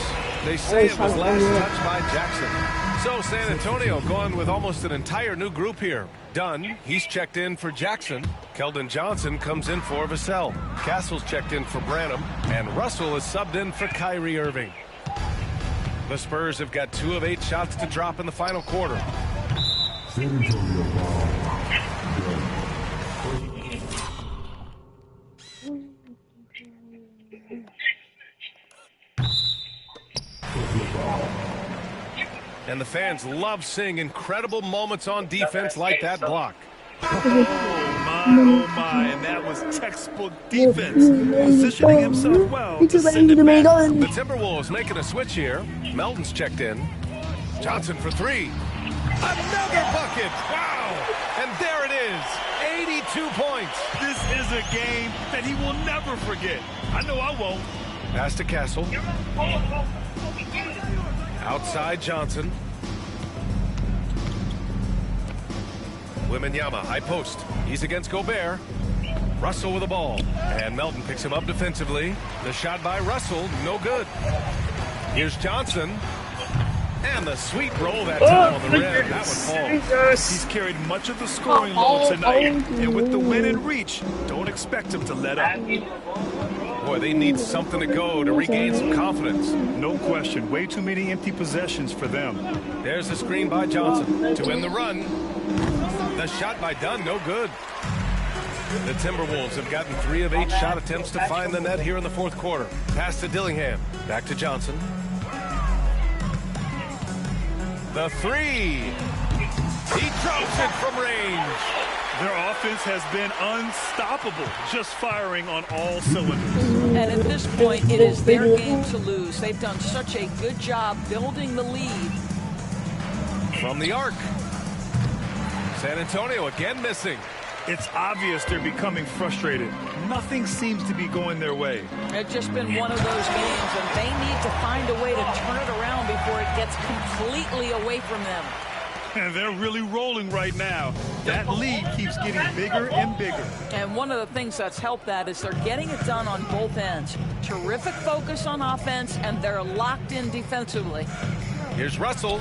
They say it was last touched by Jackson. So San Antonio going with almost an entire new group here. Dunn, he's checked in for Jackson. Keldon Johnson comes in for Vassell. Castle's checked in for Branham. And Russell is subbed in for Kyrie Irving. The Spurs have got 2 of 8 shots to drop in the final quarter. And the fans love seeing incredible moments on defense like that block. Oh my, and that was textbook defense. Positioning himself well to send it back. The Timberwolves making a switch here. Melton's checked in. Johnson for 3. Another bucket! Wow! And there it is. 82 points. This is a game that he will never forget. I know I won't. Pass to Castle. Outside Johnson. Wembanyama, high post. He's against Gobert. Russell with the ball. And Melton picks him up defensively. The shot by Russell, no good. Here's Johnson. And the sweet roll that time on the rim. That one falls. He's carried much of the scoring load tonight. And with the win in reach, don't expect him to let up. Boy, they need something to go to regain some confidence. No question. Way too many empty possessions for them. There's the screen by Johnson to end the run. The shot by Dunn, no good. The Timberwolves have gotten 3 of 8 shot attempts to find the net here in the fourth quarter. Pass to Dillingham. Back to Johnson. The 3. He drops it from range. Their offense has been unstoppable, just firing on all cylinders. And at this point, it is their game to lose. They've done such a good job building the lead. From the arc. San Antonio again missing. It's obvious they're becoming frustrated. Nothing seems to be going their way. It's just been one of those games, and they need to find a way to turn it around before it gets completely away from them. And they're really rolling right now. That lead keeps getting bigger and bigger. And one of the things that's helped that is they're getting it done on both ends. Terrific focus on offense, and they're locked in defensively. Here's Russell.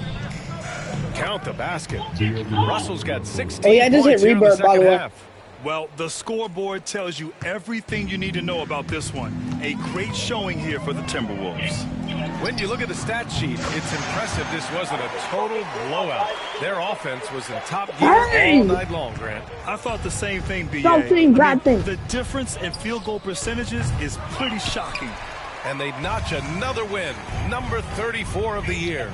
Count the basket. Russell's got 16 Oh, yeah, I just hit points here in the rebirth, by the second way. half. Well, the scoreboard tells you everything you need to know about this one. A great showing here for the Timberwolves. When you look at the stat sheet, it's impressive this wasn't a total blowout. Their offense was in top gear all night long, Grant. I thought the same thing, B.A. Stop saying bad things. The difference in field goal percentages is pretty shocking. And they notch another win, number 34 of the year.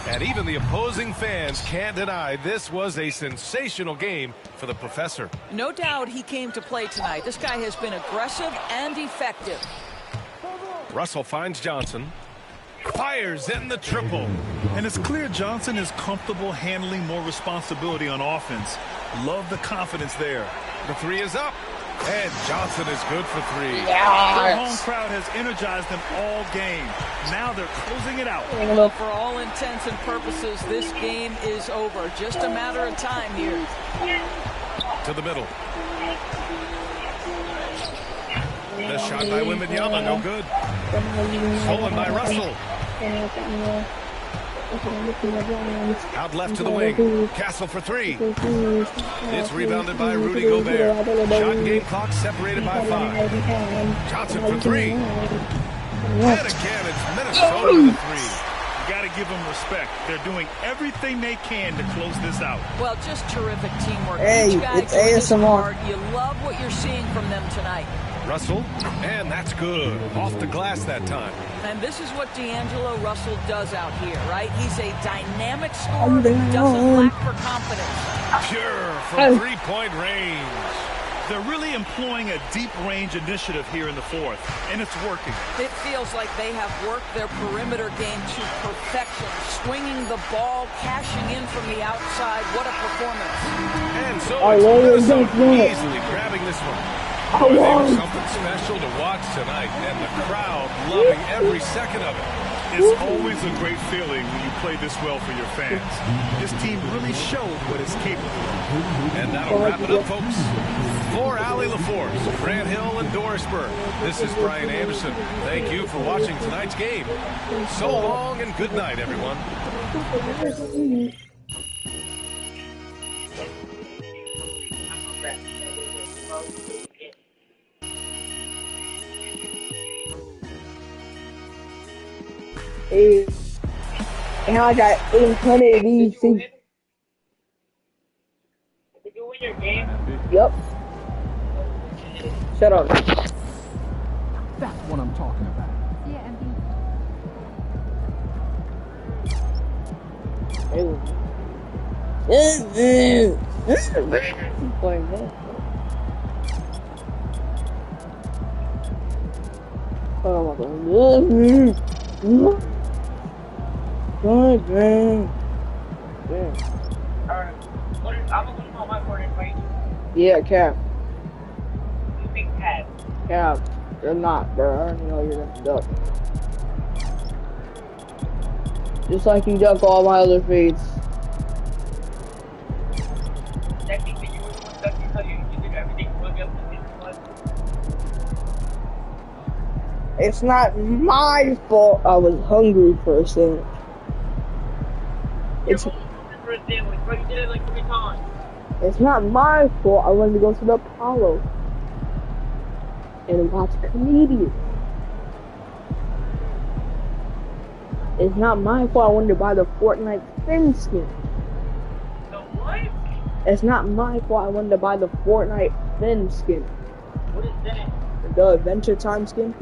And even the opposing fans can't deny this was a sensational game for the professor. No doubt he came to play tonight. This guy has been aggressive and effective. Russell finds Johnson. Fires in the triple. And it's clear Johnson is comfortable handling more responsibility on offense. Love the confidence there. The three is up. And Johnson is good for three. Their home crowd has energized them all game. Now they're closing it out. For all intents and purposes, this game is over. Just a matter of time here. To the middle. The shot by Wembanyama, no good. Stolen by Russell. Out left to the wing. Castle for three. It's rebounded by Rudy Gobert. Shot game clock separated by 5. Johnson for three. And again, it's Minnesota with a three. You got to give them respect. They're doing everything they can to close this out. Well, just terrific teamwork. Hey, Each guy it's doing his ASMR. part. You love what you're seeing from them tonight. Russell, and that's good. Off the glass that time. And this is what D'Angelo Russell does out here, right? He's a dynamic scorer who doesn't lack for confidence. Pure from three-point range. They're really employing a deep range initiative here in the fourth, and it's working. It feels like they have worked their perimeter game to perfection, swinging the ball, cashing in from the outside. What a performance. And so it's Minnesota easily grabbing this one. Boy, they were something special to watch tonight, and the crowd loving every second of it. It's always a great feeling when you play this well for your fans. This team really showed what it's capable of. And that'll wrap it up, folks. For Allie LaForce, Grant Hill, and Doris Burke, this is Brian Anderson. Thank you for watching tonight's game. So long and good night, everyone. And I got 800 of these things. Did you win your game? Yep. Shut up. That's what I'm talking about. Yeah, Oh my god. God damn. Alright. I'm gonna put my board in, right? Yeah, Cap. You think Cat? Cap. You're not, bro. I already know you're gonna duck. Just like you duck all my other feeds. Technically, you were the one ducking because you did everything plug up to this one. It's not my fault. I was hungry for a sandwich. It's For a sandwich, bro. You did it like 3 times. It's not my fault. I wanted to go to the Apollo and watch comedians. It's not my fault. I wanted to buy the Fortnite Fin skin. The what? It's not my fault. I wanted to buy the Fortnite Fin skin. What is that? The Adventure Time skin.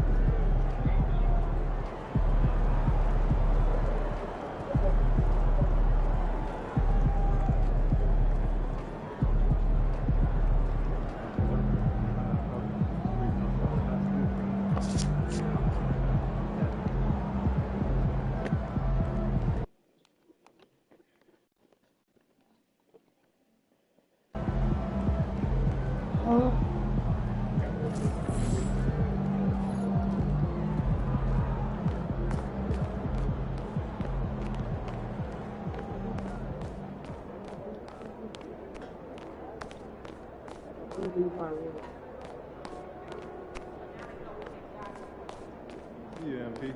Yeah, MP.